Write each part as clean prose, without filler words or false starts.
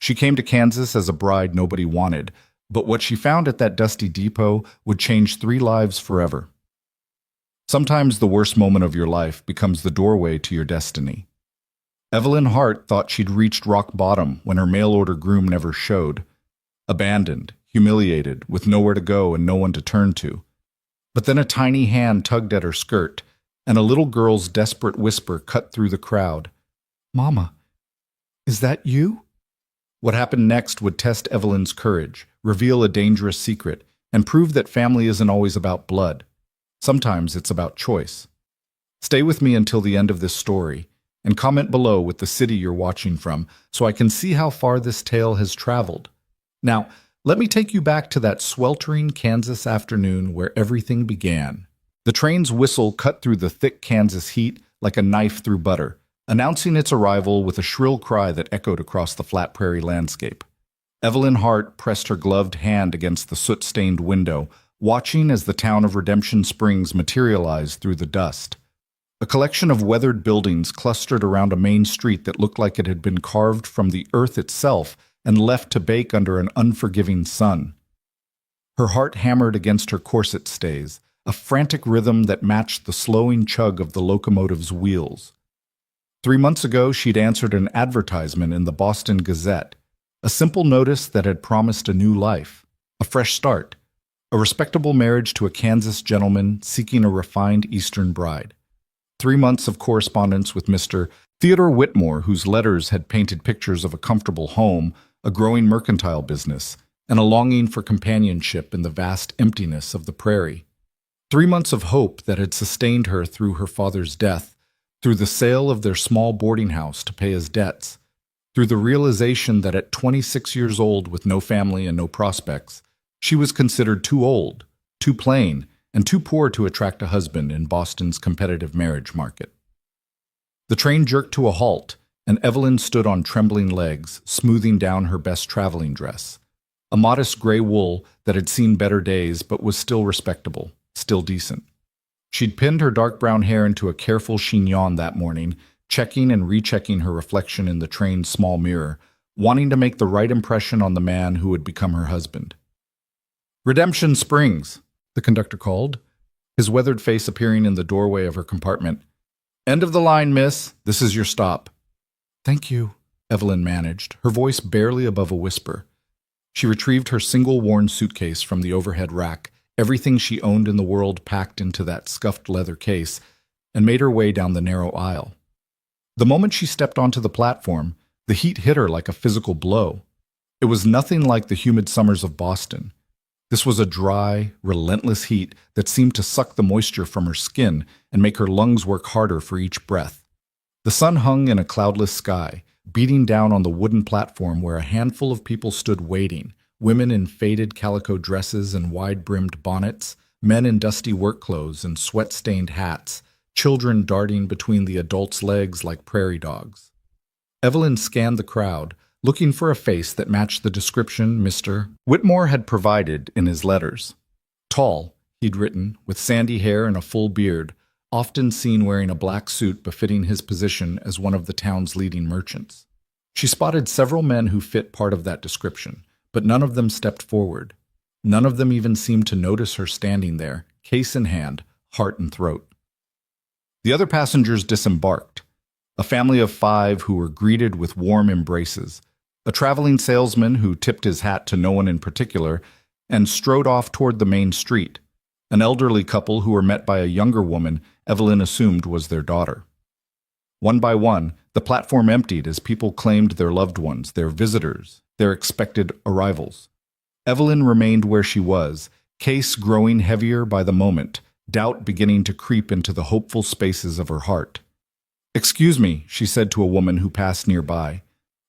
She came to Kansas as a bride nobody wanted, but what she found at that dusty depot would change 3 lives forever. Sometimes the worst moment of your life becomes the doorway to your destiny. Evelyn Hart thought she'd reached rock bottom when her mail-order groom never showed. Abandoned, humiliated, with nowhere to go and no one to turn to. But then a tiny hand tugged at her skirt, and a little girl's desperate whisper cut through the crowd. "Mama, is that you?" What happened next would test Evelyn's courage, reveal a dangerous secret, and prove that family isn't always about blood. Sometimes it's about choice. Stay with me until the end of this story, and comment below with the city you're watching from so I can see how far this tale has traveled. Now, let me take you back to that sweltering Kansas afternoon where everything began. The train's whistle cut through the thick Kansas heat like a knife through butter, announcing its arrival with a shrill cry that echoed across the flat prairie landscape. Evelyn Hart pressed her gloved hand against the soot-stained window, watching as the town of Redemption Springs materialized through the dust. A collection of weathered buildings clustered around a main street that looked like it had been carved from the earth itself and left to bake under an unforgiving sun. Her heart hammered against her corset stays, a frantic rhythm that matched the slowing chug of the locomotive's wheels. 3 months ago, she'd answered an advertisement in the Boston Gazette, a simple notice that had promised a new life, a fresh start, a respectable marriage to a Kansas gentleman seeking a refined Eastern bride. 3 months of correspondence with Mr. Theodore Whitmore, whose letters had painted pictures of a comfortable home, a growing mercantile business, and a longing for companionship in the vast emptiness of the prairie. 3 months of hope that had sustained her through her father's death, through the sale of their small boarding house to pay his debts, through the realization that at 26 years old with no family and no prospects, she was considered too old, too plain, and too poor to attract a husband in Boston's competitive marriage market. The train jerked to a halt, and Evelyn stood on trembling legs, smoothing down her best traveling dress, a modest gray wool that had seen better days but was still respectable, still decent. She'd pinned her dark brown hair into a careful chignon that morning, checking and rechecking her reflection in the train's small mirror, wanting to make the right impression on the man who would become her husband. "Redemption Springs," the conductor called, his weathered face appearing in the doorway of her compartment. "End of the line, miss. This is your stop." "Thank you," Evelyn managed, her voice barely above a whisper. She retrieved her single-worn suitcase from the overhead rack, everything she owned in the world packed into that scuffed leather case, and made her way down the narrow aisle. The moment she stepped onto the platform, the heat hit her like a physical blow. It was nothing like the humid summers of Boston. This was a dry, relentless heat that seemed to suck the moisture from her skin and make her lungs work harder for each breath. The sun hung in a cloudless sky, beating down on the wooden platform where a handful of people stood waiting, women in faded calico dresses and wide-brimmed bonnets, men in dusty work clothes and sweat-stained hats, children darting between the adults' legs like prairie dogs. Evelyn scanned the crowd, looking for a face that matched the description Mr. Whitmore had provided in his letters. Tall, he'd written, with sandy hair and a full beard, often seen wearing a black suit befitting his position as one of the town's leading merchants. She spotted several men who fit part of that description, but none of them stepped forward. None of them even seemed to notice her standing there, case in hand, heart in throat. The other passengers disembarked, a family of 5 who were greeted with warm embraces, a traveling salesman who tipped his hat to no one in particular and strode off toward the main street, an elderly couple who were met by a younger woman Evelyn assumed was their daughter. One by one, the platform emptied as people claimed their loved ones, their visitors, their expected arrivals. Evelyn remained where she was, case growing heavier by the moment, doubt beginning to creep into the hopeful spaces of her heart. "Excuse me," she said to a woman who passed nearby,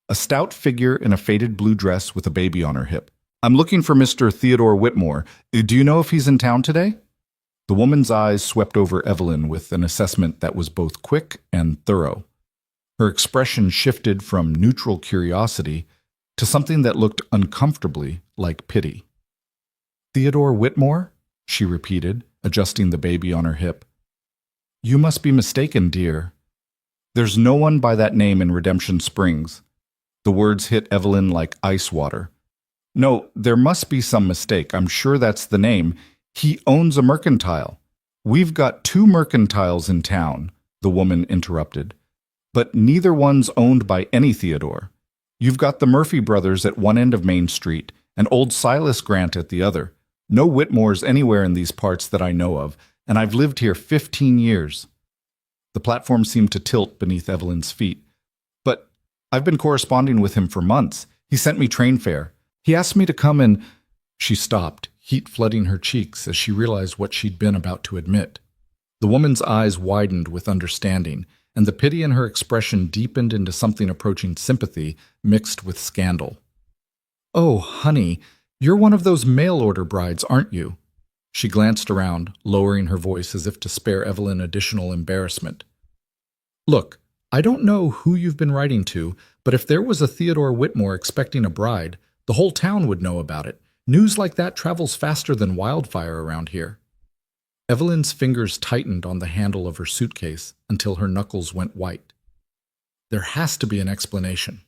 a stout figure in a faded blue dress with a baby on her hip. "I'm looking for Mr. Theodore Whitmore. Do you know if he's in town today?" The woman's eyes swept over Evelyn with an assessment that was both quick and thorough. Her expression shifted from neutral curiosity to something that looked uncomfortably like pity. "Theodore Whitmore?" she repeated, adjusting the baby on her hip. "You must be mistaken, dear. There's no one by that name in Redemption Springs. The words hit Evelyn like ice water. No, there must be some mistake. I'm sure that's the name. He owns a mercantile. We've got two mercantiles in town, the woman interrupted. But neither one's owned by any Theodore. You've got the Murphy brothers at one end of Main Street and old Silas Grant at the other. No Whitmores anywhere in these parts that I know of, and I've lived here 15 years. The platform seemed to tilt beneath Evelyn's feet. But I've been corresponding with him for months. He sent me train fare. He asked me to come and... She stopped, heat flooding her cheeks as she realized what she'd been about to admit. The woman's eyes widened with understanding, and the pity in her expression deepened into something approaching sympathy mixed with scandal. "Oh, honey, you're one of those mail-order brides, aren't you?" She glanced around, lowering her voice as if to spare Evelyn additional embarrassment. "Look, I don't know who you've been writing to, but if there was a Theodore Whitmore expecting a bride, the whole town would know about it. News like that travels faster than wildfire around here." Evelyn's fingers tightened on the handle of her suitcase until her knuckles went white. "There has to be an explanation.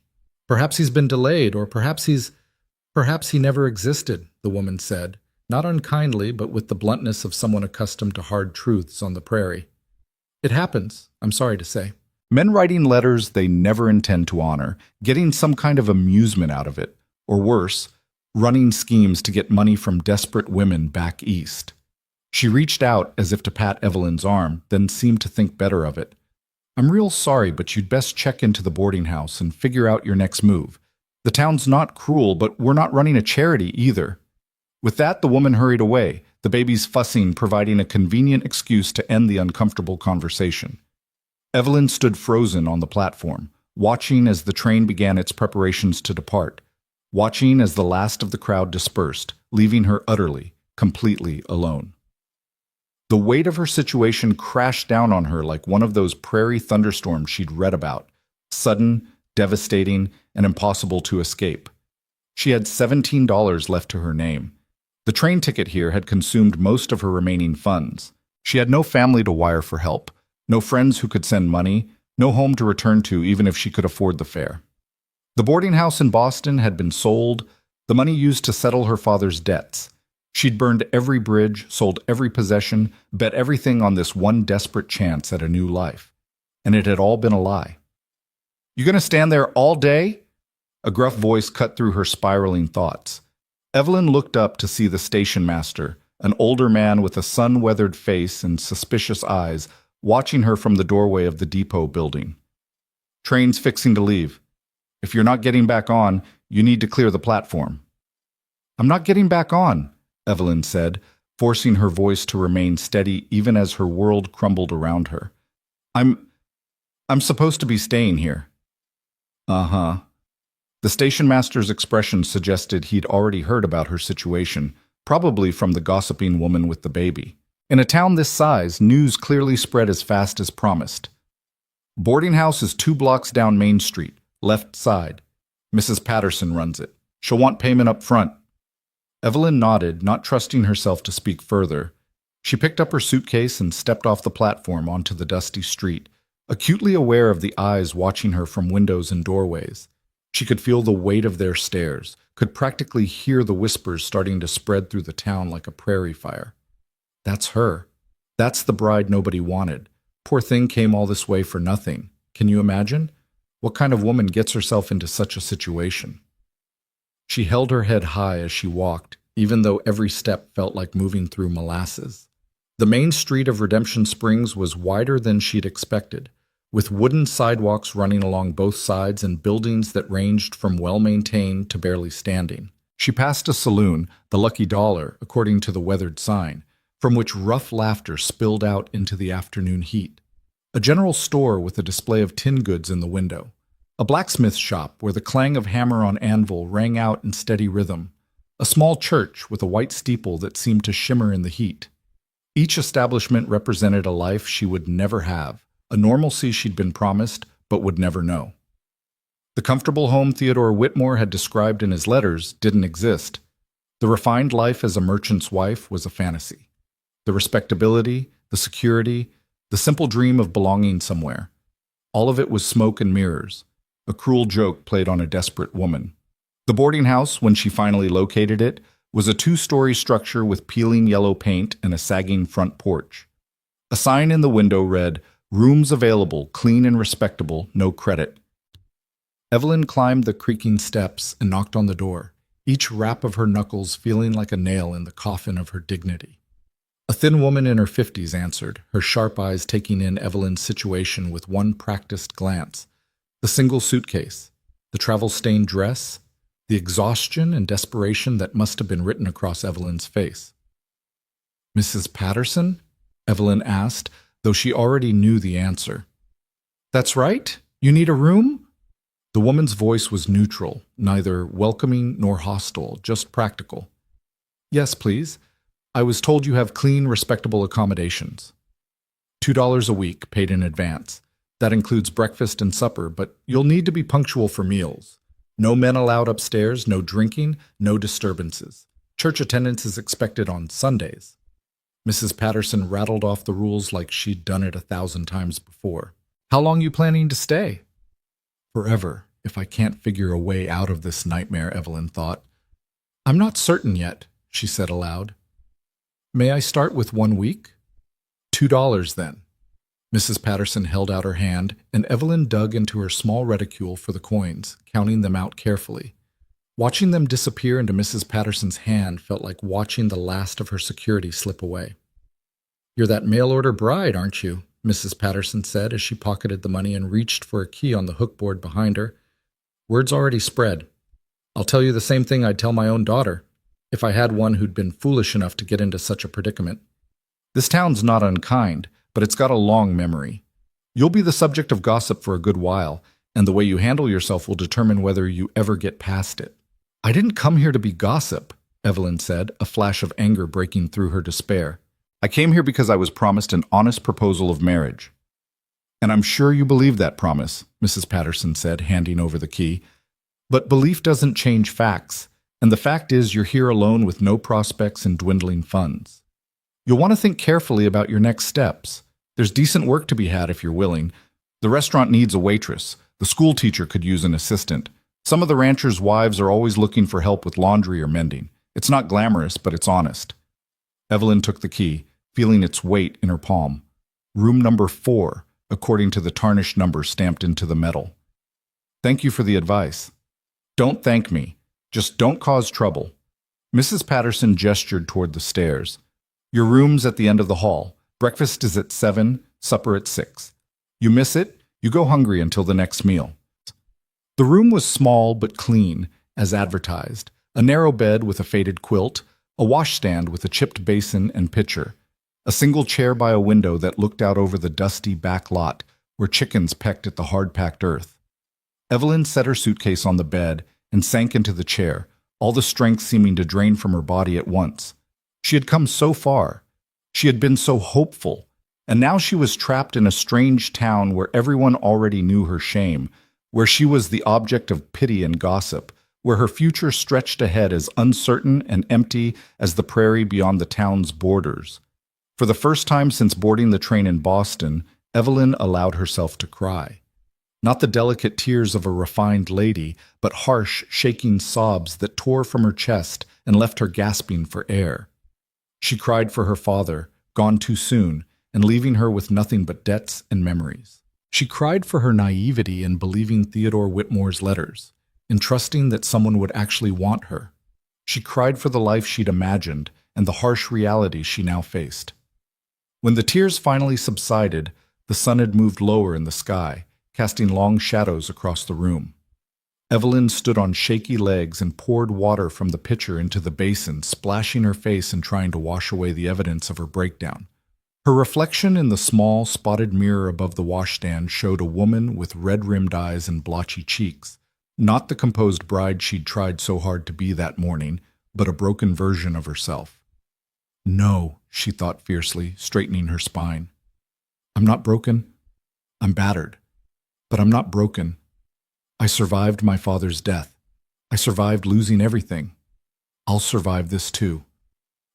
Perhaps he's been delayed, or perhaps he never existed," the woman said, not unkindly but with the bluntness of someone accustomed to hard truths on the prairie. "It happens, I'm sorry to say. Men writing letters they never intend to honor, getting some kind of amusement out of it, or worse, running schemes to get money from desperate women back east." She reached out as if to pat Evelyn's arm, then seemed to think better of it. "I'm real sorry, but you'd best check into the boarding house and figure out your next move. The town's not cruel, but we're not running a charity either." With that, the woman hurried away, the baby's fussing providing a convenient excuse to end the uncomfortable conversation. Evelyn stood frozen on the platform, watching as the train began its preparations to depart, watching as the last of the crowd dispersed, leaving her utterly, completely alone. The weight of her situation crashed down on her like one of those prairie thunderstorms she'd read about, sudden, devastating, and impossible to escape. She had $17 left to her name. The train ticket here had consumed most of her remaining funds. She had no family to wire for help, no friends who could send money, no home to return to even if she could afford the fare. The boarding house in Boston had been sold, the money used to settle her father's debts. She'd burned every bridge, sold every possession, bet everything on this one desperate chance at a new life. And it had all been a lie. "You gonna stand there all day?" A gruff voice cut through her spiraling thoughts. Evelyn looked up to see the station master, an older man with a sun-weathered face and suspicious eyes, watching her from the doorway of the depot building. "Train's fixing to leave. If you're not getting back on, you need to clear the platform." "I'm not getting back on," Evelyn said, forcing her voice to remain steady even as her world crumbled around her. I'm supposed to be staying here." "Uh-huh." The station master's expression suggested he'd already heard about her situation, probably from the gossiping woman with the baby. In a town this size, news clearly spread as fast as promised. "Boarding house is 2 blocks down Main Street, left side. Mrs. Patterson runs it. She'll want payment up front." Evelyn nodded, not trusting herself to speak further. She picked up her suitcase and stepped off the platform onto the dusty street, acutely aware of the eyes watching her from windows and doorways. She could feel the weight of their stares, could practically hear the whispers starting to spread through the town like a prairie fire. That's her. That's the bride nobody wanted. Poor thing came all this way for nothing. Can you imagine? What kind of woman gets herself into such a situation? She held her head high as she walked, even though every step felt like moving through molasses. The main street of Redemption Springs was wider than she'd expected, with wooden sidewalks running along both sides and buildings that ranged from well-maintained to barely standing. She passed a saloon, the Lucky Dollar, according to the weathered sign, from which rough laughter spilled out into the afternoon heat. A general store with a display of tin goods in the window. A blacksmith shop where the clang of hammer on anvil rang out in steady rhythm. A small church with a white steeple that seemed to shimmer in the heat. Each establishment represented a life she would never have, a normalcy she'd been promised but would never know. The comfortable home Theodore Whitmore had described in his letters didn't exist. The refined life as a merchant's wife was a fantasy. The respectability, the security, the simple dream of belonging somewhere. All of it was smoke and mirrors. a cruel joke played on a desperate woman. The boarding house, when she finally located it, was a two-story structure with peeling yellow paint and a sagging front porch. A sign in the window read, "Rooms available, clean and respectable, no credit." Evelyn climbed the creaking steps and knocked on the door, each rap of her knuckles feeling like a nail in the coffin of her dignity. A thin woman in her 50s answered, her sharp eyes taking in Evelyn's situation with one practiced glance. The single suitcase, the travel-stained dress, the exhaustion and desperation that must have been written across Evelyn's face. "Mrs. Patterson?" Evelyn asked, though she already knew the answer. "That's right. You need a room?" The woman's voice was neutral, neither welcoming nor hostile, just practical. "Yes, please. I was told you have clean, respectable accommodations. $2 a week, paid in advance. That includes breakfast and supper, but you'll need to be punctual for meals. No men allowed upstairs, no drinking, no disturbances. Church attendance is expected on Sundays." Mrs. Patterson rattled off the rules like she'd done it 1,000 times before. "How long you planning to stay?" "Forever, if I can't figure a way out of this nightmare," Evelyn thought. "I'm not certain yet," she said aloud. "May I start with 1 week?" $2 then." Mrs. Patterson held out her hand, and Evelyn dug into her small reticule for the coins, counting them out carefully. Watching them disappear into Mrs. Patterson's hand felt like watching the last of her security slip away. "You're that mail-order bride, aren't you?" Mrs. Patterson said as she pocketed the money and reached for a key on the hookboard behind her. "Word's already spread. I'll tell you the same thing I'd tell my own daughter, if I had one who'd been foolish enough to get into such a predicament. This town's not unkind, but it's got a long memory. You'll be the subject of gossip for a good while, and the way you handle yourself will determine whether you ever get past it." "I didn't come here to be gossip," Evelyn said, a flash of anger breaking through her despair. "I came here because I was promised an honest proposal of marriage." "And I'm sure you believe that promise," Mrs. Patterson said, handing over the key. "But belief doesn't change facts, and the fact is you're here alone with no prospects and dwindling funds. You'll want to think carefully about your next steps. There's decent work to be had if you're willing. The restaurant needs a waitress. The school teacher could use an assistant. Some of the ranchers' wives are always looking for help with laundry or mending. It's not glamorous, but it's honest." Evelyn took the key, feeling its weight in her palm. Room number 4, according to the tarnished number stamped into the metal. "Thank you for the advice." "Don't thank me. Just don't cause trouble." Mrs. Patterson gestured toward the stairs. "Your room's at the end of the hall. Breakfast is at 7, supper at 6. You miss it, you go hungry until the next meal." The room was small but clean, as advertised. A narrow bed with a faded quilt, a washstand with a chipped basin and pitcher, a single chair by a window that looked out over the dusty back lot where chickens pecked at the hard-packed earth. Evelyn set her suitcase on the bed and sank into the chair, all the strength seeming to drain from her body at once. She had come so far. She had been so hopeful, and now she was trapped in a strange town where everyone already knew her shame, where she was the object of pity and gossip, where her future stretched ahead as uncertain and empty as the prairie beyond the town's borders. For the first time since boarding the train in Boston, Evelyn allowed herself to cry. Not the delicate tears of a refined lady, but harsh, shaking sobs that tore from her chest and left her gasping for air. She cried for her father, gone too soon, and leaving her with nothing but debts and memories. She cried for her naivety in believing Theodore Whitmore's letters, in trusting that someone would actually want her. She cried for the life she'd imagined and the harsh reality she now faced. When the tears finally subsided, the sun had moved lower in the sky, casting long shadows across the room. Evelyn stood on shaky legs and poured water from the pitcher into the basin, splashing her face and trying to wash away the evidence of her breakdown. Her reflection in the small, spotted mirror above the washstand showed a woman with red-rimmed eyes and blotchy cheeks, not the composed bride she'd tried so hard to be that morning, but a broken version of herself. "No," she thought fiercely, straightening her spine. "I'm not broken. I'm battered. But I'm not broken. I survived my father's death. I survived losing everything. I'll survive this too."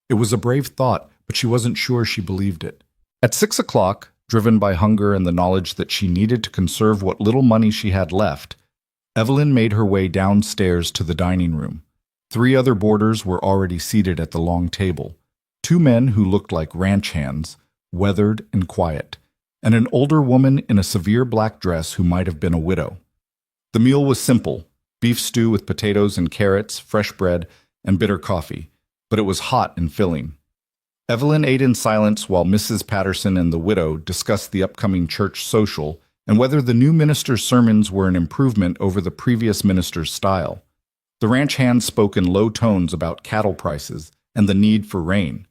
It was a brave thought, but she wasn't sure she believed it. At 6 o'clock, driven by hunger and the knowledge that she needed to conserve what little money she had left, Evelyn made her way downstairs to the dining room. 3 other boarders were already seated at the long table. 2 men who looked like ranch hands, weathered and quiet, and an older woman in a severe black dress who might have been a widow. The meal was simple: beef stew with potatoes and carrots, fresh bread, and bitter coffee, but it was hot and filling. Evelyn ate in silence while Mrs. Patterson and the widow discussed the upcoming church social and whether the new minister's sermons were an improvement over the previous minister's style. The ranch hands spoke in low tones about cattle prices and the need for rain.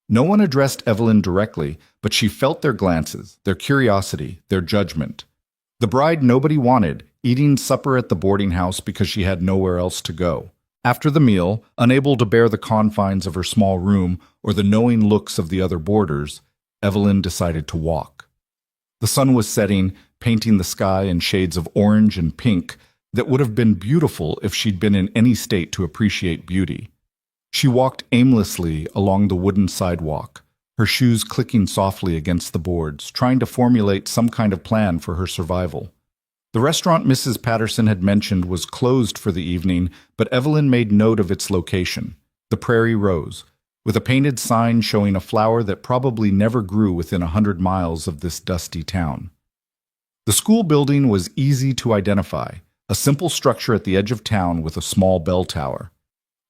No one addressed Evelyn directly, but she felt their glances, their curiosity, their judgment. The bride nobody wanted, eating supper at the boarding house because she had nowhere else to go. After the meal, unable to bear the confines of her small room or the knowing looks of the other boarders, Evelyn decided to walk. The sun was setting, painting the sky in shades of orange and pink that would have been beautiful if she'd been in any state to appreciate beauty. She walked aimlessly along the wooden sidewalk, her shoes clicking softly against the boards, trying to formulate some kind of plan for her survival. The restaurant Mrs. Patterson had mentioned was closed for the evening, but Evelyn made note of its location, the Prairie Rose, with a painted sign showing a flower that probably never grew within 100 miles of this dusty town. The school building was easy to identify, a simple structure at the edge of town with a small bell tower.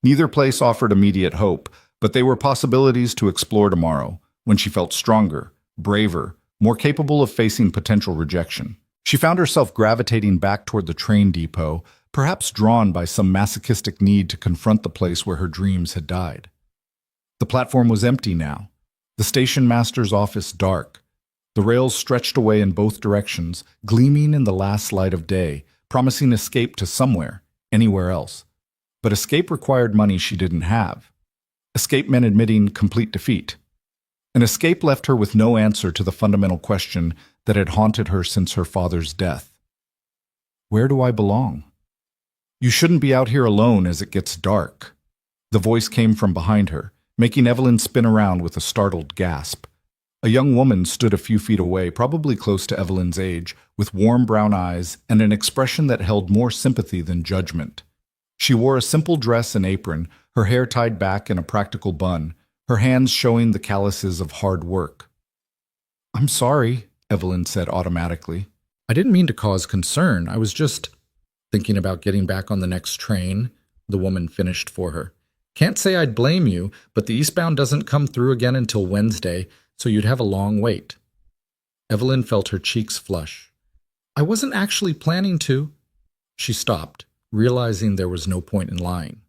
Neither place offered immediate hope, but they were possibilities to explore tomorrow, when she felt stronger, braver, more capable of facing potential rejection. She found herself gravitating back toward the train depot, perhaps drawn by some masochistic need to confront the place where her dreams had died. The platform was empty now, the station master's office dark. The rails stretched away in both directions, gleaming in the last light of day, promising escape to somewhere, anywhere else. But escape required money she didn't have. Escape meant admitting complete defeat. An escape left her with no answer to the fundamental question that had haunted her since her father's death. Where do I belong? You shouldn't be out here alone as it gets dark. The voice came from behind her, making Evelyn spin around with a startled gasp. A young woman stood a few feet away, probably close to Evelyn's age, with warm brown eyes and an expression that held more sympathy than judgment. She wore a simple dress and apron, her hair tied back in a practical bun, her hands showing the calluses of hard work. "I'm sorry," Evelyn said automatically. "I didn't mean to cause concern. I was just thinking about getting back on the next train," the woman finished for her. "Can't say I'd blame you, but the eastbound doesn't come through again until Wednesday, so you'd have a long wait." Evelyn felt her cheeks flush. "I wasn't actually planning to." She stopped, realizing there was no point in lying.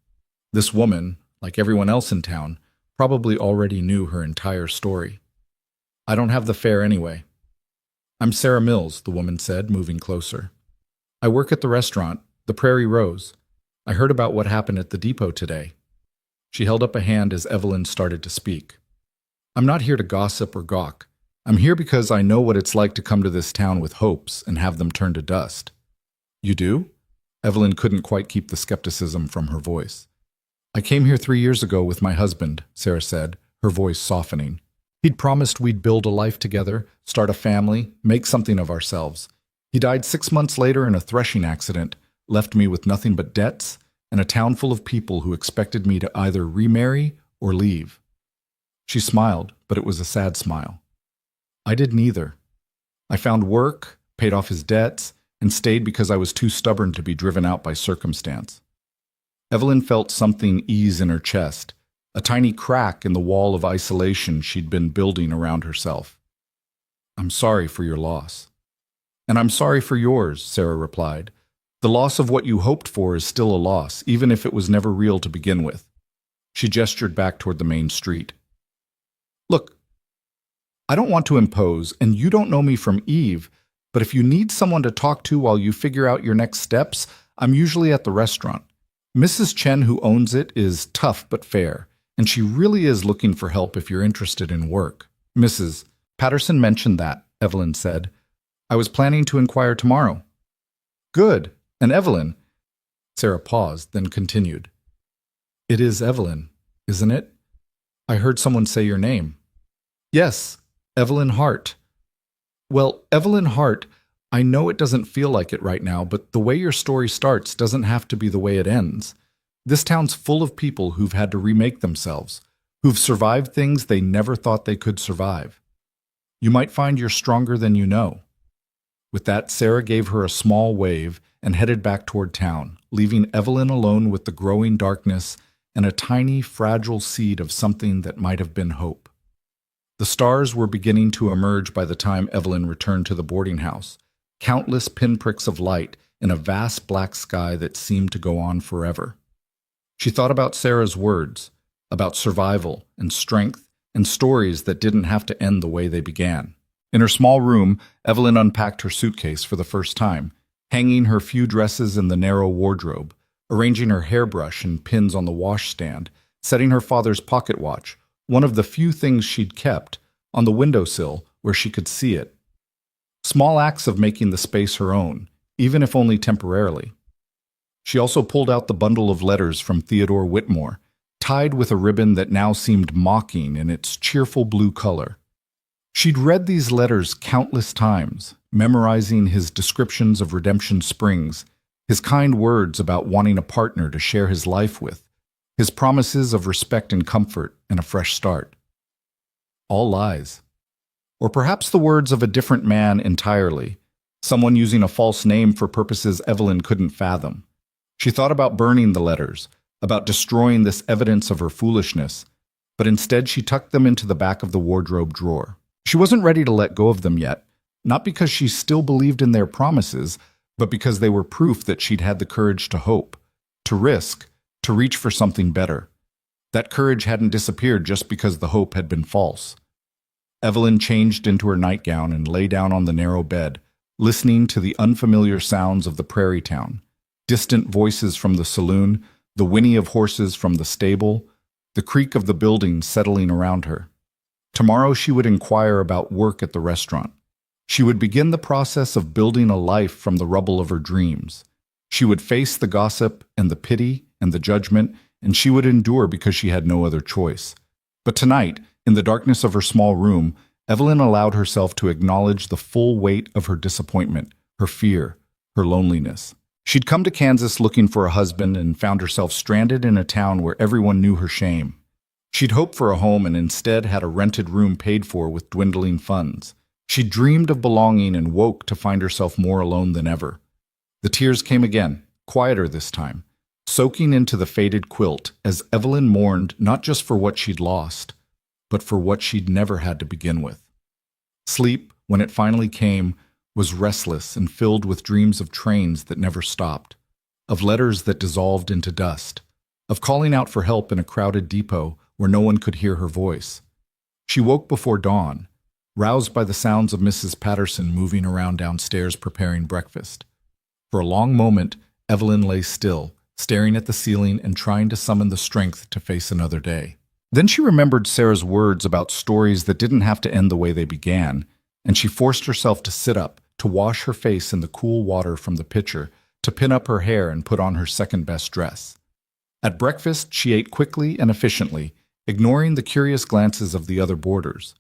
This woman, like everyone else in town, probably already knew her entire story. "I don't have the fare anyway." "I'm Sarah Mills," the woman said, moving closer. "I work at the restaurant, the Prairie Rose. I heard about what happened at the depot today." She held up a hand as Evelyn started to speak. "I'm not here to gossip or gawk. I'm here because I know what it's like to come to this town with hopes and have them turn to dust." "You do?" Evelyn couldn't quite keep the skepticism from her voice. "I came here 3 years ago with my husband," Sarah said, her voice softening. "He'd promised we'd build a life together, start a family, make something of ourselves. He died 6 months later in a threshing accident, left me with nothing but debts and a town full of people who expected me to either remarry or leave." She smiled, but it was a sad smile. "I did neither. I found work, paid off his debts, and stayed because I was too stubborn to be driven out by circumstance." Evelyn felt something ease in her chest, a tiny crack in the wall of isolation she'd been building around herself. "I'm sorry for your loss." "And I'm sorry for yours," Sarah replied. "The loss of what you hoped for is still a loss, even if it was never real to begin with." She gestured back toward the main street. "Look, I don't want to impose, and you don't know me from Eve, but if you need someone to talk to while you figure out your next steps, I'm usually at the restaurant. Mrs. Chen, who owns it, is tough but fair, and she really is looking for help if you're interested in work." "Mrs. Patterson mentioned that," Evelyn said. "I was planning to inquire tomorrow." "Good. And Evelyn—" Sarah paused, then continued. "It is Evelyn, isn't it? I heard someone say your name." "Yes, Evelyn Hart." "Well, Evelyn Hart, I know it doesn't feel like it right now, but the way your story starts doesn't have to be the way it ends. This town's full of people who've had to remake themselves, who've survived things they never thought they could survive. You might find you're stronger than you know. With that, Sarah gave her a small wave and headed back toward town, leaving Evelyn alone with the growing darkness and a tiny, fragile seed of something that might have been hope. The stars were beginning to emerge by the time Evelyn returned to the boarding house, countless pinpricks of light in a vast black sky that seemed to go on forever. She thought about Sarah's words, about survival and strength and stories that didn't have to end the way they began. In her small room, Evelyn unpacked her suitcase for the first time, hanging her few dresses in the narrow wardrobe, arranging her hairbrush and pins on the washstand, setting her father's pocket watch, one of the few things she'd kept, on the windowsill where she could see it. Small acts of making the space her own, even if only temporarily. She also pulled out the bundle of letters from Theodore Whitmore, tied with a ribbon that now seemed mocking in its cheerful blue color. She'd read these letters countless times, memorizing his descriptions of Redemption Springs, his kind words about wanting a partner to share his life with, his promises of respect and comfort and a fresh start. All lies. Or perhaps the words of a different man entirely, someone using a false name for purposes Evelyn couldn't fathom. She thought about burning the letters, about destroying this evidence of her foolishness, but instead she tucked them into the back of the wardrobe drawer. She wasn't ready to let go of them yet, not because she still believed in their promises, but because they were proof that she'd had the courage to hope, to risk, to reach for something better. That courage hadn't disappeared just because the hope had been false. Evelyn changed into her nightgown and lay down on the narrow bed, listening to the unfamiliar sounds of the prairie town, distant voices from the saloon, the whinny of horses from the stable, the creak of the buildings settling around her. Tomorrow she would inquire about work at the restaurant. She would begin the process of building a life from the rubble of her dreams. She would face the gossip and the pity and the judgment, and she would endure because she had no other choice. But tonight, in the darkness of her small room, Evelyn allowed herself to acknowledge the full weight of her disappointment, her fear, her loneliness. She'd come to Kansas looking for a husband and found herself stranded in a town where everyone knew her shame. She'd hoped for a home and instead had a rented room paid for with dwindling funds. She dreamed of belonging and woke to find herself more alone than ever. The tears came again, quieter this time, soaking into the faded quilt as Evelyn mourned not just for what she'd lost, but for what she'd never had to begin with. Sleep, when it finally came, was restless and filled with dreams of trains that never stopped, of letters that dissolved into dust, of calling out for help in a crowded depot where no one could hear her voice. She woke before dawn, roused by the sounds of Mrs. Patterson moving around downstairs preparing breakfast. For a long moment, Evelyn lay still, staring at the ceiling and trying to summon the strength to face another day. Then she remembered Sarah's words about stories that didn't have to end the way they began, and she forced herself to sit up, to wash her face in the cool water from the pitcher, to pin up her hair and put on her second-best dress. At breakfast, she ate quickly and efficiently, ignoring the curious glances of the other boarders.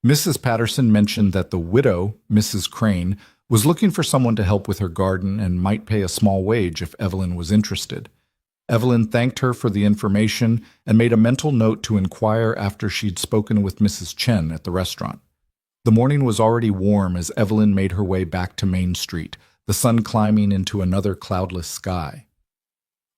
Mrs. Patterson mentioned that the widow, Mrs. Crane, was looking for someone to help with her garden and might pay a small wage if Evelyn was interested. Evelyn thanked her for the information and made a mental note to inquire after she'd spoken with Mrs. Chen at the restaurant. The morning was already warm as Evelyn made her way back to Main Street, the sun climbing into another cloudless sky.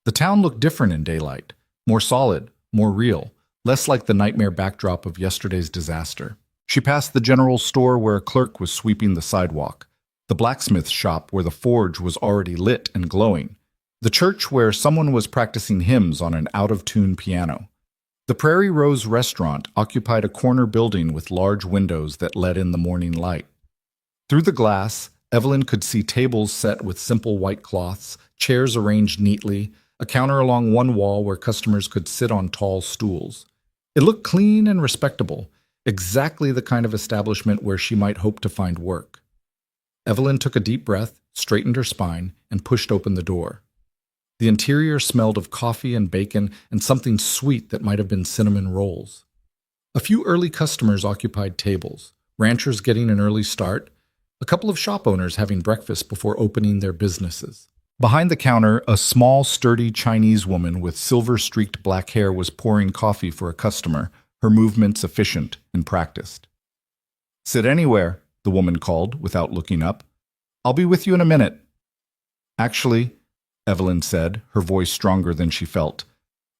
The town looked different in daylight, more solid, more real, less like the nightmare backdrop of yesterday's disaster. She passed the general store where a clerk was sweeping the sidewalk, the blacksmith shop where the forge was already lit and glowing, the church where someone was practicing hymns on an out-of-tune piano. The Prairie Rose restaurant occupied a corner building with large windows that let in the morning light. Through the glass, Evelyn could see tables set with simple white cloths, chairs arranged neatly, a counter along one wall where customers could sit on tall stools. It looked clean and respectable, exactly the kind of establishment where she might hope to find work. Evelyn took a deep breath, straightened her spine, and pushed open the door. The interior smelled of coffee and bacon and something sweet that might have been cinnamon rolls. A few early customers occupied tables, ranchers getting an early start, A couple of shop owners having breakfast before opening their businesses. Behind the counter, a small, sturdy Chinese woman with silver-streaked black hair was pouring coffee for a customer, her movements efficient and practiced. "Sit anywhere," the woman called, without looking up. "I'll be with you in a minute." "Actually," Evelyn said, her voice stronger than she felt,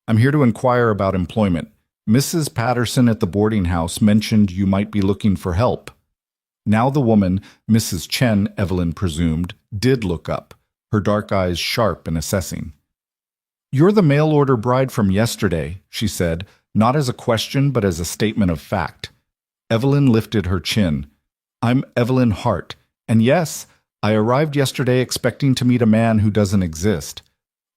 "I'm here to inquire about employment. Mrs. Patterson at the boarding house mentioned you might be looking for help." Now the woman, Mrs. Chen, Evelyn presumed, did look up, her dark eyes sharp and assessing. "You're the mail-order bride from yesterday," she said, not as a question but as a statement of fact. Evelyn lifted her chin. "I'm Evelyn Hart, and yes, I arrived yesterday expecting to meet a man who doesn't exist.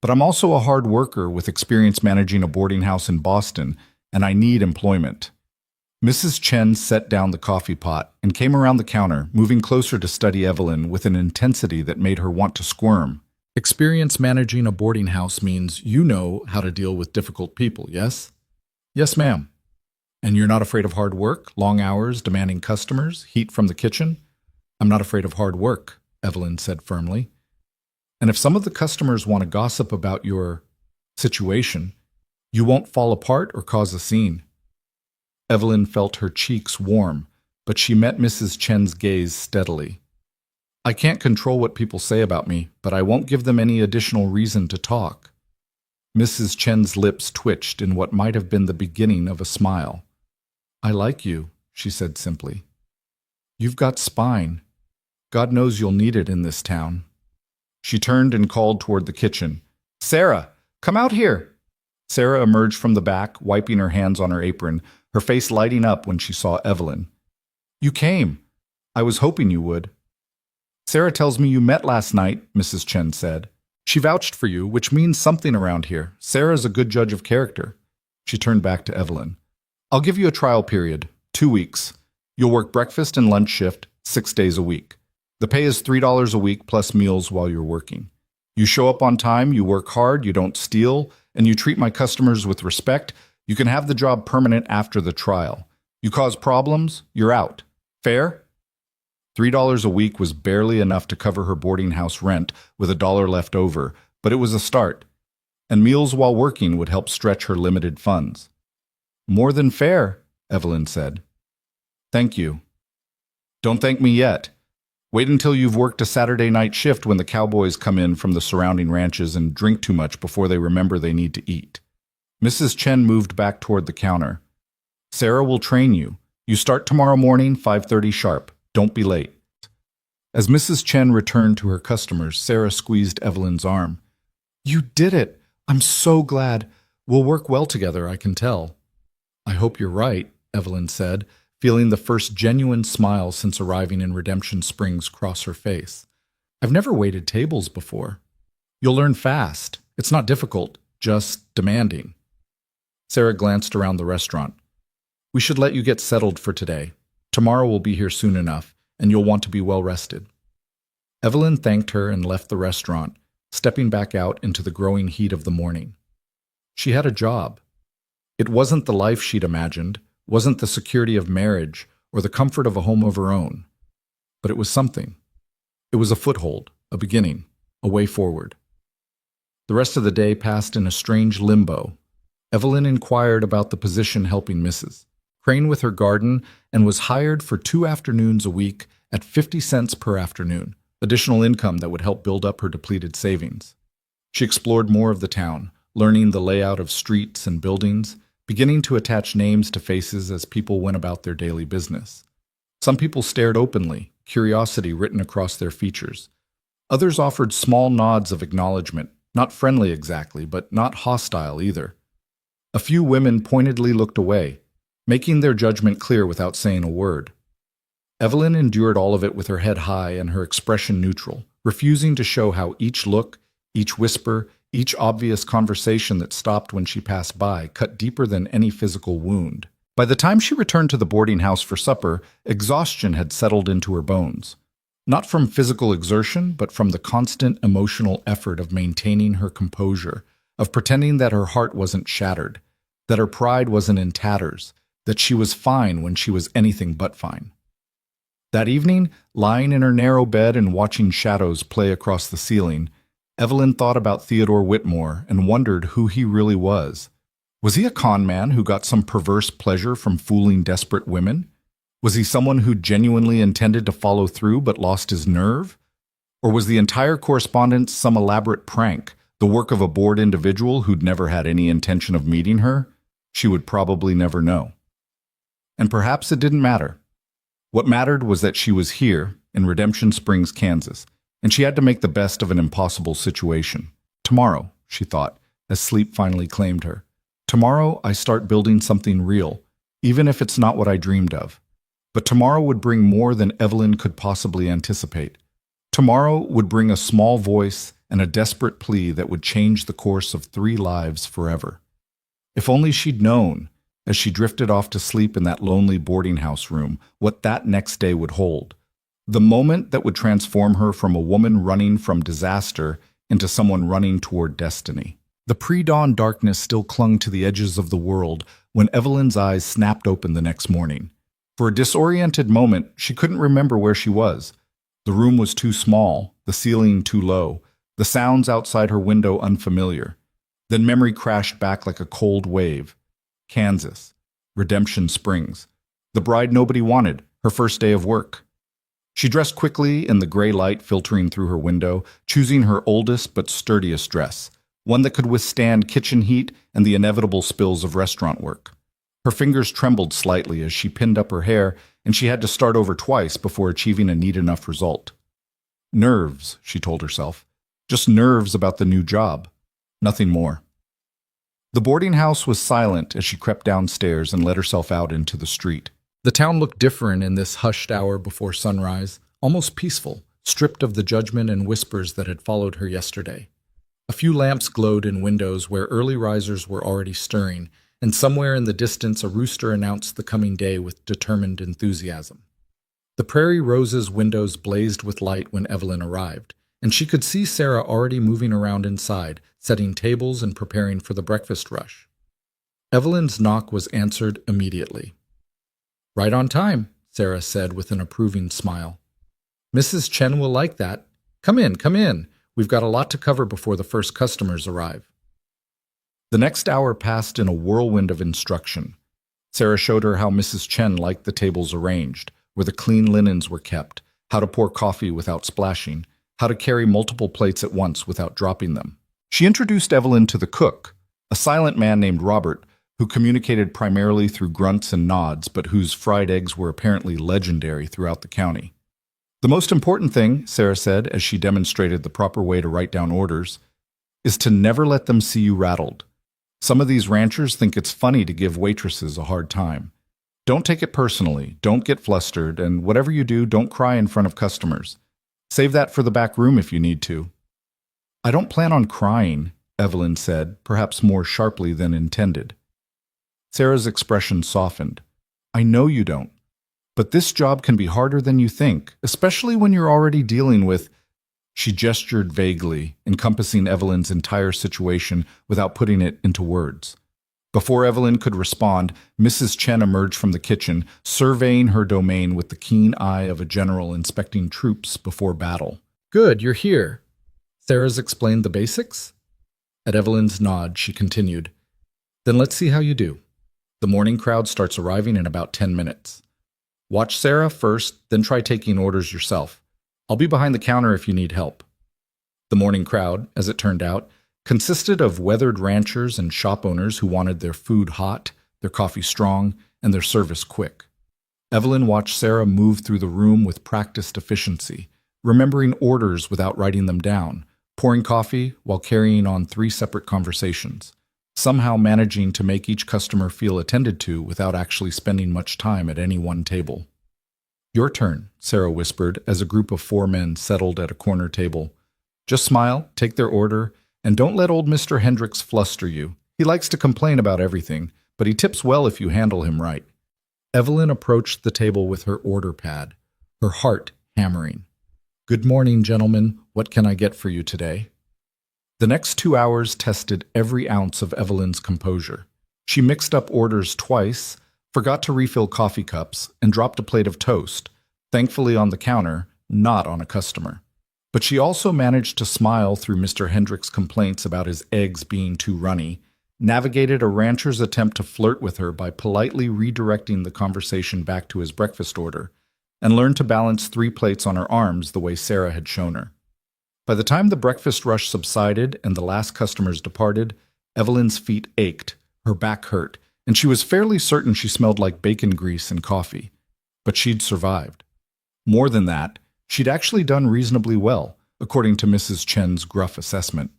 But I'm also a hard worker with experience managing a boarding house in Boston, and I need employment." Mrs. Chen set down the coffee pot and came around the counter, moving closer to study Evelyn with an intensity that made her want to squirm. "Experience managing a boarding house means you know how to deal with difficult people, yes?" "Yes, ma'am." "And you're not afraid of hard work, long hours, demanding customers, heat from the kitchen?" "I'm not afraid of hard work," Evelyn said firmly. "And if some of the customers want to gossip about your situation, you won't fall apart or cause a scene." Evelyn felt her cheeks warm, but she met Mrs. Chen's gaze steadily. "I can't control what people say about me, but I won't give them any additional reason to talk." Mrs. Chen's lips twitched in what might have been the beginning of a smile. "I like you," she said simply. "You've got spine. God knows you'll need it in this town." She turned and called toward the kitchen. "Sarah, come out here!" Sarah emerged from the back, wiping her hands on her apron, her face lighting up when she saw Evelyn. "You came. I was hoping you would." "Sarah tells me you met last night," Mrs. Chen said. "She vouched for you, which means something around here. Sarah's a good judge of character." She turned back to Evelyn. "I'll give you a trial period, 2 weeks. You'll work breakfast and lunch shift, 6 days a week. The pay is $3 a week plus meals while you're working. You show up on time, you work hard, you don't steal, and you treat my customers with respect, you can have the job permanent after the trial. You cause problems, you're out. Fair?" $3 a week was barely enough to cover her boarding house rent with $1 left over, but it was a start. And meals while working would help stretch her limited funds. "More than fair," Evelyn said. "Thank you." "Don't thank me yet. Wait until you've worked a Saturday night shift when the cowboys come in from the surrounding ranches and drink too much before they remember they need to eat." Mrs. Chen moved back toward the counter. "Sarah will train you. You start tomorrow morning, 5:30 sharp. Don't be late." As Mrs. Chen returned to her customers, Sarah squeezed Evelyn's arm. "You did it! I'm so glad. We'll work well together, I can tell." "I hope you're right," Evelyn said, feeling the first genuine smile since arriving in Redemption Springs cross her face. "I've never waited tables before." "You'll learn fast. It's not difficult, just demanding." Sarah glanced around the restaurant. "We should let you get settled for today. Tomorrow we'll be here soon enough, and you'll want to be well rested." Evelyn thanked her and left the restaurant, stepping back out into the growing heat of the morning. She had a job. It wasn't the life she'd imagined, wasn't the security of marriage or the comfort of a home of her own. But it was something. It was a foothold, a beginning, a way forward. The rest of the day passed in a strange limbo. Evelyn inquired about the position helping Mrs. Crane with her garden and was hired for 2 afternoons a week at 50 cents per afternoon, additional income that would help build up her depleted savings. She explored more of the town, learning the layout of streets and buildings, beginning to attach names to faces as people went about their daily business. Some people stared openly, curiosity written across their features. Others offered small nods of acknowledgement, not friendly exactly, but not hostile either. A few women pointedly looked away, making their judgment clear without saying a word. Evelyn endured all of it with her head high and her expression neutral, refusing to show how each look, each whisper, each obvious conversation that stopped when she passed by cut deeper than any physical wound. By the time she returned to the boarding house for supper, exhaustion had settled into her bones. Not from physical exertion, but from the constant emotional effort of maintaining her composure, of pretending that her heart wasn't shattered, that her pride wasn't in tatters, that she was fine when she was anything but fine. That evening, lying in her narrow bed and watching shadows play across the ceiling, Evelyn thought about Theodore Whitmore and wondered who he really was. Was he a con man who got some perverse pleasure from fooling desperate women? Was he someone who genuinely intended to follow through but lost his nerve? Or was the entire correspondence some elaborate prank, the work of a bored individual who'd never had any intention of meeting her? She would probably never know. And perhaps it didn't matter. What mattered was that she was here, in Redemption Springs, Kansas, and she had to make the best of an impossible situation. Tomorrow, she thought, as sleep finally claimed her. Tomorrow I start building something real, even if it's not what I dreamed of. But tomorrow would bring more than Evelyn could possibly anticipate. Tomorrow would bring a small voice and a desperate plea that would change the course of 3 lives forever. If only she'd known, as she drifted off to sleep in that lonely boarding house room, what that next day would hold. The moment that would transform her from a woman running from disaster into someone running toward destiny. The pre-dawn darkness still clung to the edges of the world when Evelyn's eyes snapped open the next morning. For a disoriented moment, she couldn't remember where she was. The room was too small, the ceiling too low, the sounds outside her window unfamiliar. Then memory crashed back like a cold wave. Kansas. Redemption Springs. The bride nobody wanted, her first day of work. She dressed quickly in the gray light filtering through her window, choosing her oldest but sturdiest dress, one that could withstand kitchen heat and the inevitable spills of restaurant work. Her fingers trembled slightly as she pinned up her hair, and she had to start over twice before achieving a neat enough result. Nerves, she told herself. Just nerves about the new job. Nothing more. The boarding house was silent as she crept downstairs and let herself out into the street. The town looked different in this hushed hour before sunrise, almost peaceful, stripped of the judgment and whispers that had followed her yesterday. A few lamps glowed in windows where early risers were already stirring, and somewhere in the distance a rooster announced the coming day with determined enthusiasm. The Prairie Rose's windows blazed with light when Evelyn arrived, and she could see Sarah already moving around inside, setting tables and preparing for the breakfast rush. Evelyn's knock was answered immediately. "Right on time," Sarah said with an approving smile. "Mrs. Chen will like that. Come in, come in. We've got a lot to cover before the first customers arrive." The next hour passed in a whirlwind of instruction. Sarah showed her how Mrs. Chen liked the tables arranged, where the clean linens were kept, how to pour coffee without splashing, how to carry multiple plates at once without dropping them. She introduced Evelyn to the cook, a silent man named Robert, who communicated primarily through grunts and nods, but whose fried eggs were apparently legendary throughout the county. "The most important thing," Sarah said as she demonstrated the proper way to write down orders, "is to never let them see you rattled. Some of these ranchers think it's funny to give waitresses a hard time. Don't take it personally, don't get flustered, and whatever you do, don't cry in front of customers. Save that for the back room if you need to." "I don't plan on crying," Evelyn said, perhaps more sharply than intended. Sarah's expression softened. "I know you don't. But this job can be harder than you think, especially when you're already dealing with—" She gestured vaguely, encompassing Evelyn's entire situation without putting it into words. Before Evelyn could respond, Mrs. Chen emerged from the kitchen, surveying her domain with the keen eye of a general inspecting troops before battle. "Good, you're here. Sarah's explained the basics?" At Evelyn's nod, she continued, "Then let's see how you do. The morning crowd starts arriving in about 10 minutes. Watch Sarah first, then try taking orders yourself. I'll be behind the counter if you need help." The morning crowd, as it turned out, consisted of weathered ranchers and shop owners who wanted their food hot, their coffee strong, and their service quick. Evelyn watched Sarah move through the room with practiced efficiency, remembering orders without writing them down, pouring coffee while carrying on 3 separate conversations, somehow managing to make each customer feel attended to without actually spending much time at any one table. "Your turn," Sarah whispered as a group of 4 men settled at a corner table. "Just smile, take their order, and don't let old Mr. Hendricks fluster you. He likes to complain about everything, but he tips well if you handle him right." Evelyn approached the table with her order pad, her heart hammering. "Good morning, gentlemen. What can I get for you today?" The next 2 hours tested every ounce of Evelyn's composure. She mixed up orders twice, forgot to refill coffee cups, and dropped a plate of toast, thankfully on the counter, not on a customer. But she also managed to smile through Mr. Hendrick's complaints about his eggs being too runny, navigated a rancher's attempt to flirt with her by politely redirecting the conversation back to his breakfast order, and learned to balance 3 plates on her arms the way Sarah had shown her. By the time the breakfast rush subsided and the last customers departed, Evelyn's feet ached, her back hurt, and she was fairly certain she smelled like bacon grease and coffee. But she'd survived. More than that, she'd actually done reasonably well, according to Mrs. Chen's gruff assessment.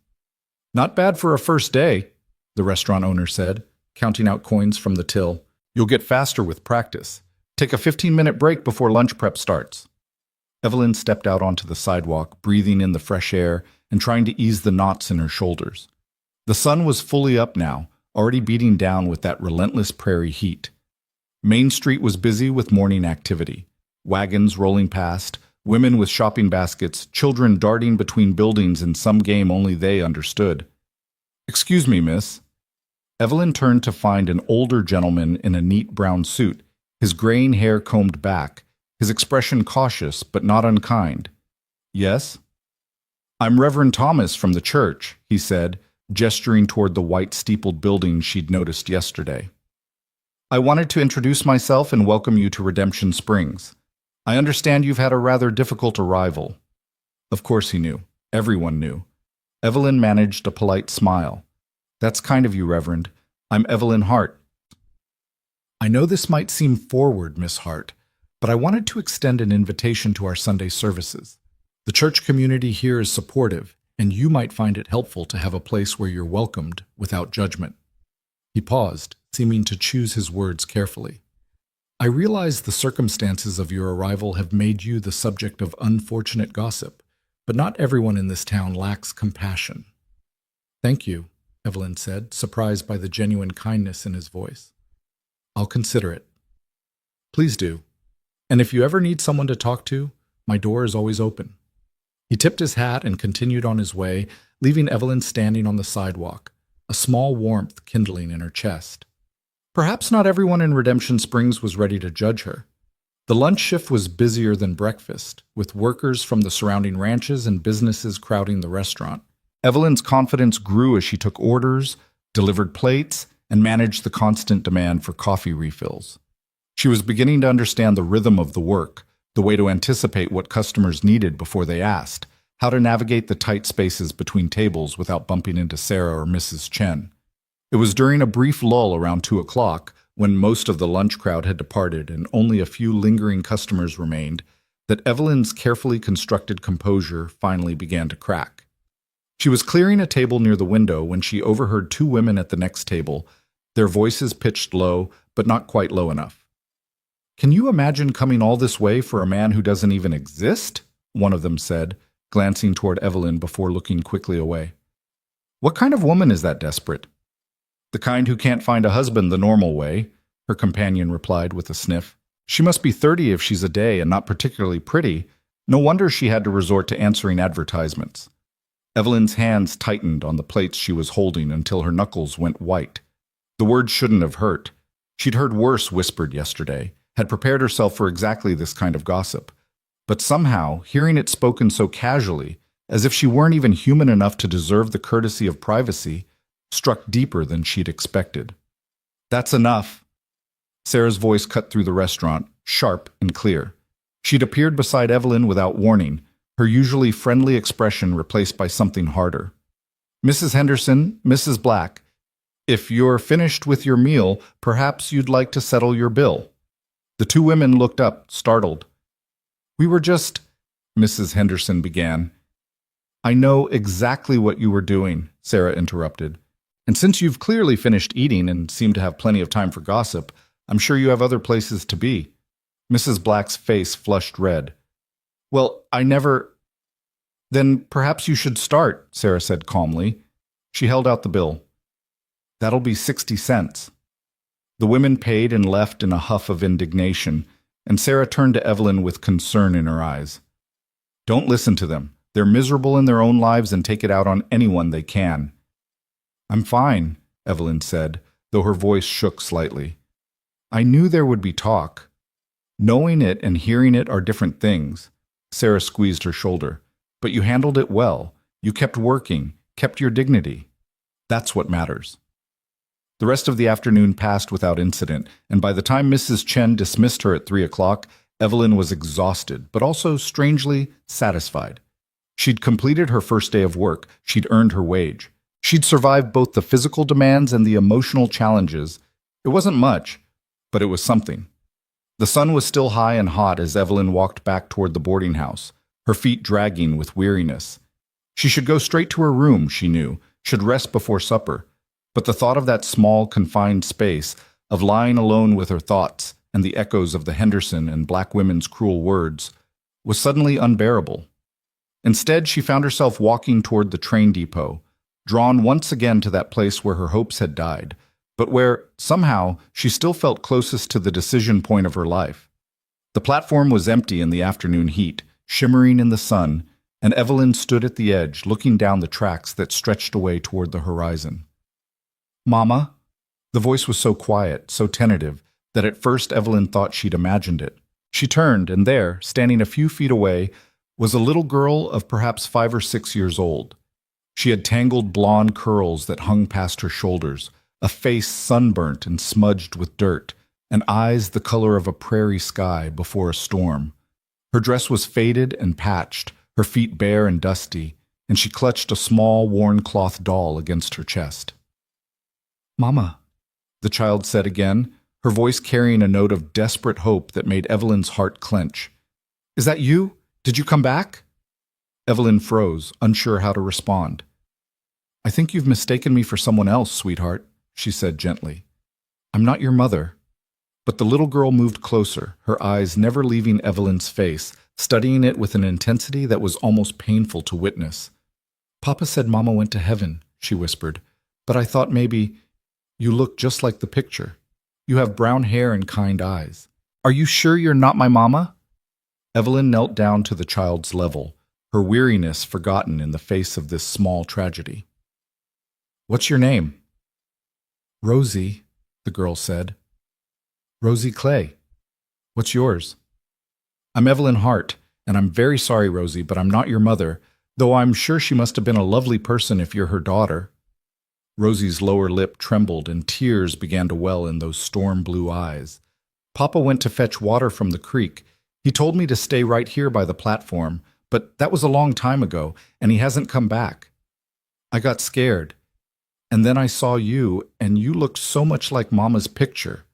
"Not bad for a first day," the restaurant owner said, counting out coins from the till. "You'll get faster with practice. Take a 15-minute break before lunch prep starts." Evelyn stepped out onto the sidewalk, breathing in the fresh air and trying to ease the knots in her shoulders. The sun was fully up now, already beating down with that relentless prairie heat. Main Street was busy with morning activity. Wagons rolling past, women with shopping baskets, children darting between buildings in some game only they understood. "Excuse me, miss." Evelyn turned to find an older gentleman in a neat brown suit, his graying hair combed back, his expression cautious but not unkind. "Yes?" "I'm Reverend Thomas from the church," he said, gesturing toward the white steepled building she'd noticed yesterday. "I wanted to introduce myself and welcome you to Redemption Springs. I understand you've had a rather difficult arrival." Of course he knew. Everyone knew. Evelyn managed a polite smile. "That's kind of you, Reverend. I'm Evelyn Hart." "I know this might seem forward, Miss Hart, but I wanted to extend an invitation to our Sunday services. The church community here is supportive, and you might find it helpful to have a place where you're welcomed without judgment." He paused, seeming to choose his words carefully. "I realize the circumstances of your arrival have made you the subject of unfortunate gossip, but not everyone in this town lacks compassion." "Thank you," Evelyn said, surprised by the genuine kindness in his voice. "I'll consider it." "Please do. And if you ever need someone to talk to, my door is always open." He tipped his hat and continued on his way, leaving Evelyn standing on the sidewalk, a small warmth kindling in her chest. Perhaps not everyone in Redemption Springs was ready to judge her. The lunch shift was busier than breakfast, with workers from the surrounding ranches and businesses crowding the restaurant. Evelyn's confidence grew as she took orders, delivered plates, and managed the constant demand for coffee refills. She was beginning to understand the rhythm of the work, the way to anticipate what customers needed before they asked, how to navigate the tight spaces between tables without bumping into Sarah or Mrs. Chen. It was during a brief lull around 2 o'clock, when most of the lunch crowd had departed and only a few lingering customers remained, that Evelyn's carefully constructed composure finally began to crack. She was clearing a table near the window when she overheard 2 women at the next table, their voices pitched low, but not quite low enough. "Can you imagine coming all this way for a man who doesn't even exist?" one of them said, glancing toward Evelyn before looking quickly away. "What kind of woman is that desperate?" "The kind who can't find a husband the normal way," her companion replied with a sniff. "She must be 30 if she's a day and not particularly pretty. No wonder she had to resort to answering advertisements." Evelyn's hands tightened on the plates she was holding until her knuckles went white. The words shouldn't have hurt. She'd heard worse whispered yesterday, had prepared herself for exactly this kind of gossip. But somehow, hearing it spoken so casually, as if she weren't even human enough to deserve the courtesy of privacy, struck deeper than she'd expected. "That's enough." Sarah's voice cut through the restaurant, sharp and clear. She'd appeared beside Evelyn without warning, her usually friendly expression replaced by something harder. "Mrs. Henderson, Mrs. Black, if you're finished with your meal, perhaps you'd like to settle your bill." The 2 women looked up, startled. "We were just—" Mrs. Henderson began. "I know exactly what you were doing," Sarah interrupted. "And since you've clearly finished eating and seem to have plenty of time for gossip, I'm sure you have other places to be." Mrs. Black's face flushed red. "Well, I never—" "Then perhaps you should start," Sarah said calmly. She held out the bill. "That'll be 60 cents. The women paid and left in a huff of indignation, and Sarah turned to Evelyn with concern in her eyes. "Don't listen to them. They're miserable in their own lives and take it out on anyone they can." "I'm fine," Evelyn said, though her voice shook slightly. "I knew there would be talk." Knowing it and hearing it are different things. Sarah squeezed her shoulder. But you handled it well. You kept working, kept your dignity. That's what matters. The rest of the afternoon passed without incident, and by the time Mrs. Chen dismissed her at 3 o'clock, Evelyn was exhausted, but also strangely satisfied. She'd completed her first day of work. She'd earned her wage. She'd survived both the physical demands and the emotional challenges. It wasn't much, but it was something. The sun was still high and hot as Evelyn walked back toward the boarding house, her feet dragging with weariness. She should go straight to her room, she knew, should rest before supper. But the thought of that small, confined space, of lying alone with her thoughts and the echoes of the Henderson and black women's cruel words, was suddenly unbearable. Instead, she found herself walking toward the train depot, drawn once again to that place where her hopes had died, but where, somehow, she still felt closest to the decision point of her life. The platform was empty in the afternoon heat, shimmering in the sun, and Evelyn stood at the edge, looking down the tracks that stretched away toward the horizon. "Mama?" The voice was so quiet, so tentative, that at first Evelyn thought she'd imagined it. She turned, and there, standing a few feet away, was a little girl of perhaps 5 or 6 years old. She had tangled blonde curls that hung past her shoulders, a face sunburnt and smudged with dirt, and eyes the color of a prairie sky before a storm. Her dress was faded and patched, her feet bare and dusty, and she clutched a small, worn cloth doll against her chest. "Mama," the child said again, her voice carrying a note of desperate hope that made Evelyn's heart clench. "Is that you? Did you come back?" Evelyn froze, unsure how to respond. "I think you've mistaken me for someone else, sweetheart," she said gently. "I'm not your mother." But the little girl moved closer, her eyes never leaving Evelyn's face, studying it with an intensity that was almost painful to witness. "Papa said Mama went to heaven," she whispered, "but I thought maybe you look just like the picture. You have brown hair and kind eyes. Are you sure you're not my mama?" Evelyn knelt down to the child's level, her weariness forgotten in the face of this small tragedy. "What's your name?" "Rosie," the girl said. "Rosie Clay. What's yours?" "I'm Evelyn Hart, and I'm very sorry, Rosie, but I'm not your mother, though I'm sure she must have been a lovely person if you're her daughter." Rosie's lower lip trembled and tears began to well in those storm-blue eyes. "Papa went to fetch water from the creek. He told me to stay right here by the platform, but that was a long time ago, and he hasn't come back. I got scared, and then I saw you, and you looked so much like Mama's picture."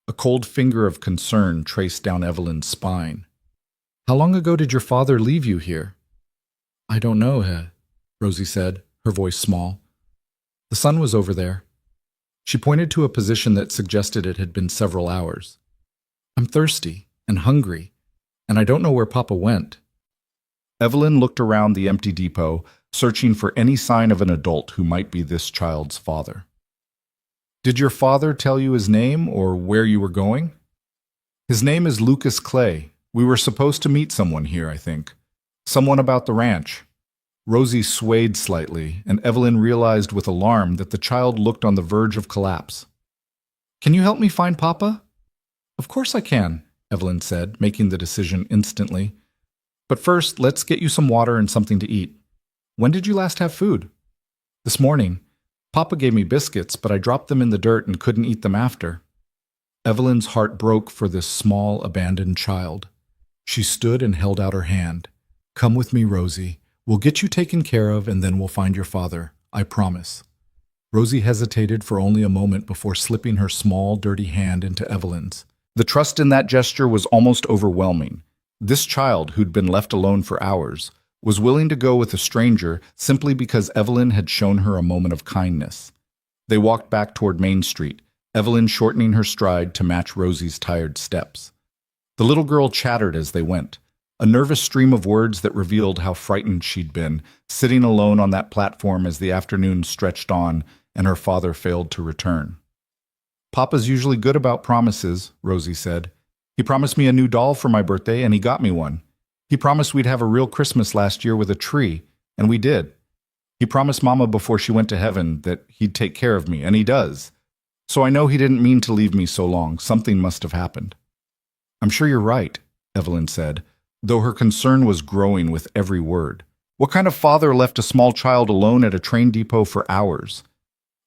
A cold finger of concern traced down Evelyn's spine. "How long ago did your father leave you here?" "I don't know, Rosie said, her voice small. "The sun was over there." She pointed to a position that suggested it had been several hours. "I'm thirsty and hungry, and I don't know where Papa went." Evelyn looked around the empty depot, searching for any sign of an adult who might be this child's father. "Did your father tell you his name or where you were going?" "His name is Lucas Clay. We were supposed to meet someone here, I think. Someone about the ranch." Rosie swayed slightly, and Evelyn realized with alarm that the child looked on the verge of collapse. "Can you help me find Papa?" "Of course I can," Evelyn said, making the decision instantly. "But first, let's get you some water and something to eat. When did you last have food?" "This morning. Papa gave me biscuits, but I dropped them in the dirt and couldn't eat them after." Evelyn's heart broke for this small, abandoned child. She stood and held out her hand. "Come with me, Rosie. We'll get you taken care of, and then we'll find your father. I promise." Rosie hesitated for only a moment before slipping her small, dirty hand into Evelyn's. The trust in that gesture was almost overwhelming. This child, who'd been left alone for hours, was willing to go with a stranger simply because Evelyn had shown her a moment of kindness. They walked back toward Main Street, Evelyn shortening her stride to match Rosie's tired steps. The little girl chattered as they went, a nervous stream of words that revealed how frightened she'd been, sitting alone on that platform as the afternoon stretched on and her father failed to return. "Papa's usually good about promises," Rosie said. "He promised me a new doll for my birthday, and he got me one. He promised we'd have a real Christmas last year with a tree, and we did. He promised Mama before she went to heaven that he'd take care of me, and he does. So I know he didn't mean to leave me so long. Something must have happened." I'm sure you're right, Evelyn said, though her concern was growing with every word. What kind of father left a small child alone at a train depot for hours?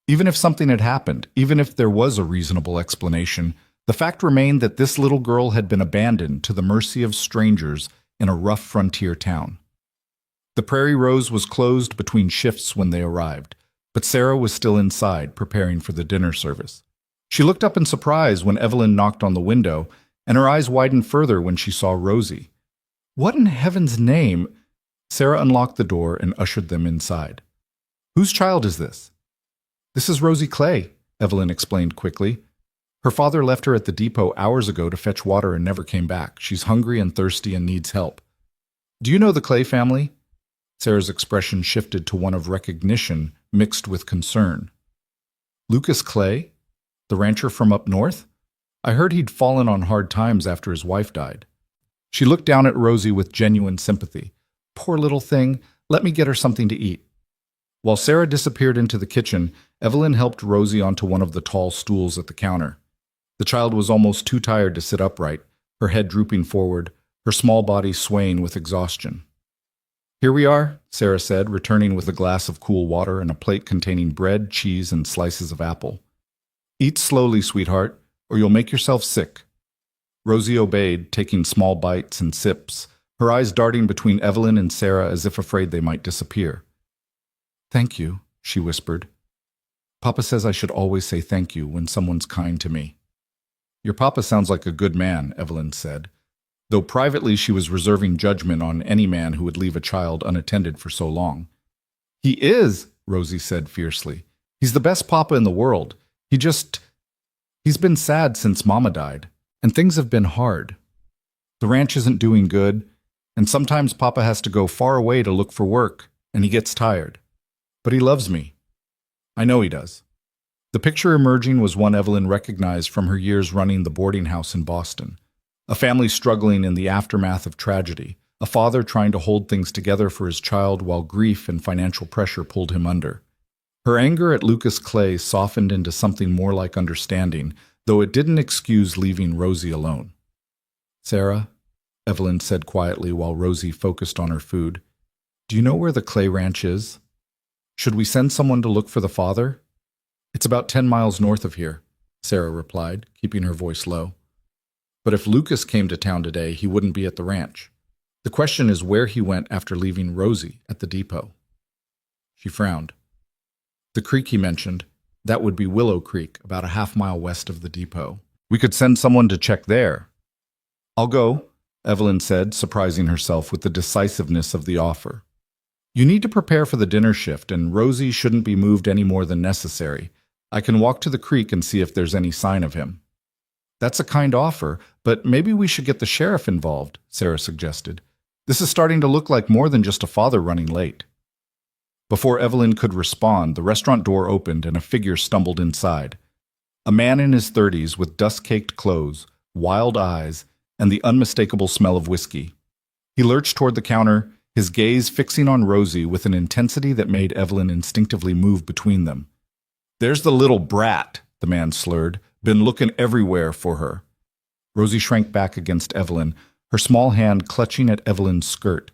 Even if something had happened, even if there was a reasonable explanation, the fact remained that this little girl had been abandoned to the mercy of strangers in a rough frontier town. The Prairie Rose was closed between shifts when they arrived, but Sarah was still inside, preparing for the dinner service. She looked up in surprise when Evelyn knocked on the window, and her eyes widened further when she saw Rosie. What in heaven's name? Sarah unlocked the door and ushered them inside. Whose child is this? This is Rosie Clay, Evelyn explained quickly. Her father left her at the depot hours ago to fetch water and never came back. She's hungry and thirsty and needs help. Do you know the Clay family? Sarah's expression shifted to one of recognition mixed with concern. Lucas Clay? The rancher from up north? I heard he'd fallen on hard times after his wife died. She looked down at Rosie with genuine sympathy. Poor little thing, let me get her something to eat. While Sarah disappeared into the kitchen, Evelyn helped Rosie onto one of the tall stools at the counter. The child was almost too tired to sit upright, her head drooping forward, her small body swaying with exhaustion. Here we are, Sarah said, returning with a glass of cool water and a plate containing bread, cheese, and slices of apple. Eat slowly, sweetheart, or you'll make yourself sick. Rosie obeyed, taking small bites and sips, her eyes darting between Evelyn and Sarah as if afraid they might disappear. Thank you, she whispered. Papa says I should always say thank you when someone's kind to me. Your papa sounds like a good man, Evelyn said, though privately she was reserving judgment on any man who would leave a child unattended for so long. He is, Rosie said fiercely. He's the best papa in the world. He's been sad since Mama died, and things have been hard. The ranch isn't doing good, and sometimes Papa has to go far away to look for work, and he gets tired. But he loves me. I know he does. The picture emerging was one Evelyn recognized from her years running the boarding house in Boston. A family struggling in the aftermath of tragedy, a father trying to hold things together for his child while grief and financial pressure pulled him under. Her anger at Lucas Clay softened into something more like understanding, though it didn't excuse leaving Rosie alone. Sarah, Evelyn said quietly while Rosie focused on her food, do you know where the Clay Ranch is? Should we send someone to look for the father? It's about 10 miles north of here, Sarah replied, keeping her voice low. But if Lucas came to town today, he wouldn't be at the ranch. The question is where he went after leaving Rosie at the depot. She frowned. The creek he mentioned, that would be Willow Creek, about a half-mile west of the depot. We could send someone to check there. I'll go, Evelyn said, surprising herself with the decisiveness of the offer. You need to prepare for the dinner shift, and Rosie shouldn't be moved any more than necessary. I can walk to the creek and see if there's any sign of him. That's a kind offer, but maybe we should get the sheriff involved, Sarah suggested. This is starting to look like more than just a father running late. Before Evelyn could respond, the restaurant door opened and a figure stumbled inside. A man in his 30s with dust-caked clothes, wild eyes, and the unmistakable smell of whiskey. He lurched toward the counter, his gaze fixing on Rosie with an intensity that made Evelyn instinctively move between them. There's the little brat, the man slurred, been looking everywhere for her. Rosie shrank back against Evelyn, her small hand clutching at Evelyn's skirt.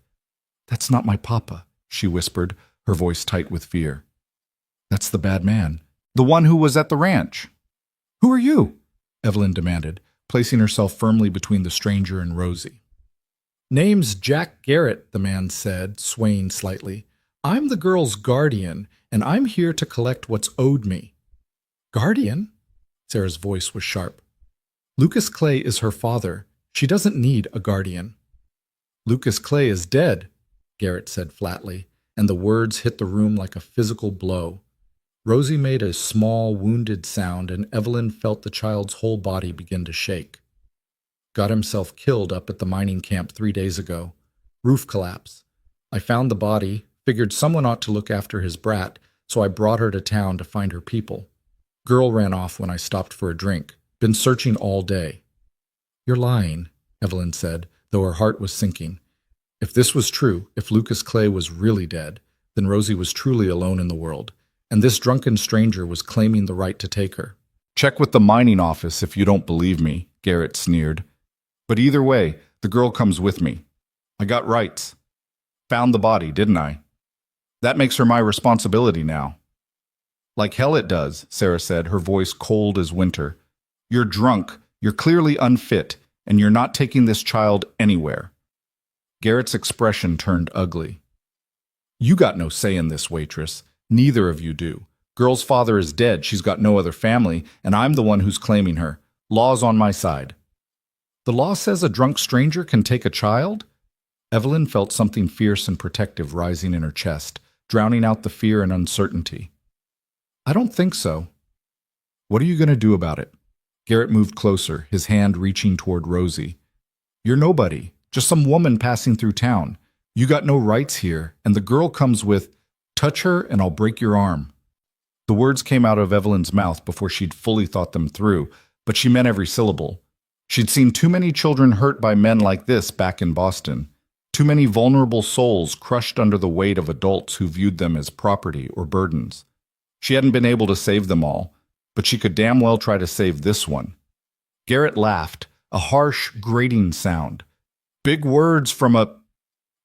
That's not my papa, she whispered, her voice tight with fear. That's the bad man, the one who was at the ranch. Who are you? Evelyn demanded, placing herself firmly between the stranger and Rosie. Name's Jack Garrett, the man said, swaying slightly. I'm the girl's guardian, and I'm here to collect what's owed me. Guardian? Sarah's voice was sharp. Lucas Clay is her father. She doesn't need a guardian. Lucas Clay is dead, Garrett said flatly, and the words hit the room like a physical blow. Rosie made a small, wounded sound, and Evelyn felt the child's whole body begin to shake. Got himself killed up at the mining camp 3 days ago. Roof collapse. I found the body, figured someone ought to look after his brat, so I brought her to town to find her people. Girl ran off when I stopped for a drink. Been searching all day. You're lying, Evelyn said, though her heart was sinking. If this was true, if Lucas Clay was really dead, then Rosie was truly alone in the world, and this drunken stranger was claiming the right to take her. Check with the mining office if you don't believe me, Garrett sneered. But either way, the girl comes with me. I got rights. Found the body, didn't I? That makes her my responsibility now. Like hell it does, Sarah said, her voice cold as winter. You're drunk, you're clearly unfit, and you're not taking this child anywhere. Garrett's expression turned ugly. You got no say in this, waitress. Neither of you do. Girl's father is dead, she's got no other family, and I'm the one who's claiming her. Law's on my side. The law says a drunk stranger can take a child? Evelyn felt something fierce and protective rising in her chest, drowning out the fear and uncertainty. I don't think so. What are you going to do about it? Garrett moved closer, his hand reaching toward Rosie. You're nobody, just some woman passing through town. You got no rights here, and the girl comes with, touch her and I'll break your arm. The words came out of Evelyn's mouth before she'd fully thought them through, but she meant every syllable. She'd seen too many children hurt by men like this back in Boston. Too many vulnerable souls crushed under the weight of adults who viewed them as property or burdens. She hadn't been able to save them all, but she could damn well try to save this one. Garrett laughed, a harsh, grating sound. Big words from a...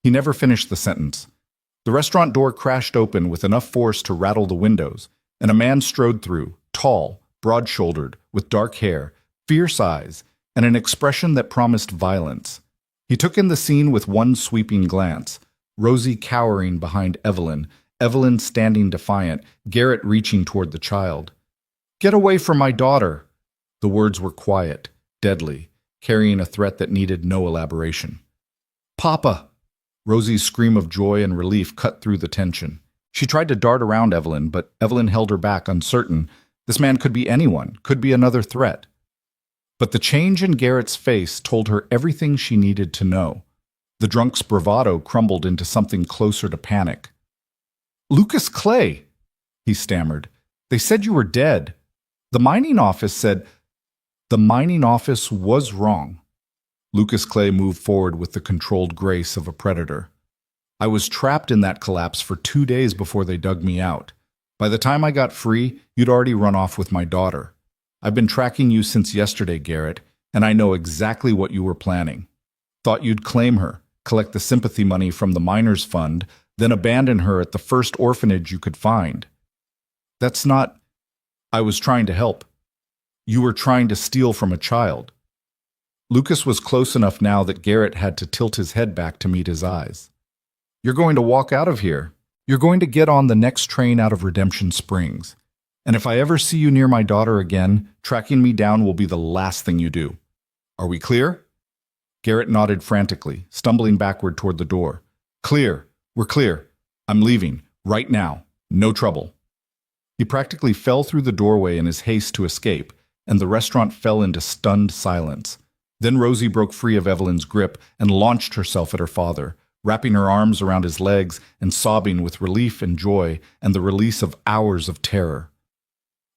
He never finished the sentence. The restaurant door crashed open with enough force to rattle the windows, and a man strode through, tall, broad-shouldered, with dark hair, fierce eyes, and an expression that promised violence. He took in the scene with one sweeping glance, Rosie cowering behind Evelyn, Evelyn standing defiant, Garrett reaching toward the child. Get away from my daughter! The words were quiet, deadly, carrying a threat that needed no elaboration. Papa! Rosie's scream of joy and relief cut through the tension. She tried to dart around Evelyn, but Evelyn held her back, uncertain. This man could be anyone, could be another threat. But the change in Garrett's face told her everything she needed to know. The drunk's bravado crumbled into something closer to panic. Lucas Clay, he stammered. They said you were dead. The mining office said... The mining office was wrong. Lucas Clay moved forward with the controlled grace of a predator. I was trapped in that collapse for 2 days before they dug me out. By the time I got free, you'd already run off with my daughter. I've been tracking you since yesterday, Garrett, and I know exactly what you were planning. Thought you'd claim her, collect the sympathy money from the miners' fund, then abandon her at the first orphanage you could find. That's not... I was trying to help. You were trying to steal from a child. Lucas was close enough now that Garrett had to tilt his head back to meet his eyes. You're going to walk out of here. You're going to get on the next train out of Redemption Springs. And if I ever see you near my daughter again, tracking me down will be the last thing you do. Are we clear? Garrett nodded frantically, stumbling backward toward the door. Clear. We're clear. I'm leaving. Right now. No trouble. He practically fell through the doorway in his haste to escape, and the restaurant fell into stunned silence. Then Rosie broke free of Evelyn's grip and launched herself at her father, wrapping her arms around his legs and sobbing with relief and joy and the release of hours of terror.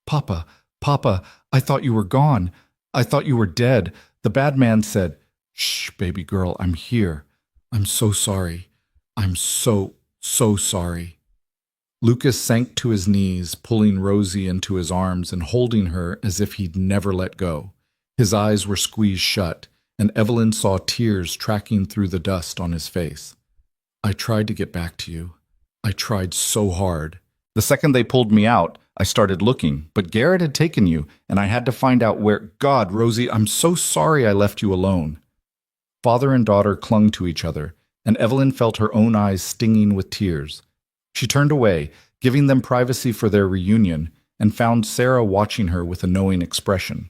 Papa, Papa, I thought you were gone. I thought you were dead. The bad man said, Shh, baby girl, I'm here. I'm so sorry. I'm so sorry. Lucas sank to his knees, pulling Rosie into his arms and holding her as if he'd never let go. His eyes were squeezed shut, and Evelyn saw tears tracking through the dust on his face. I tried to get back to you. I tried so hard. The second they pulled me out, I started looking, but Garrett had taken you, and I had to find out where... God, Rosie, I'm so sorry I left you alone. Father and daughter clung to each other, and Evelyn felt her own eyes stinging with tears. She turned away, giving them privacy for their reunion, and found Sarah watching her with a knowing expression.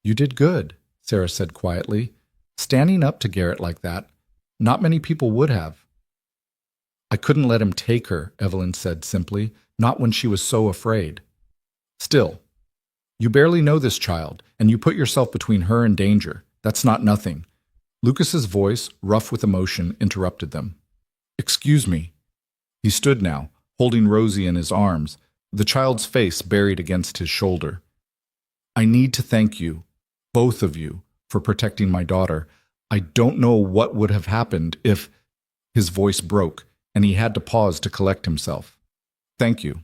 You did good, Sarah said quietly. Standing up to Garrett like that, not many people would have. I couldn't let him take her, Evelyn said simply, not when she was so afraid. Still, you barely know this child, and you put yourself between her and danger. That's not nothing. Lucas's voice, rough with emotion, interrupted them. Excuse me. He stood now, holding Rosie in his arms, the child's face buried against his shoulder. I need to thank you, both of you, for protecting my daughter. I don't know what would have happened if... His voice broke, and he had to pause to collect himself. Thank you.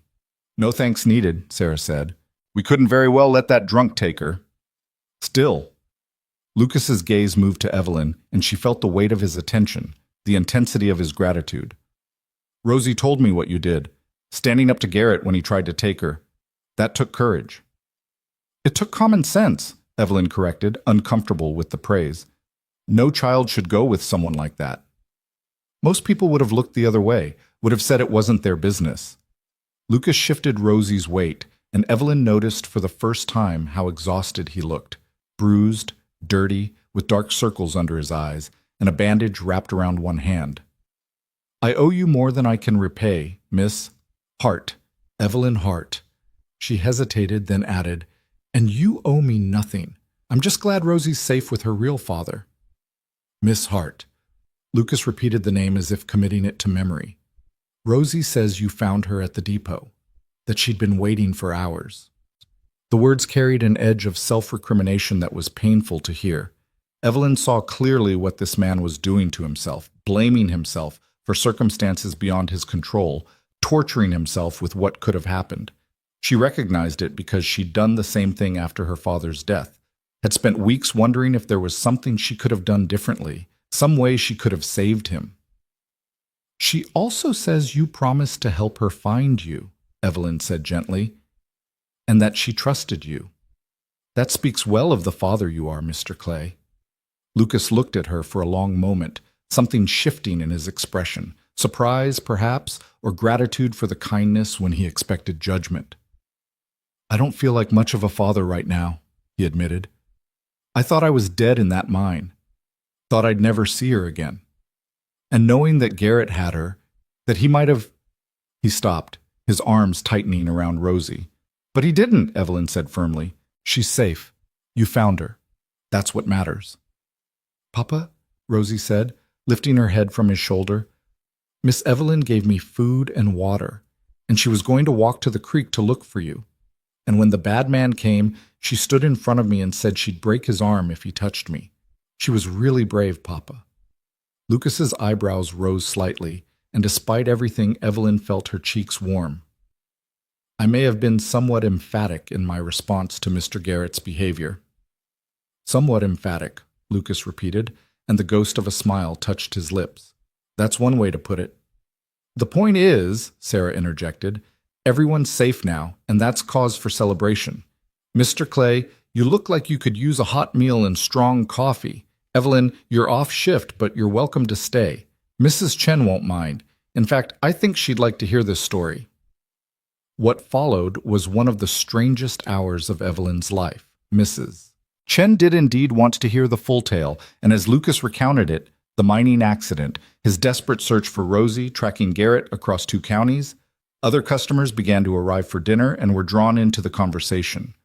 No thanks needed, Sarah said. We couldn't very well let that drunk take her. Still. Lucas's gaze moved to Evelyn, and she felt the weight of his attention, the intensity of his gratitude. Rosie told me what you did, standing up to Garrett when he tried to take her. That took courage. It took common sense, Evelyn corrected, uncomfortable with the praise. No child should go with someone like that. Most people would have looked the other way, would have said it wasn't their business. Lucas shifted Rosie's weight, and Evelyn noticed for the first time how exhausted he looked, bruised, dirty, with dark circles under his eyes, and a bandage wrapped around one hand. I owe you more than I can repay, Miss Hart, Evelyn Hart. She hesitated, then added, and you owe me nothing. I'm just glad Rosie's safe with her real father. Miss Hart. Lucas repeated the name as if committing it to memory. Rosie says you found her at the depot, that she'd been waiting for hours. The words carried an edge of self-recrimination that was painful to hear. Evelyn saw clearly what this man was doing to himself, blaming himself for circumstances beyond his control, torturing himself with what could have happened. She recognized it because she'd done the same thing after her father's death, had spent weeks wondering if there was something she could have done differently, some way she could have saved him. She also says you promised to help her find you, Evelyn said gently, and that she trusted you. That speaks well of the father you are, Mr. Clay. Lucas looked at her for a long moment, something shifting in his expression, surprise, perhaps, or gratitude for the kindness when he expected judgment. I don't feel like much of a father right now, he admitted. I thought I was dead in that mine. Thought I'd never see her again. And knowing that Garrett had her, that he might have... He stopped, his arms tightening around Rosie. But he didn't, Evelyn said firmly. She's safe. You found her. That's what matters. Papa, Rosie said, lifting her head from his shoulder, Miss Evelyn gave me food and water, and she was going to walk to the creek to look for you. And when the bad man came, she stood in front of me and said she'd break his arm if he touched me. She was really brave, Papa. Lucas's eyebrows rose slightly, and despite everything, Evelyn felt her cheeks warm. I may have been somewhat emphatic in my response to Mr. Garrett's behavior. Somewhat emphatic, Lucas repeated, and the ghost of a smile touched his lips. That's one way to put it. The point is, Sarah interjected, everyone's safe now, and that's cause for celebration. Mr. Clay, you look like you could use a hot meal and strong coffee. Evelyn, you're off shift, but you're welcome to stay. Mrs. Chen won't mind. In fact, I think she'd like to hear this story. What followed was one of the strangest hours of Evelyn's life. Mrs. Chen did indeed want to hear the full tale, and as Lucas recounted it, the mining accident, his desperate search for Rosie, tracking Garrett across 2 counties, other customers began to arrive for dinner and were drawn into the conversation.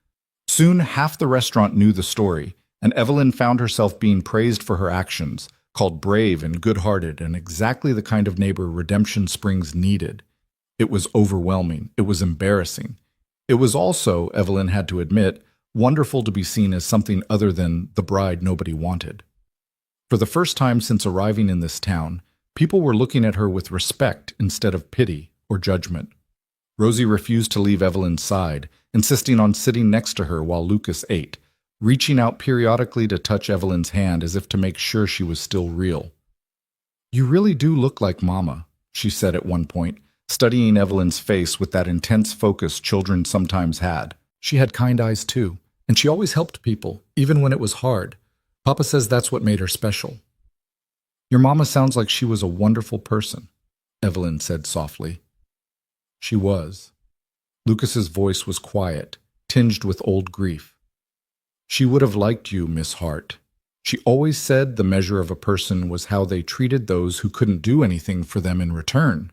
Soon, half the restaurant knew the story, and Evelyn found herself being praised for her actions, called brave and good-hearted and exactly the kind of neighbor Redemption Springs needed. It was overwhelming. It was embarrassing. It was also, Evelyn had to admit, wonderful to be seen as something other than the bride nobody wanted. For the first time since arriving in this town, people were looking at her with respect instead of pity or judgment. Rosie refused to leave Evelyn's side, insisting on sitting next to her while Lucas ate, reaching out periodically to touch Evelyn's hand as if to make sure she was still real. You really do look like Mama, she said at one point, studying Evelyn's face with that intense focus children sometimes had. She had kind eyes too, and she always helped people, even when it was hard. Papa says that's what made her special. Your Mama sounds like she was a wonderful person, Evelyn said softly. She was. Lucas's voice was quiet, tinged with old grief. She would have liked you, Miss Hart. She always said the measure of a person was how they treated those who couldn't do anything for them in return.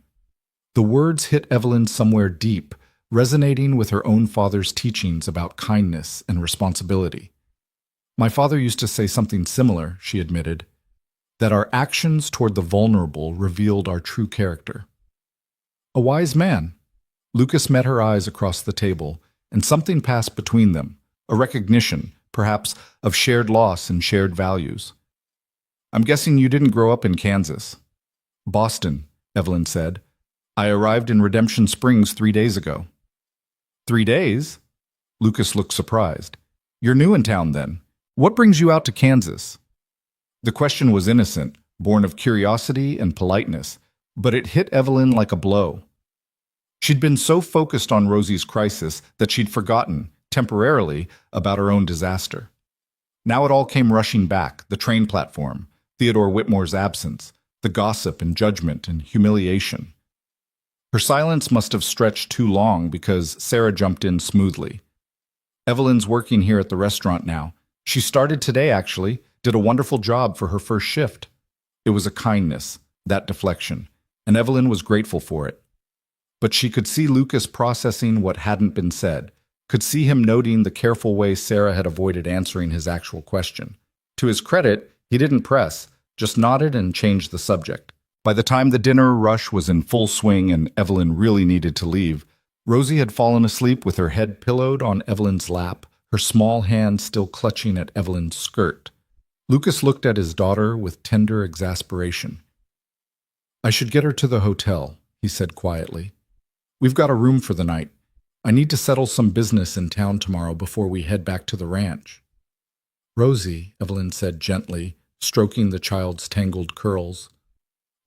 The words hit Evelyn somewhere deep, resonating with her own father's teachings about kindness and responsibility. My father used to say something similar, she admitted, that our actions toward the vulnerable revealed our true character. A wise man. Lucas met her eyes across the table, and something passed between them, a recognition, perhaps, of shared loss and shared values. I'm guessing you didn't grow up in Kansas. Boston, Evelyn said. I arrived in Redemption Springs 3 days ago. 3 days? Lucas looked surprised. You're new in town then. "What brings you out to Kansas?" The question was innocent, born of curiosity and politeness, but it hit Evelyn like a blow. She'd been so focused on Rosie's crisis that she'd forgotten, temporarily, about her own disaster. Now it all came rushing back: the train platform, Theodore Whitmore's absence, the gossip and judgment and humiliation. Her silence must have stretched too long because Sarah jumped in smoothly. "Evelyn's working here at the restaurant now. She started today, actually, did a wonderful job for her first shift." It was a kindness, that deflection, and Evelyn was grateful for it. But she could see Lucas processing what hadn't been said, could see him noting the careful way Sarah had avoided answering his actual question. To his credit, he didn't press, just nodded and changed the subject. By the time the dinner rush was in full swing and Evelyn really needed to leave, Rosie had fallen asleep with her head pillowed on Evelyn's lap, her small hand still clutching at Evelyn's skirt. Lucas looked at his daughter with tender exasperation. "I should get her to the hotel," he said quietly. "We've got a room for the night. I need to settle some business in town tomorrow before we head back to the ranch." "Rosie," Evelyn said gently, stroking the child's tangled curls.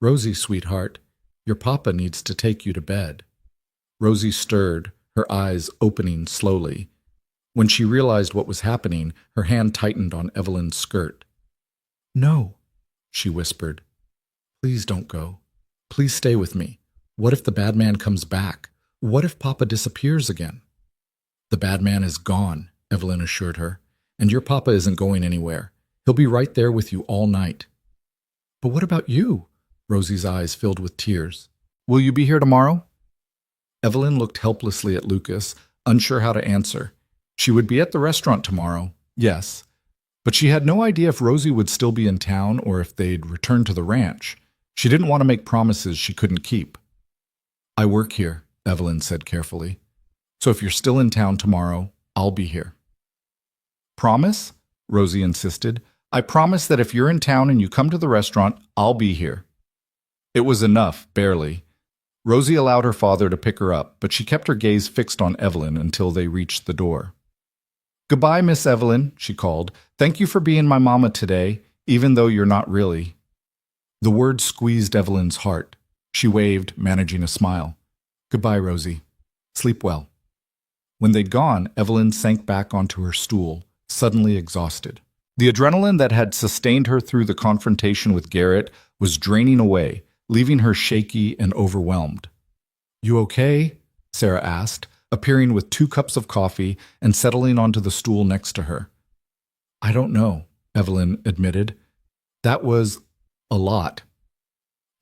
"Rosie, sweetheart, your papa needs to take you to bed." Rosie stirred, her eyes opening slowly. When she realized what was happening, her hand tightened on Evelyn's skirt. "No," she whispered. "Please don't go. Please stay with me. What if the bad man comes back? What if Papa disappears again?" "The bad man is gone," Evelyn assured her, "and your Papa isn't going anywhere. He'll be right there with you all night." "But what about you?" Rosie's eyes filled with tears. "Will you be here tomorrow?" Evelyn looked helplessly at Lucas, unsure how to answer. She would be at the restaurant tomorrow, yes, but she had no idea if Rosie would still be in town or if they'd return to the ranch. She didn't want to make promises she couldn't keep. "I work here," Evelyn said carefully. "So if you're still in town tomorrow, I'll be here." "Promise?" Rosie insisted. "I promise that if you're in town and you come to the restaurant, I'll be here." It was enough, barely. Rosie allowed her father to pick her up, but she kept her gaze fixed on Evelyn until they reached the door. "Goodbye, Miss Evelyn," she called. "Thank you for being my mama today, even though you're not really." The word squeezed Evelyn's heart. She waved, managing a smile. "Goodbye, Rosie. Sleep well." When they'd gone, Evelyn sank back onto her stool, suddenly exhausted. The adrenaline that had sustained her through the confrontation with Garrett was draining away, leaving her shaky and overwhelmed. "You okay?" Sarah asked, appearing with 2 cups of coffee and settling onto the stool next to her. "I don't know," Evelyn admitted. "That was a lot.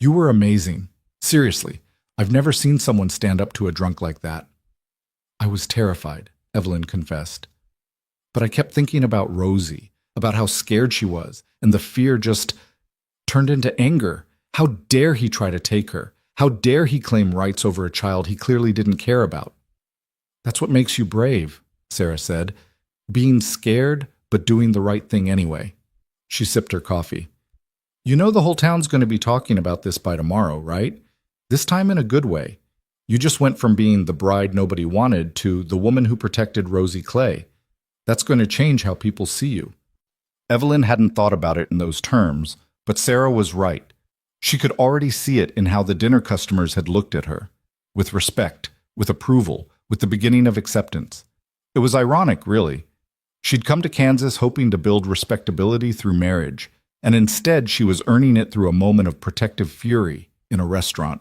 You were amazing. Seriously, I've never seen someone stand up to a drunk like that." "I was terrified," Evelyn confessed. "But I kept thinking about Rosie, about how scared she was, and the fear just turned into anger. How dare he try to take her? How dare he claim rights over a child he clearly didn't care about?" "That's what makes you brave," Sarah said. "Being scared, but doing the right thing anyway." She sipped her coffee. "You know the whole town's going to be talking about this by tomorrow, right? This time in a good way. You just went from being the bride nobody wanted to the woman who protected Rosie Clay. That's going to change how people see you." Evelyn hadn't thought about it in those terms, but Sarah was right. She could already see it in how the dinner customers had looked at her. With respect, with approval, with the beginning of acceptance. It was ironic, really. She'd come to Kansas hoping to build respectability through marriage, and instead she was earning it through a moment of protective fury in a restaurant.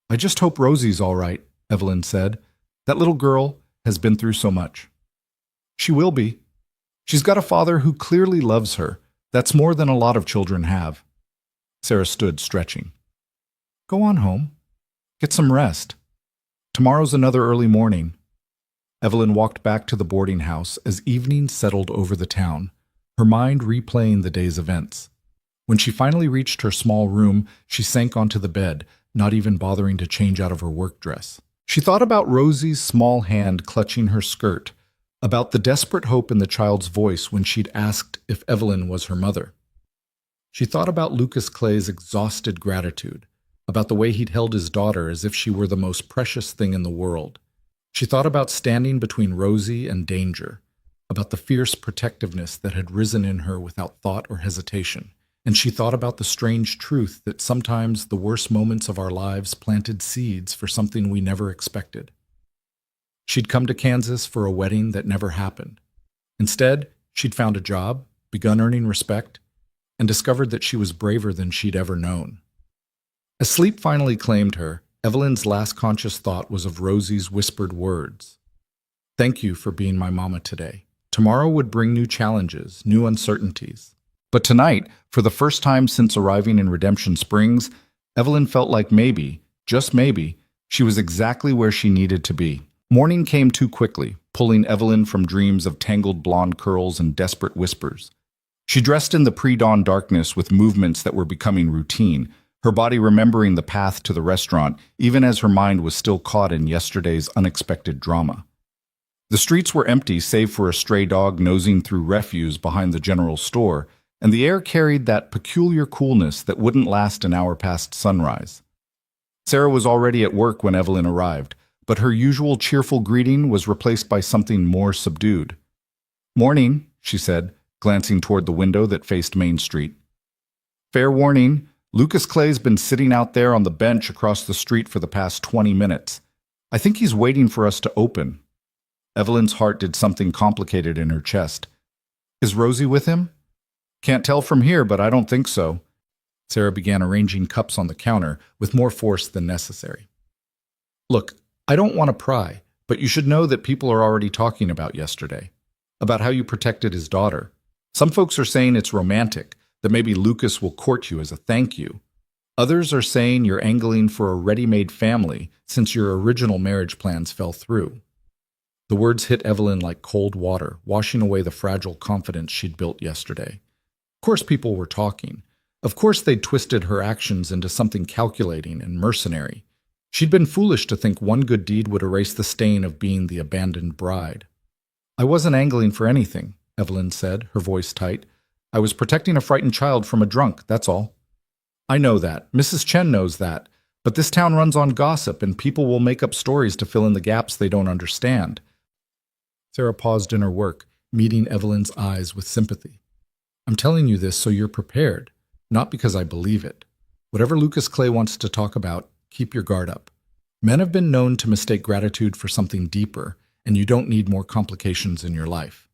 "I just hope Rosie's all right," Evelyn said. "That little girl has been through so much." "She will be. She's got a father who clearly loves her. That's more than a lot of children have." Sarah stood, stretching. "Go on home. Get some rest. Tomorrow's another early morning." Evelyn walked back to the boarding house as evening settled over the town, her mind replaying the day's events. When she finally reached her small room, she sank onto the bed, not even bothering to change out of her work dress. She thought about Rosie's small hand clutching her skirt, about the desperate hope in the child's voice when she'd asked if Evelyn was her mother. She thought about Lucas Clay's exhausted gratitude, about the way he'd held his daughter as if she were the most precious thing in the world. She thought about standing between Rosie and danger, about the fierce protectiveness that had risen in her without thought or hesitation, and she thought about the strange truth that sometimes the worst moments of our lives planted seeds for something we never expected. She'd come to Kansas for a wedding that never happened. Instead, she'd found a job, begun earning respect, and discovered that she was braver than she'd ever known. As sleep finally claimed her, Evelyn's last conscious thought was of Rosie's whispered words. "Thank you for being my mama today. Tomorrow would bring new challenges, new uncertainties." But tonight, for the first time since arriving in Redemption Springs, Evelyn felt like maybe, just maybe, she was exactly where she needed to be. Morning came too quickly, pulling Evelyn from dreams of tangled blonde curls and desperate whispers. She dressed in the pre-dawn darkness with movements that were becoming routine, her body remembering the path to the restaurant, even as her mind was still caught in yesterday's unexpected drama. The streets were empty save for a stray dog nosing through refuse behind the general store, and the air carried that peculiar coolness that wouldn't last an hour past sunrise. Sarah was already at work when Evelyn arrived, but her usual cheerful greeting was replaced by something more subdued. "Morning," she said, glancing toward the window that faced Main Street. "Fair warning, Lucas Clay's been sitting out there on the bench across the street for the past 20 minutes. I think he's waiting for us to open." Evelyn's heart did something complicated in her chest. "Is Rosie with him?" "Can't tell from here, but I don't think so." Sarah began arranging cups on the counter with more force than necessary. "Look, I don't want to pry, but you should know that people are already talking about yesterday, about how you protected his daughter. Some folks are saying it's romantic, that maybe Lucas will court you as a thank you. Others are saying you're angling for a ready-made family since your original marriage plans fell through." The words hit Evelyn like cold water, washing away the fragile confidence she'd built yesterday. Of course people were talking. Of course they'd twisted her actions into something calculating and mercenary. She'd been foolish to think one good deed would erase the stain of being the abandoned bride. "I wasn't angling for anything," Evelyn said, her voice tight. "I was protecting a frightened child from a drunk, that's all." "I know that. Mrs. Chen knows that. But this town runs on gossip, and people will make up stories to fill in the gaps they don't understand." Sarah paused in her work, meeting Evelyn's eyes with sympathy. "I'm telling you this so you're prepared, not because I believe it. Whatever Lucas Clay wants to talk about, keep your guard up. Men have been known to mistake gratitude for something deeper, and you don't need more complications in your life."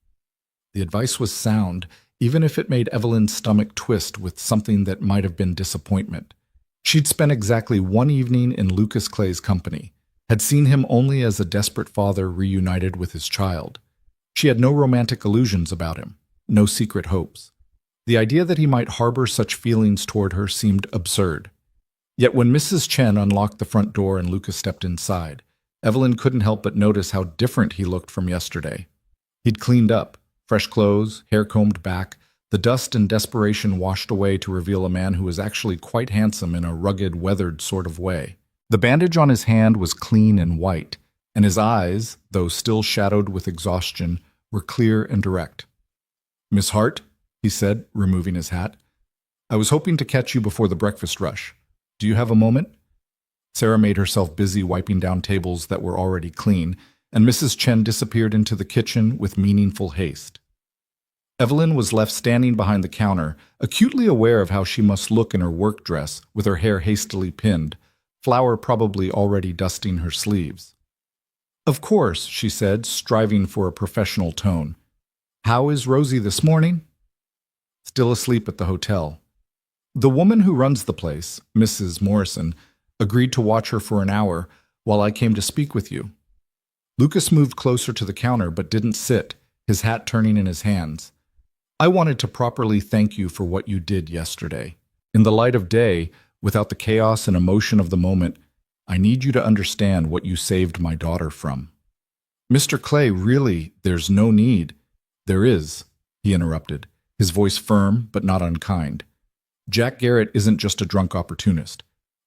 The advice was sound, even if it made Evelyn's stomach twist with something that might have been disappointment. She'd spent exactly one evening in Lucas Clay's company, had seen him only as a desperate father reunited with his child. She had no romantic illusions about him, no secret hopes. The idea that he might harbor such feelings toward her seemed absurd. Yet when Mrs. Chen unlocked the front door and Lucas stepped inside, Evelyn couldn't help but notice how different he looked from yesterday. He'd cleaned up, fresh clothes, hair combed back, the dust and desperation washed away to reveal a man who was actually quite handsome in a rugged, weathered sort of way. The bandage on his hand was clean and white, and his eyes, though still shadowed with exhaustion, were clear and direct. "Miss Hart," he said, removing his hat, "I was hoping to catch you before the breakfast rush. Do you have a moment?" Sarah made herself busy wiping down tables that were already clean, and Mrs. Chen disappeared into the kitchen with meaningful haste. Evelyn was left standing behind the counter, acutely aware of how she must look in her work dress, with her hair hastily pinned, flour probably already dusting her sleeves. "Of course," she said, striving for a professional tone. "How is Rosie this morning?" "Still asleep at the hotel. The woman who runs the place, Mrs. Morrison, agreed to watch her for an hour while I came to speak with you." Lucas moved closer to the counter but didn't sit, his hat turning in his hands. "I wanted to properly thank you for what you did yesterday. In the light of day, without the chaos and emotion of the moment, I need you to understand what you saved my daughter from." "Mr. Clay, really, there's no need." "There is," he interrupted, his voice firm but not unkind. "Jack Garrett isn't just a drunk opportunist.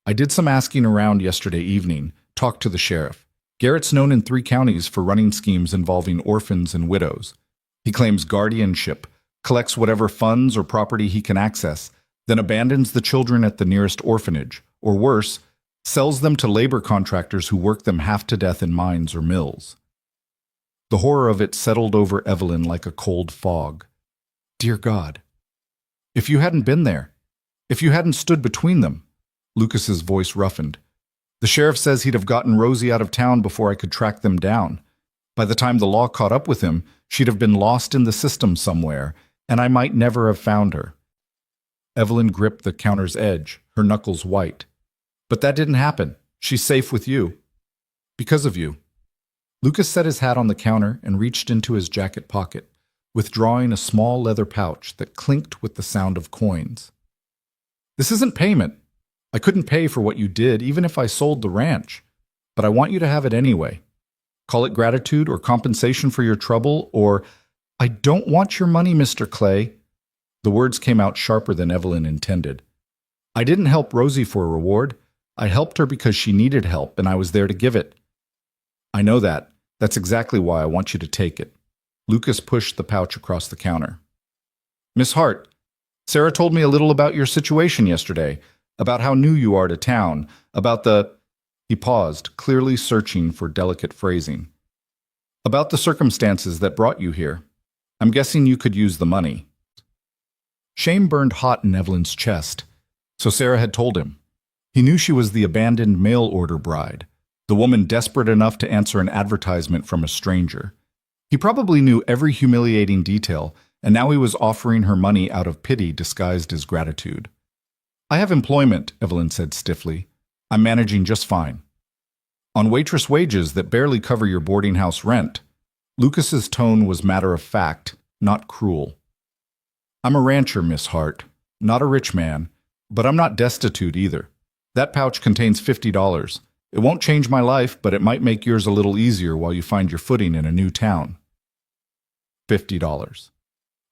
I did some asking around yesterday evening, talked to the sheriff. Garrett's known in 3 counties for running schemes involving orphans and widows. He claims guardianship, collects whatever funds or property he can access, then abandons the children at the nearest orphanage, or worse, sells them to labor contractors who work them half to death in mines or mills." The horror of it settled over Evelyn like a cold fog. Dear God. If you hadn't been there, if you hadn't stood between them, Lucas's voice roughened. The sheriff says he'd have gotten Rosie out of town before I could track them down. By the time the law caught up with him, she'd have been lost in the system somewhere, and I might never have found her. Evelyn gripped the counter's edge, her knuckles white. But that didn't happen. She's safe with you. Because of you. Lucas set his hat on the counter and reached into his jacket pocket, withdrawing a small leather pouch that clinked with the sound of coins. This isn't payment. I couldn't pay for what you did, even if I sold the ranch. But I want you to have it anyway. Call it gratitude or compensation for your trouble, or I don't want your money, Mr. Clay. The words came out sharper than Evelyn intended. I didn't help Rosie for a reward. I helped her because she needed help, and I was there to give it. I know that. That's exactly why I want you to take it. Lucas pushed the pouch across the counter. Miss Hart, Sarah told me a little about your situation yesterday, about how new you are to town, about the... He paused, clearly searching for delicate phrasing. About the circumstances that brought you here. I'm guessing you could use the money. Shame burned hot in Evelyn's chest. So Sarah had told him. He knew she was the abandoned mail-order bride, the woman desperate enough to answer an advertisement from a stranger. He probably knew every humiliating detail, and now he was offering her money out of pity disguised as gratitude. I have employment, Evelyn said stiffly. I'm managing just fine. On waitress wages that barely cover your boarding house rent. Lucas's tone was matter of fact, not cruel. I'm a rancher, Miss Hart, not a rich man, but I'm not destitute either. That pouch contains $50. It won't change my life, but it might make yours a little easier while you find your footing in a new town. $50.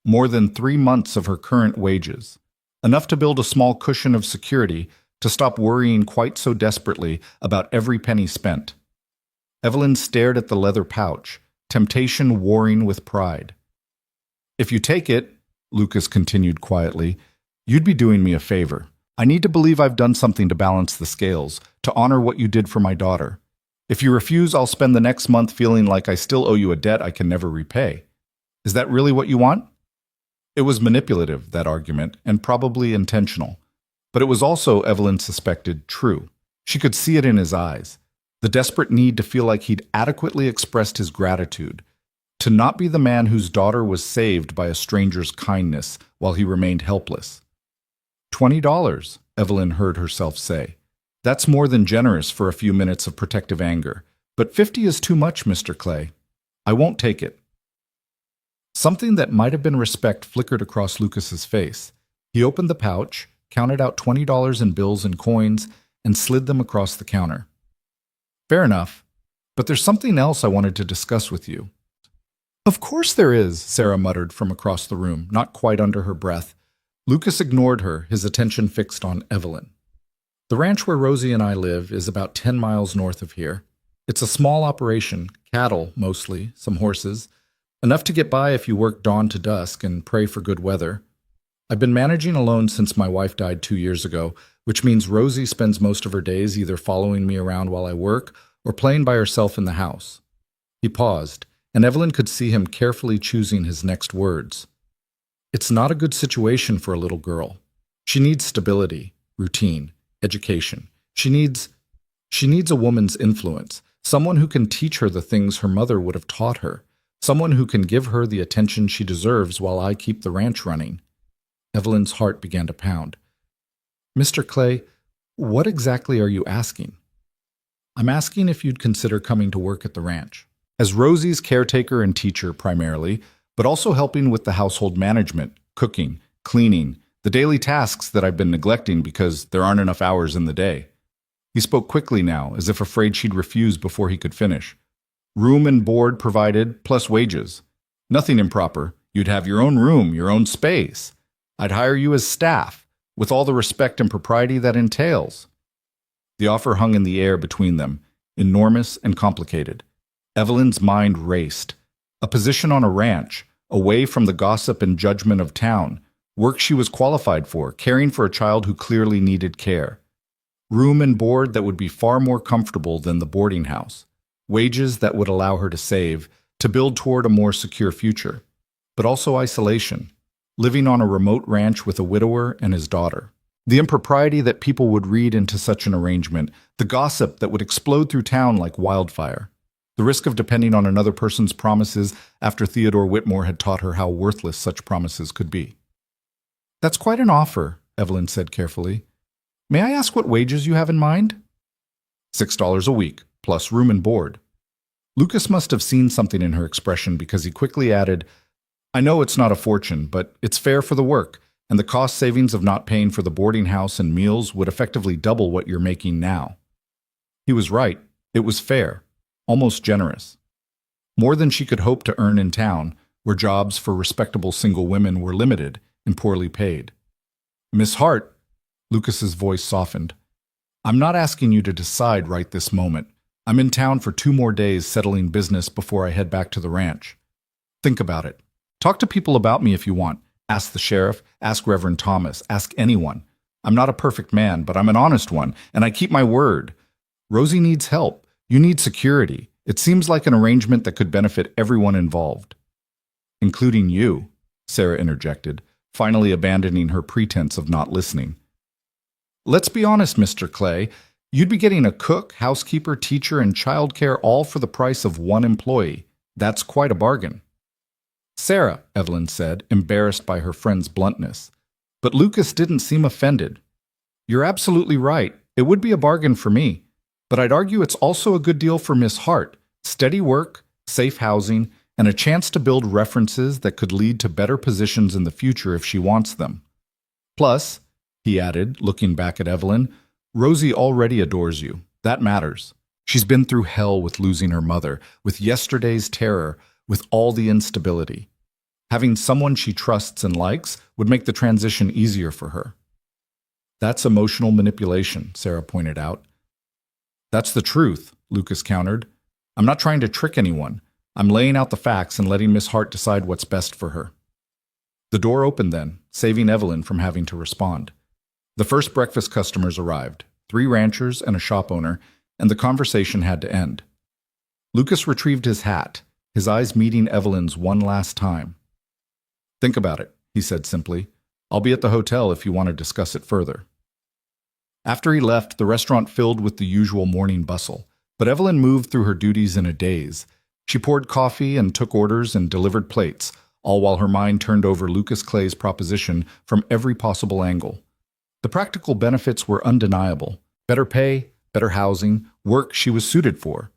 More than 3 months of her current wages. Enough to build a small cushion of security to stop worrying quite so desperately about every penny spent. Evelyn stared at the leather pouch, temptation warring with pride. If you take it, Lucas continued quietly, you'd be doing me a favor. I need to believe I've done something to balance the scales, to honor what you did for my daughter. If you refuse, I'll spend the next month feeling like I still owe you a debt I can never repay. Is that really what you want? It was manipulative, that argument, and probably intentional. But it was also, Evelyn suspected, true. She could see it in his eyes. The desperate need to feel like he'd adequately expressed his gratitude. To not be the man whose daughter was saved by a stranger's kindness while he remained helpless. $20, Evelyn heard herself say. That's more than generous for a few minutes of protective anger. But 50 is too much, Mr. Clay. I won't take it. Something that might have been respect flickered across Lucas's face. He opened the pouch, counted out $20 in bills and coins, and slid them across the counter. Fair enough, but there's something else I wanted to discuss with you. Of course there is, Sarah muttered from across the room, not quite under her breath. Lucas ignored her, his attention fixed on Evelyn. The ranch where Rosie and I live is about 10 miles north of here. It's a small operation, cattle mostly, some horses, enough to get by if you work dawn to dusk and pray for good weather. I've been managing alone since my wife died 2 years ago, which means Rosie spends most of her days either following me around while I work or playing by herself in the house. He paused, and Evelyn could see him carefully choosing his next words. It's not a good situation for a little girl. She needs stability, routine, education. She needs a woman's influence, someone who can teach her the things her mother would have taught her, someone who can give her the attention she deserves while I keep the ranch running. Evelyn's heart began to pound. Mr. Clay, what exactly are you asking? I'm asking if you'd consider coming to work at the ranch. As Rosie's caretaker and teacher primarily, but also helping with the household management, cooking, cleaning, the daily tasks that I've been neglecting because there aren't enough hours in the day. He spoke quickly now, as if afraid she'd refuse before he could finish. Room and board provided, plus wages. Nothing improper. You'd have your own room, your own space. I'd hire you as staff, with all the respect and propriety that entails. The offer hung in the air between them, enormous and complicated. Evelyn's mind raced. A position on a ranch, away from the gossip and judgment of town, work she was qualified for, caring for a child who clearly needed care. Room and board that would be far more comfortable than the boarding house. Wages that would allow her to save, to build toward a more secure future, but also isolation, living on a remote ranch with a widower and his daughter. The impropriety that people would read into such an arrangement, the gossip that would explode through town like wildfire, the risk of depending on another person's promises after Theodore Whitmore had taught her how worthless such promises could be. "That's quite an offer," Evelyn said carefully. "May I ask what wages you have in mind?" $6 a week, plus room and board." Lucas must have seen something in her expression because he quickly added, "I know it's not a fortune, but it's fair for the work, and the cost savings of not paying for the boarding house and meals would effectively double what you're making now." He was right. It was fair, almost generous. More than she could hope to earn in town, where jobs for respectable single women were limited and poorly paid. "Miss Hart," Lucas's voice softened, "I'm not asking you to decide right this moment. I'm in town for 2 more days settling business before I head back to the ranch. Think about it. Talk to people about me if you want. Ask the sheriff, ask Reverend Thomas, ask anyone. I'm not a perfect man, but I'm an honest one, and I keep my word. Rosie needs help. You need security. It seems like an arrangement that could benefit everyone involved." "Including you," Sarah interjected, finally abandoning her pretense of not listening. "Let's be honest, Mr. Clay. You'd be getting a cook, housekeeper, teacher, and childcare all for the price of 1 employee. That's quite a bargain." "Sarah," Evelyn said, embarrassed by her friend's bluntness. But Lucas didn't seem offended. "You're absolutely right. It would be a bargain for me. But I'd argue it's also a good deal for Miss Hart. Steady work, safe housing, and a chance to build references that could lead to better positions in the future if she wants them. Plus," he added, looking back at Evelyn, "Rosie already adores you. That matters. She's been through hell with losing her mother, with yesterday's terror, with all the instability. Having someone she trusts and likes would make the transition easier for her." "That's emotional manipulation," Sarah pointed out. "That's the truth," Lucas countered. "I'm not trying to trick anyone. I'm laying out the facts and letting Miss Hart decide what's best for her." The door opened then, saving Evelyn from having to respond. The first breakfast customers arrived, 3 ranchers and a shop owner, and the conversation had to end. Lucas retrieved his hat, his eyes meeting Evelyn's one last time. "Think about it," he said simply. "I'll be at the hotel if you want to discuss it further." After he left, the restaurant filled with the usual morning bustle, but Evelyn moved through her duties in a daze. She poured coffee and took orders and delivered plates, all while her mind turned over Lucas Clay's proposition from every possible angle. The practical benefits were undeniable: better pay, better housing, work she was suited for.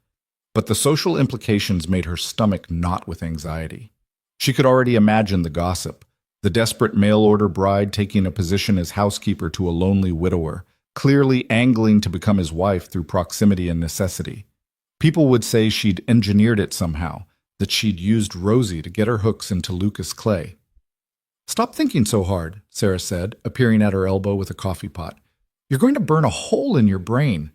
But the social implications made her stomach knot with anxiety. She could already imagine the gossip, the desperate mail-order bride taking a position as housekeeper to a lonely widower, clearly angling to become his wife through proximity and necessity. People would say she'd engineered it somehow, that she'd used Rosie to get her hooks into Lucas Clay. "Stop thinking so hard," Sarah said, appearing at her elbow with a coffee pot. "You're going to burn a hole in your brain."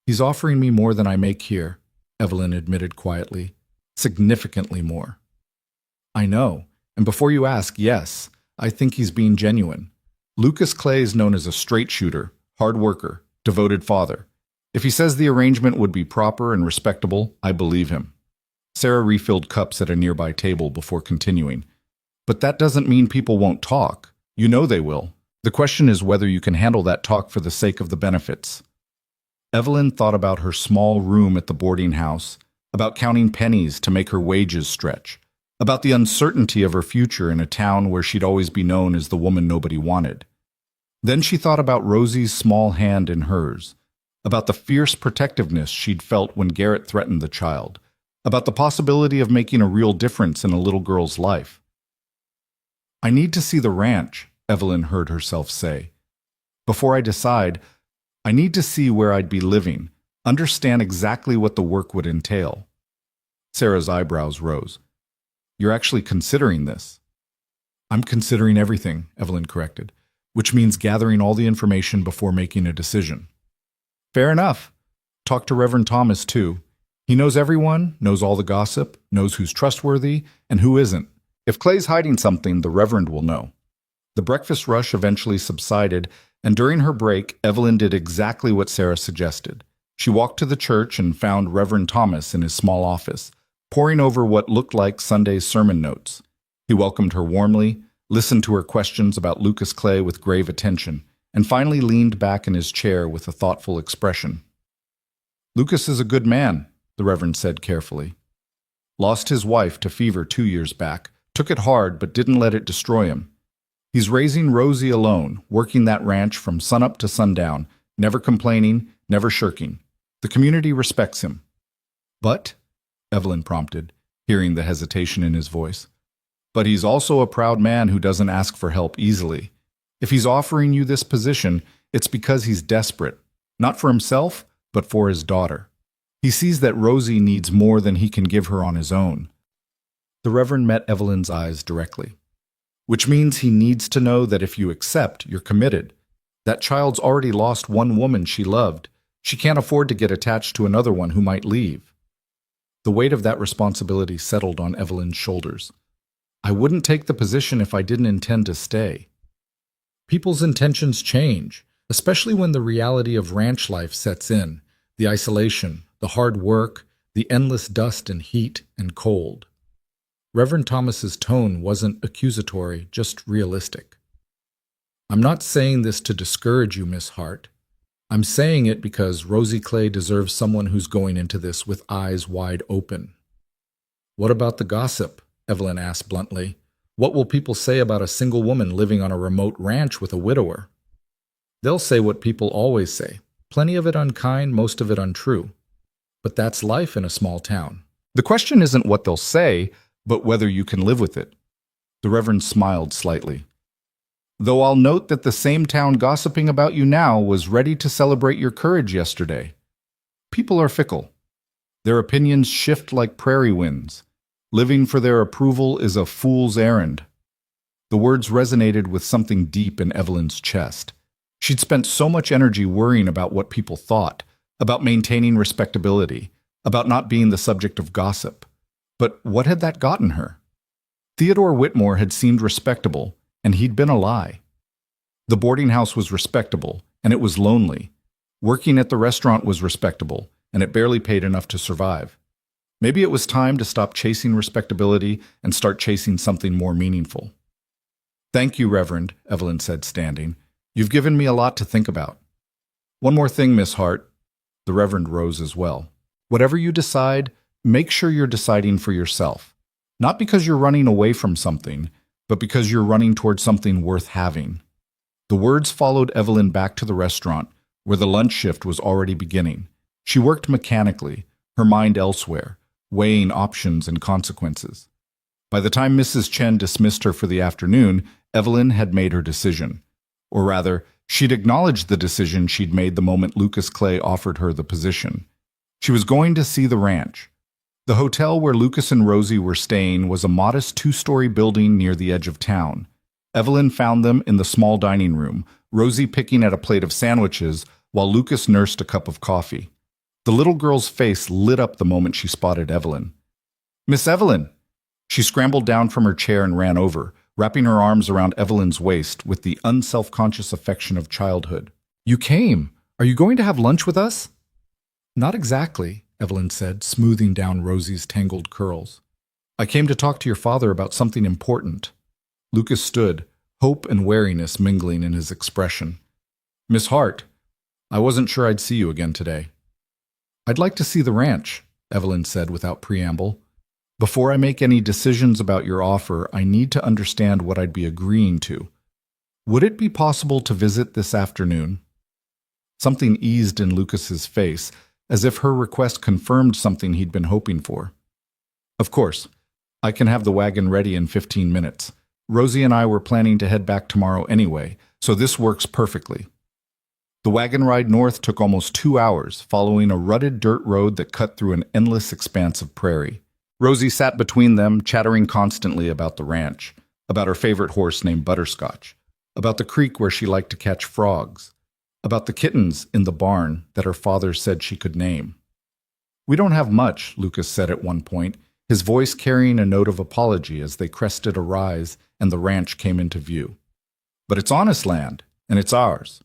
"He's offering me more than I make here," Evelyn admitted quietly. "Significantly more." "I know, and before you ask, yes, I think he's being genuine. Lucas Clay is known as a straight shooter, hard worker, devoted father. If he says the arrangement would be proper and respectable, I believe him." Sarah refilled cups at a nearby table before continuing. "But that doesn't mean people won't talk. You know they will. The question is whether you can handle that talk for the sake of the benefits." Evelyn thought about her small room at the boarding house, about counting pennies to make her wages stretch, about the uncertainty of her future in a town where she'd always be known as the woman nobody wanted. Then she thought about Rosie's small hand in hers, about the fierce protectiveness she'd felt when Garrett threatened the child, about the possibility of making a real difference in a little girl's life. "I need to see the ranch," Evelyn heard herself say. "Before I decide, I need to see where I'd be living, understand exactly what the work would entail." Sarah's eyebrows rose. "You're actually considering this?" "I'm considering everything," Evelyn corrected, "which means gathering all the information before making a decision." "Fair enough. Talk to Reverend Thomas, too. He knows everyone, knows all the gossip, knows who's trustworthy and who isn't. If Clay's hiding something, the Reverend will know." The breakfast rush eventually subsided, and during her break, Evelyn did exactly what Sarah suggested. She walked to the church and found Reverend Thomas in his small office, poring over what looked like Sunday's sermon notes. He welcomed her warmly, listened to her questions about Lucas Clay with grave attention, and finally leaned back in his chair with a thoughtful expression. "Lucas is a good man," the Reverend said carefully. "Lost his wife to fever 2 years back, took it hard but didn't let it destroy him. He's raising Rosie alone, working that ranch from sunup to sundown, never complaining, never shirking. The community respects him." "But," Evelyn prompted, hearing the hesitation in his voice, "but he's also a proud man who doesn't ask for help easily. If he's offering you this position, it's because he's desperate, not for himself, but for his daughter. He sees that Rosie needs more than he can give her on his own." The Reverend met Evelyn's eyes directly. "Which means he needs to know that if you accept, you're committed. That child's already lost one woman she loved. She can't afford to get attached to another one who might leave." The weight of that responsibility settled on Evelyn's shoulders. "I wouldn't take the position if I didn't intend to stay." People's intentions change, especially when the reality of ranch life sets in, the isolation, the hard work, the endless dust and heat and cold. Reverend Thomas's tone wasn't accusatory, just realistic. "I'm not saying this to discourage you, Miss Hart. I'm saying it because Rosie Clay deserves someone who's going into this with eyes wide open." "What about the gossip?" Evelyn asked bluntly. "What will people say about a single woman living on a remote ranch with a widower?" "They'll say what people always say. Plenty of it unkind, most of it untrue. But that's life in a small town. The question isn't what they'll say, but whether you can live with it." The Reverend smiled slightly. "Though I'll note that the same town gossiping about you now was ready to celebrate your courage yesterday. People are fickle. Their opinions shift like prairie winds. Living for their approval is a fool's errand." The words resonated with something deep in Evelyn's chest. She'd spent so much energy worrying about what people thought, about maintaining respectability, about not being the subject of gossip. But what had that gotten her? Theodore Whitmore had seemed respectable, and he'd been a lie. The boarding house was respectable, and it was lonely. Working at the restaurant was respectable, and it barely paid enough to survive. Maybe it was time to stop chasing respectability and start chasing something more meaningful. "Thank you, Reverend," Evelyn said, standing. "You've given me a lot to think about." "One more thing, Miss Hart." The Reverend rose as well. "Whatever you decide, make sure you're deciding for yourself. Not because you're running away from something, but because you're running towards something worth having." The words followed Evelyn back to the restaurant, where the lunch shift was already beginning. She worked mechanically, her mind elsewhere, weighing options and consequences. By the time Mrs. Chen dismissed her for the afternoon, Evelyn had made her decision. Or rather, she'd acknowledged the decision she'd made the moment Lucas Clay offered her the position. She was going to see the ranch. The hotel where Lucas and Rosie were staying was a modest 2-story building near the edge of town. Evelyn found them in the small dining room, Rosie picking at a plate of sandwiches while Lucas nursed a cup of coffee. The little girl's face lit up the moment she spotted Evelyn. "Miss Evelyn!" She scrambled down from her chair and ran over, wrapping her arms around Evelyn's waist with the unselfconscious affection of childhood. "You came! Are you going to have lunch with us?" "Not exactly," Evelyn said, smoothing down Rosie's tangled curls. "I came to talk to your father about something important." Lucas stood, hope and wariness mingling in his expression. "Miss Hart, I wasn't sure I'd see you again today." "I'd like to see the ranch," Evelyn said without preamble. "Before I make any decisions about your offer, I need to understand what I'd be agreeing to. Would it be possible to visit this afternoon?" Something eased in Lucas's face, as if her request confirmed something he'd been hoping for. "Of course. I can have the wagon ready in 15 minutes. Rosie and I were planning to head back tomorrow anyway, so this works perfectly." The wagon ride north took almost 2 hours, following a rutted dirt road that cut through an endless expanse of prairie. Rosie sat between them, chattering constantly about the ranch, about her favorite horse named Butterscotch, about the creek where she liked to catch frogs, about the kittens in the barn that her father said she could name. "We don't have much," Lucas said at one point, his voice carrying a note of apology as they crested a rise and the ranch came into view. "But it's honest land, and it's ours."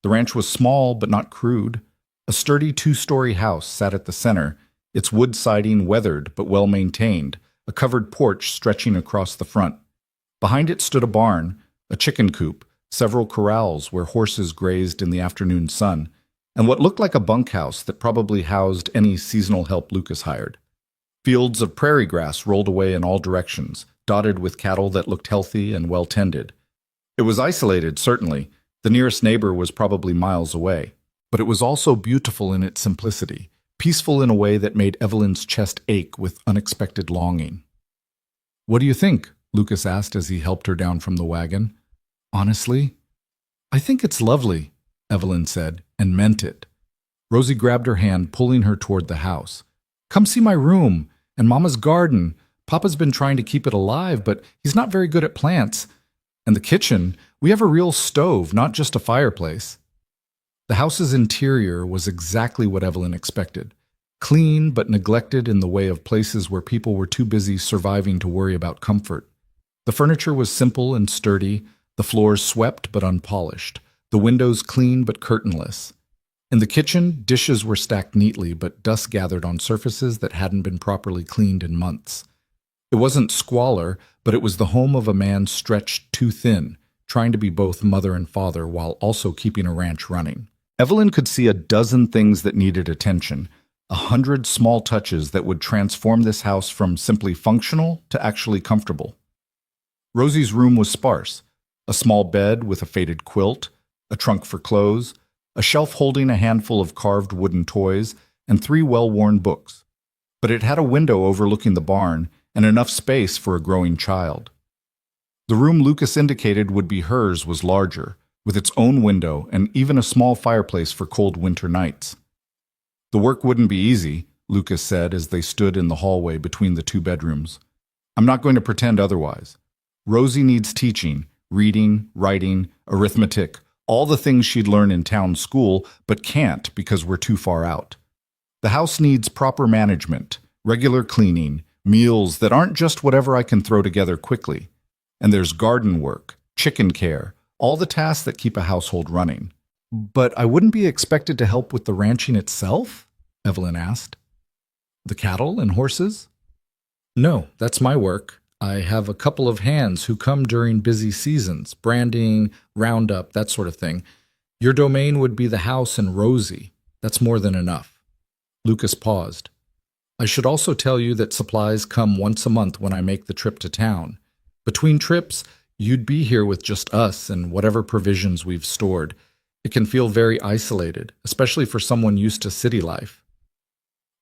The ranch was small but not crude. A sturdy 2-story house sat at the center, its wood siding weathered but well maintained, a covered porch stretching across the front. Behind it stood a barn, a chicken coop, several corrals where horses grazed in the afternoon sun, and what looked like a bunkhouse that probably housed any seasonal help Lucas hired. Fields of prairie grass rolled away in all directions, dotted with cattle that looked healthy and well tended. It was isolated, certainly. The nearest neighbor was probably miles away. But it was also beautiful in its simplicity, peaceful in a way that made Evelyn's chest ache with unexpected longing. "What do you think?" Lucas asked as he helped her down from the wagon. "Honestly, I think it's lovely," Evelyn said, and meant it. Rosie grabbed her hand, pulling her toward the house. "Come see my room and Mama's garden. Papa's been trying to keep it alive, but he's not very good at plants. And the kitchen, we have a real stove, not just a fireplace." The house's interior was exactly what Evelyn expected. Clean but neglected in the way of places where people were too busy surviving to worry about comfort. The furniture was simple and sturdy, the floors swept but unpolished, the windows clean but curtainless. In the kitchen, dishes were stacked neatly, but dust gathered on surfaces that hadn't been properly cleaned in months. It wasn't squalor, but it was the home of a man stretched too thin, trying to be both mother and father while also keeping a ranch running. Evelyn could see a dozen things that needed attention, 100 small touches that would transform this house from simply functional to actually comfortable. Rosie's room was sparse: a small bed with a faded quilt, a trunk for clothes, a shelf holding a handful of carved wooden toys, and 3 well-worn books. But it had a window overlooking the barn and enough space for a growing child. The room Lucas indicated would be hers was larger, with its own window and even a small fireplace for cold winter nights. "The work wouldn't be easy," Lucas said as they stood in the hallway between the 2 bedrooms. "I'm not going to pretend otherwise. Rosie needs teaching, reading, writing, arithmetic, all the things she'd learn in town school, but can't because we're too far out. The house needs proper management, regular cleaning, meals that aren't just whatever I can throw together quickly. And there's garden work, chicken care, all the tasks that keep a household running." "But I wouldn't be expected to help with the ranching itself?" Evelyn asked. "The cattle and horses?" "No, that's my work. I have a couple of hands who come during busy seasons, branding, roundup, that sort of thing. Your domain would be the house and Rosie. That's more than enough." Lucas paused. "I should also tell you that supplies come once a month when I make the trip to town. Between trips, you'd be here with just us and whatever provisions we've stored. It can feel very isolated, especially for someone used to city life."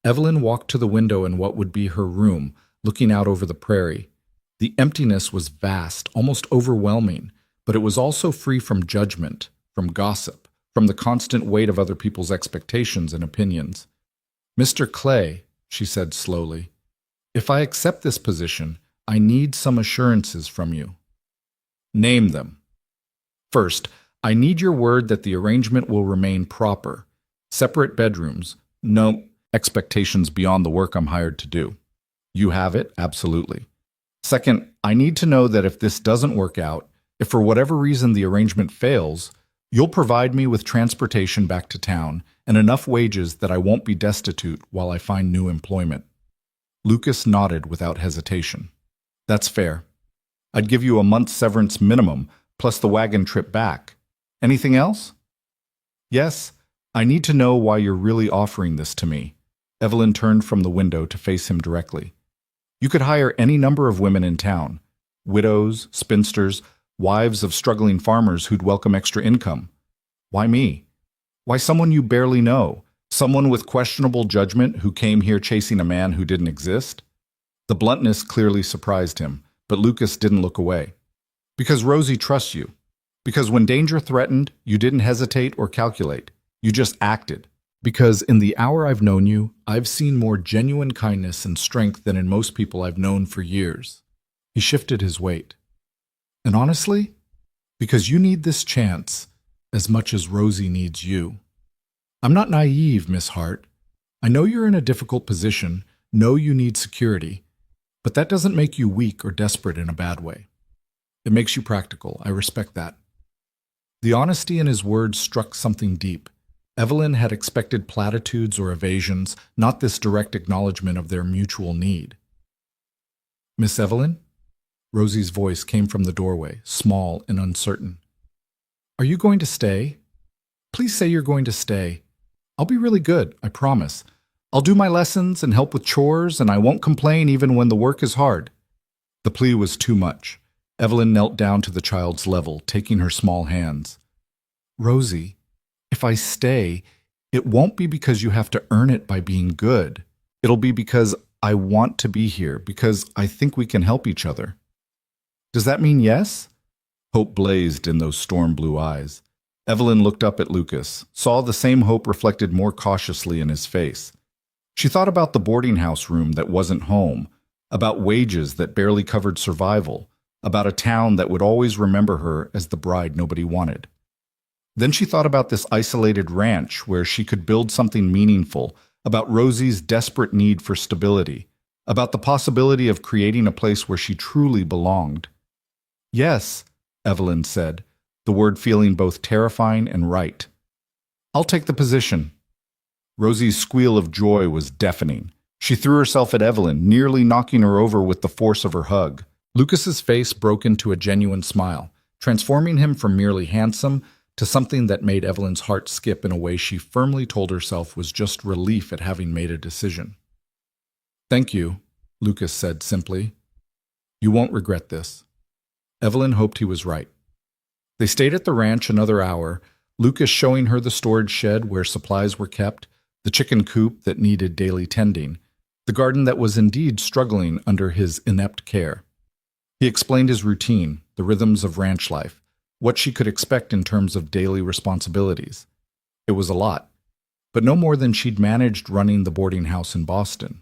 Evelyn walked to the window in what would be her room, looking out over the prairie. The emptiness was vast, almost overwhelming, but it was also free from judgment, from gossip, from the constant weight of other people's expectations and opinions. "Mr. Clay," she said slowly, "if I accept this position, I need some assurances from you." "Name them." "First, I need your word that the arrangement will remain proper. Separate bedrooms, no expectations beyond the work I'm hired to do." "You have it, absolutely." "Second, I need to know that if this doesn't work out, if for whatever reason the arrangement fails, you'll provide me with transportation back to town and enough wages that I won't be destitute while I find new employment." Lucas nodded without hesitation. "That's fair. I'd give you a month's severance minimum, plus the wagon trip back. Anything else?" "Yes, I need to know why you're really offering this to me." Evelyn turned from the window to face him directly. "You could hire any number of women in town. Widows, spinsters, wives of struggling farmers who'd welcome extra income. Why me? Why someone you barely know? Someone with questionable judgment who came here chasing a man who didn't exist?" The bluntness clearly surprised him, but Lucas didn't look away. "Because Rosie trusts you. Because when danger threatened, you didn't hesitate or calculate. You just acted. Because in the hour I've known you, I've seen more genuine kindness and strength than in most people I've known for years." He shifted his weight. "And honestly, because you need this chance as much as Rosie needs you. I'm not naive, Miss Hart. I know you're in a difficult position, know you need security, but that doesn't make you weak or desperate in a bad way. It makes you practical. I respect that." The honesty in his words struck something deep. Evelyn had expected platitudes or evasions, not this direct acknowledgement of their mutual need. "Miss Evelyn?" Rosie's voice came from the doorway, small and uncertain. "Are you going to stay? Please say you're going to stay. I'll be really good, I promise. I'll do my lessons and help with chores, and I won't complain even when the work is hard." The plea was too much. Evelyn knelt down to the child's level, taking her small hands. "Rosie, if I stay, it won't be because you have to earn it by being good. It'll be because I want to be here, because I think we can help each other." "Does that mean yes?" Hope blazed in those storm blue eyes. Evelyn looked up at Lucas, saw the same hope reflected more cautiously in his face. She thought about the boarding house room that wasn't home, about wages that barely covered survival, about a town that would always remember her as the bride nobody wanted. Then she thought about this isolated ranch where she could build something meaningful, about Rosie's desperate need for stability, about the possibility of creating a place where she truly belonged. "Yes," Evelyn said, the word feeling both terrifying and right. "I'll take the position." Rosie's squeal of joy was deafening. She threw herself at Evelyn, nearly knocking her over with the force of her hug. Lucas's face broke into a genuine smile, transforming him from merely handsome to something that made Evelyn's heart skip in a way she firmly told herself was just relief at having made a decision. "Thank you," Lucas said simply. "You won't regret this." Evelyn hoped he was right. They stayed at the ranch another hour, Lucas showing her the storage shed where supplies were kept, the chicken coop that needed daily tending, the garden that was indeed struggling under his inept care. He explained his routine, the rhythms of ranch life, what she could expect in terms of daily responsibilities. It was a lot, but no more than she'd managed running the boarding house in Boston.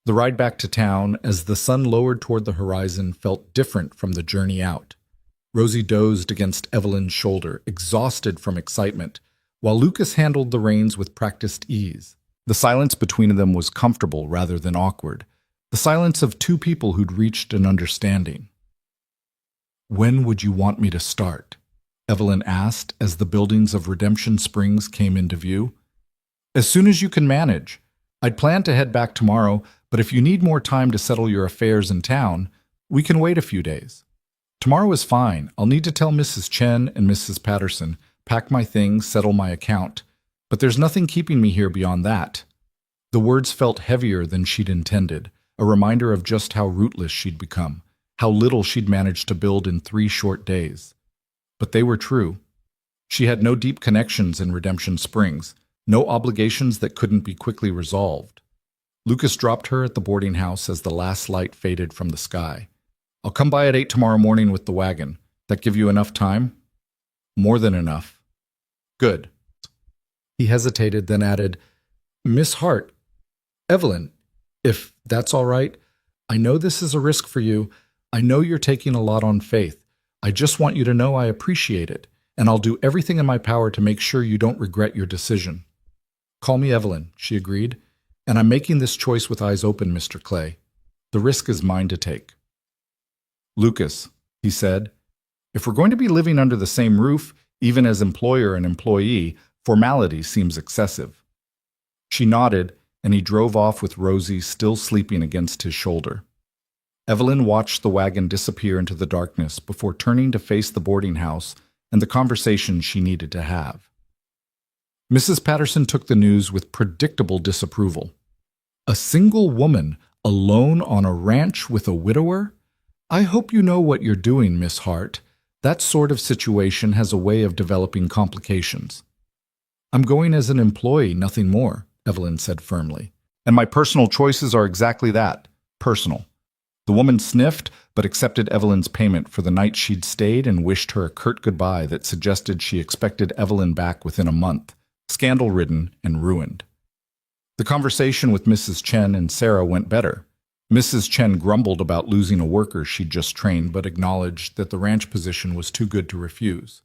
The ride back to town, as the sun lowered toward the horizon, felt different from the journey out. Rosie dozed against Evelyn's shoulder, exhausted from excitement, while Lucas handled the reins with practiced ease. The silence between them was comfortable rather than awkward, the silence of two people who'd reached an understanding. "When would you want me to start?" Evelyn asked as the buildings of Redemption Springs came into view. "As soon as you can manage. I'd planned to head back tomorrow, but if you need more time to settle your affairs in town, we can wait a few days. Tomorrow is fine. I'll need to tell Mrs. Chen and Mrs. Patterson, pack my things, settle my account. But there's nothing keeping me here beyond that." The words felt heavier than she'd intended, a reminder of just how rootless she'd become, how little she'd managed to build in 3 short days. But they were true. She had no deep connections in Redemption Springs, no obligations that couldn't be quickly resolved. Lucas dropped her at the boarding house as the last light faded from the sky. "I'll come by at 8 tomorrow morning with the wagon. That give you enough time?" "More than enough." "Good." He hesitated, then added, "Miss Hart, Evelyn, if that's all right, I know this is a risk for you. I know you're taking a lot on faith. I just want you to know I appreciate it, and I'll do everything in my power to make sure you don't regret your decision." "Call me Evelyn," she agreed, "and I'm making this choice with eyes open, Mr. Clay. The risk is mine to take." "Lucas," he said, "if we're going to be living under the same roof, even as employer and employee, formality seems excessive." She nodded, and he drove off with Rosie still sleeping against his shoulder. Evelyn watched the wagon disappear into the darkness before turning to face the boarding house and the conversation she needed to have. Mrs. Patterson took the news with predictable disapproval. "A single woman, alone on a ranch with a widower? I hope you know what you're doing, Miss Hart. That sort of situation has a way of developing complications." "I'm going as an employee, nothing more," Evelyn said firmly. "And my personal choices are exactly that, personal." The woman sniffed, but accepted Evelyn's payment for the night she'd stayed and wished her a curt goodbye that suggested she expected Evelyn back within a month, scandal-ridden and ruined. The conversation with Mrs. Chen and Sarah went better. Mrs. Chen grumbled about losing a worker she'd just trained, but acknowledged that the ranch position was too good to refuse.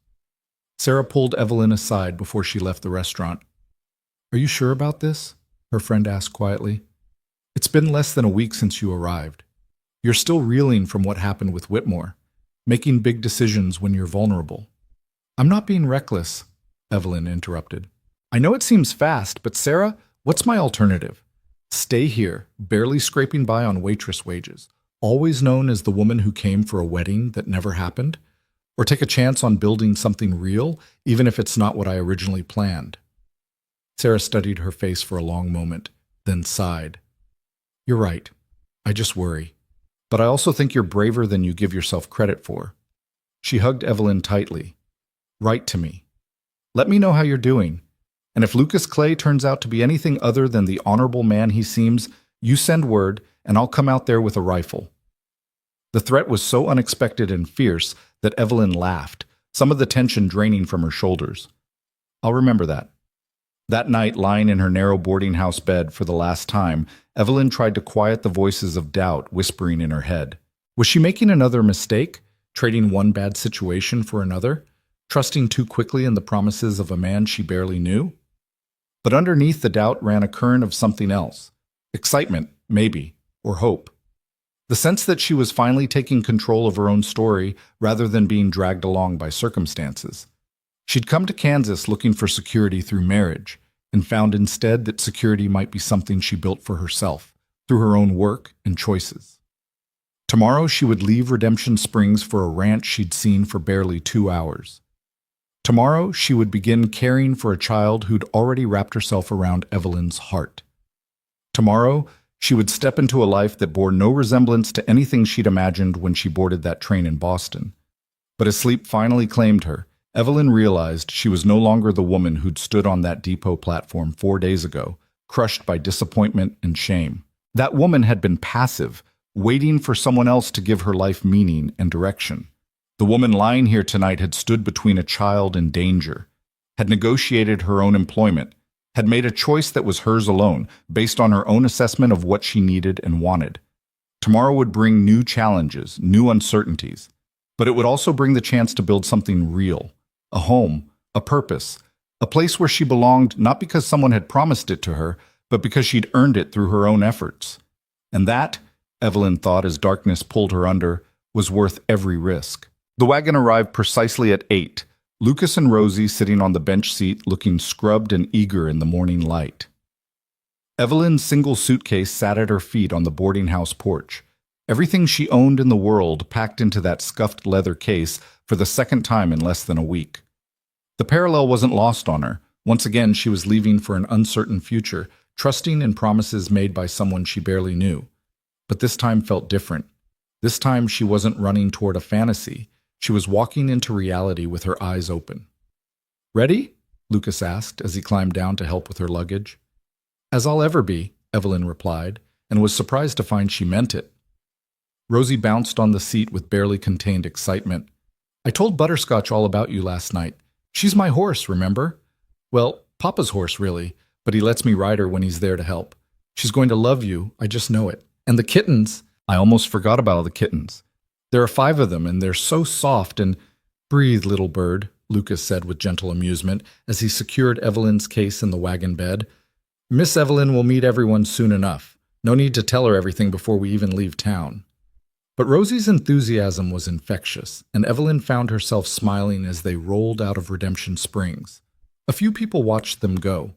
Sarah pulled Evelyn aside before she left the restaurant. "Are you sure about this?" her friend asked quietly. "It's been less than a week since you arrived. You're still reeling from what happened with Whitmore, making big decisions when you're vulnerable." "I'm not being reckless," Evelyn interrupted. I know it seems fast, but Sarah, what's my alternative? Stay here, barely scraping by on waitress wages, always known as the woman who came for a wedding that never happened? Or take a chance on building something real, even if it's not what I originally planned? Sarah studied her face for a long moment, then sighed. You're right. I just worry. But I also think you're braver than you give yourself credit for. She hugged Evelyn tightly. Write to me. Let me know how you're doing. And if Lucas Clay turns out to be anything other than the honorable man he seems, you send word, and I'll come out there with a rifle. The threat was so unexpected and fierce that Evelyn laughed, some of the tension draining from her shoulders. I'll remember that. That night, lying in her narrow boarding house bed for the last time, Evelyn tried to quiet the voices of doubt whispering in her head. Was she making another mistake, trading one bad situation for another, trusting too quickly in the promises of a man she barely knew? But underneath the doubt ran a current of something else. Excitement, maybe, or hope. The sense that she was finally taking control of her own story rather than being dragged along by circumstances. She'd come to Kansas looking for security through marriage, and found instead that security might be something she built for herself, through her own work and choices. Tomorrow she would leave Redemption Springs for a ranch she'd seen for barely 2 hours. Tomorrow she would begin caring for a child who'd already wrapped herself around Evelyn's heart. Tomorrow she would step into a life that bore no resemblance to anything she'd imagined when she boarded that train in Boston. But as sleep finally claimed her, Evelyn realized she was no longer the woman who'd stood on that depot platform 4 days ago, crushed by disappointment and shame. That woman had been passive, waiting for someone else to give her life meaning and direction. The woman lying here tonight had stood between a child and danger, had negotiated her own employment, had made a choice that was hers alone, based on her own assessment of what she needed and wanted. Tomorrow would bring new challenges, new uncertainties, but it would also bring the chance to build something real, a home, a purpose, a place where she belonged not because someone had promised it to her, but because she'd earned it through her own efforts. And that, Evelyn thought as darkness pulled her under, was worth every risk. The wagon arrived precisely at 8, Lucas and Rosie sitting on the bench seat looking scrubbed and eager in the morning light. Evelyn's single suitcase sat at her feet on the boarding house porch, everything she owned in the world packed into that scuffed leather case for the second time in less than a week. The parallel wasn't lost on her. Once again, she was leaving for an uncertain future, trusting in promises made by someone she barely knew. But this time felt different. This time she wasn't running toward a fantasy. She was walking into reality with her eyes open. Ready? Lucas asked as he climbed down to help with her luggage. As I'll ever be, Evelyn replied, and was surprised to find she meant it. Rosie bounced on the seat with barely contained excitement. I told Butterscotch all about you last night. She's my horse, remember? Well, Papa's horse, really, but he lets me ride her when he's there to help. She's going to love you, I just know it. And the kittens, I almost forgot about all the kittens. There are 5 of them, and they're so soft and— Breathe, little bird, Lucas said with gentle amusement as he secured Evelyn's case in the wagon bed. Miss Evelyn will meet everyone soon enough. No need to tell her everything before we even leave town. But Rosie's enthusiasm was infectious, and Evelyn found herself smiling as they rolled out of Redemption Springs. A few people watched them go.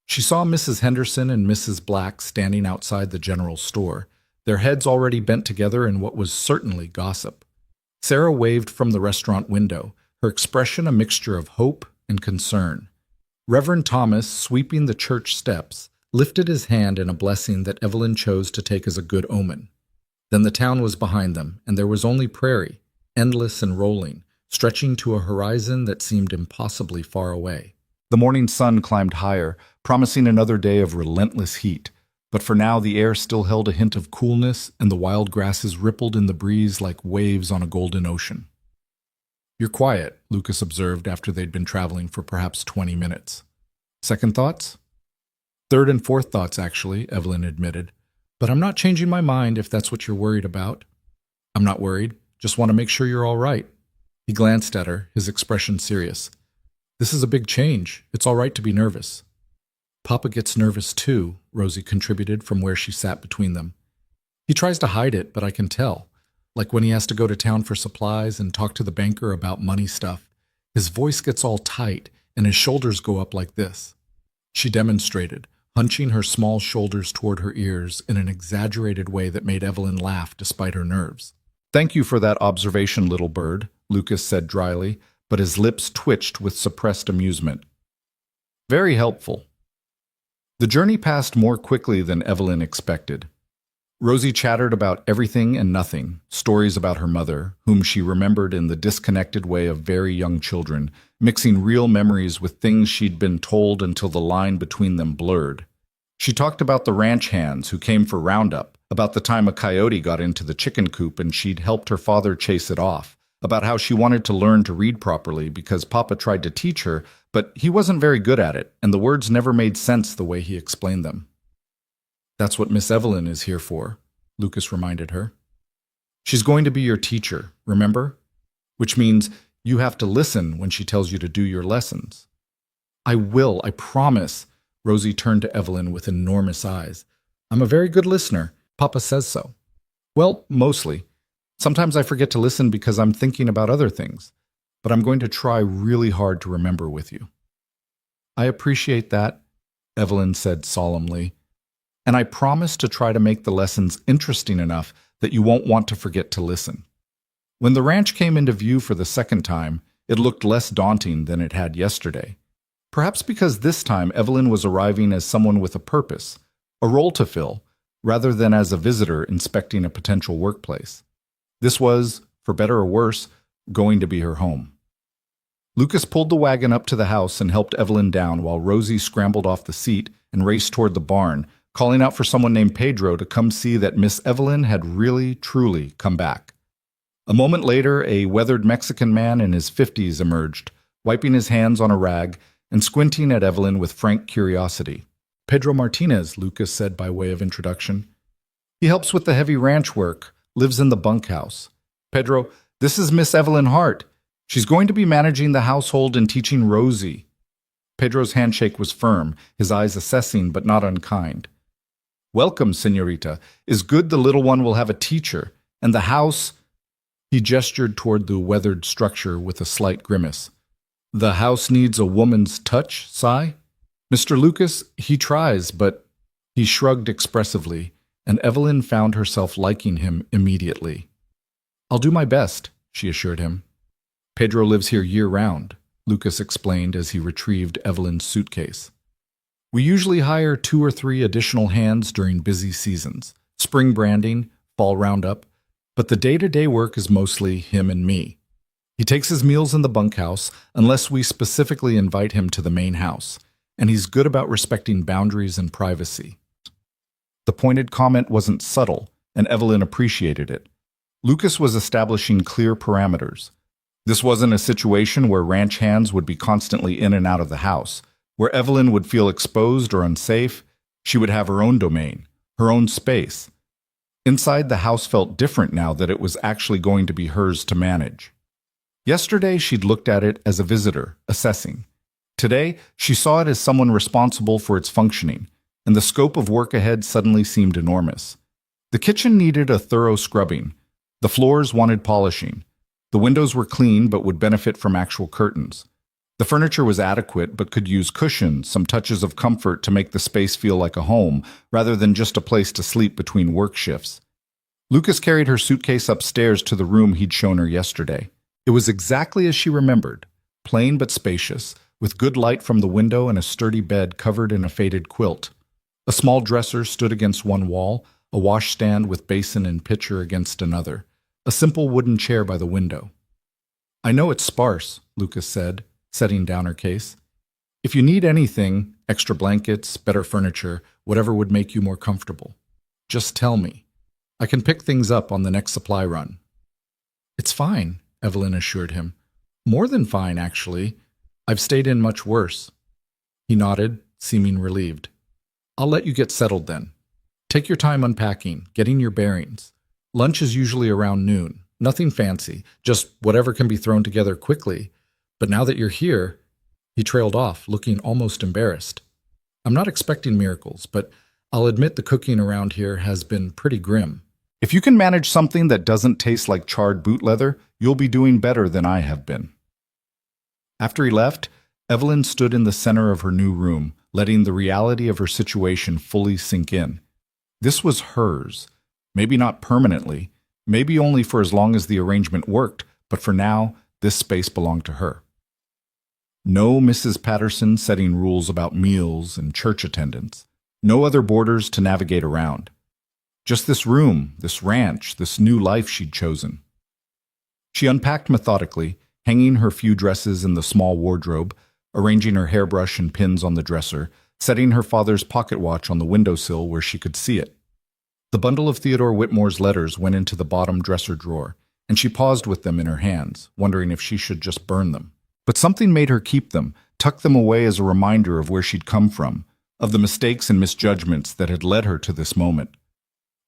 She saw Mrs. Henderson and Mrs. Black standing outside the general store, their heads already bent together in what was certainly gossip. Sarah waved from the restaurant window, her expression a mixture of hope and concern. Reverend Thomas, sweeping the church steps, lifted his hand in a blessing that Evelyn chose to take as a good omen. Then the town was behind them, and there was only prairie, endless and rolling, stretching to a horizon that seemed impossibly far away. The morning sun climbed higher, promising another day of relentless heat, but for now the air still held a hint of coolness, and the wild grasses rippled in the breeze like waves on a golden ocean. You're quiet, Lucas observed after they'd been traveling for perhaps 20 minutes. Second thoughts? Third and fourth thoughts, actually, Evelyn admitted. But I'm not changing my mind if that's what you're worried about. I'm not worried, just want to make sure you're all right. He glanced at her, his expression serious. This is a big change. It's all right to be nervous. Papa gets nervous too, Rosie contributed from where she sat between them. He tries to hide it, but I can tell. Like when he has to go to town for supplies and talk to the banker about money stuff. His voice gets all tight, and his shoulders go up like this. she demonstrated, hunching her small shoulders toward her ears in an exaggerated way that made Evelyn laugh despite her nerves. "Thank you for that observation, little bird," Lucas said dryly, but his lips twitched with suppressed amusement. "Very helpful." The journey passed more quickly than Evelyn expected. Rosie chattered about everything and nothing, stories about her mother, whom she remembered in the disconnected way of very young children, mixing real memories with things she'd been told until the line between them blurred. She talked about the ranch hands who came for roundup, about the time a coyote got into the chicken coop and she'd helped her father chase it off, about how she wanted to learn to read properly because Papa tried to teach her, but he wasn't very good at it, and the words never made sense the way he explained them. "That's what Miss Evelyn is here for," Lucas reminded her. "She's going to be your teacher, remember? Which means you have to listen when she tells you to do your lessons." "I will, I promise." Rosie turned to Evelyn with enormous eyes. "I'm a very good listener. Papa says so." "Well, mostly. Sometimes I forget to listen because I'm thinking about other things, but I'm going to try really hard to remember with you." "I appreciate that," Evelyn said solemnly. "And I promise to try to make the lessons interesting enough that you won't want to forget to listen." When the ranch came into view for the second time, it looked less daunting than it had yesterday. Perhaps because this time Evelyn was arriving as someone with a purpose, a role to fill, rather than as a visitor inspecting a potential workplace. This was, for better or worse, going to be her home. Lucas pulled the wagon up to the house and helped Evelyn down while Rosie scrambled off the seat and raced toward the barn, calling out for someone named Pedro to come see that Miss Evelyn had really, truly come back. A moment later, a weathered Mexican man in his 50s emerged, wiping his hands on a rag and squinting at Evelyn with frank curiosity. "Pedro Martinez," Lucas said by way of introduction. "He helps with the heavy ranch work, lives in the bunkhouse. Pedro, this is Miss Evelyn Hart. She's going to be managing the household and teaching Rosie." Pedro's handshake was firm, his eyes assessing but not unkind. "Welcome, señorita. Is good the little one will have a teacher. And the house—" He gestured toward the weathered structure with a slight grimace. "The house needs a woman's touch, sigh? Mr. Lucas, he tries, but—" He shrugged expressively, and Evelyn found herself liking him immediately. "I'll do my best," she assured him. "Pedro lives here year-round," Lucas explained as he retrieved Evelyn's suitcase. "We usually hire 2 or 3 additional hands during busy seasons, spring branding, fall roundup, but the day-to-day work is mostly him and me. He takes his meals in the bunkhouse unless we specifically invite him to the main house, and he's good about respecting boundaries and privacy." The pointed comment wasn't subtle, and Evelyn appreciated it. Lucas was establishing clear parameters. This wasn't a situation where ranch hands would be constantly in and out of the house, where Evelyn would feel exposed or unsafe. She would have her own domain, her own space. Inside, the house felt different now that it was actually going to be hers to manage. Yesterday, she'd looked at it as a visitor, assessing. Today, she saw it as someone responsible for its functioning, and the scope of work ahead suddenly seemed enormous. The kitchen needed a thorough scrubbing. The floors wanted polishing. The windows were clean but would benefit from actual curtains. The furniture was adequate but could use cushions, some touches of comfort to make the space feel like a home, rather than just a place to sleep between work shifts. Lucas carried her suitcase upstairs to the room he'd shown her yesterday. It was exactly as she remembered, plain but spacious, with good light from the window and a sturdy bed covered in a faded quilt. A small dresser stood against one wall, a washstand with basin and pitcher against another, a simple wooden chair by the window. "I know it's sparse," Lucas said, setting down her case. "If you need anything, extra blankets, better furniture, whatever would make you more comfortable, just tell me. I can pick things up on the next supply run." "It's fine," Evelyn assured him. "More than fine, actually. I've stayed in much worse." He nodded, seeming relieved. "I'll let you get settled then. Take your time unpacking, getting your bearings. Lunch is usually around noon. Nothing fancy, just whatever can be thrown together quickly. But now that you're here—" He trailed off, looking almost embarrassed. "I'm not expecting miracles, but I'll admit the cooking around here has been pretty grim. If you can manage something that doesn't taste like charred boot leather, you'll be doing better than I have been." After he left, Evelyn stood in the center of her new room, letting the reality of her situation fully sink in. This was hers. Maybe not permanently, maybe only for as long as the arrangement worked, but for now, this space belonged to her. No Mrs. Patterson setting rules about meals and church attendance. No other borders to navigate around. Just this room, this ranch, this new life she'd chosen. She unpacked methodically, hanging her few dresses in the small wardrobe, arranging her hairbrush and pins on the dresser, setting her father's pocket watch on the windowsill where she could see it. The bundle of Theodore Whitmore's letters went into the bottom dresser drawer, and she paused with them in her hands, wondering if she should just burn them. But something made her keep them, tuck them away as a reminder of where she'd come from, of the mistakes and misjudgments that had led her to this moment.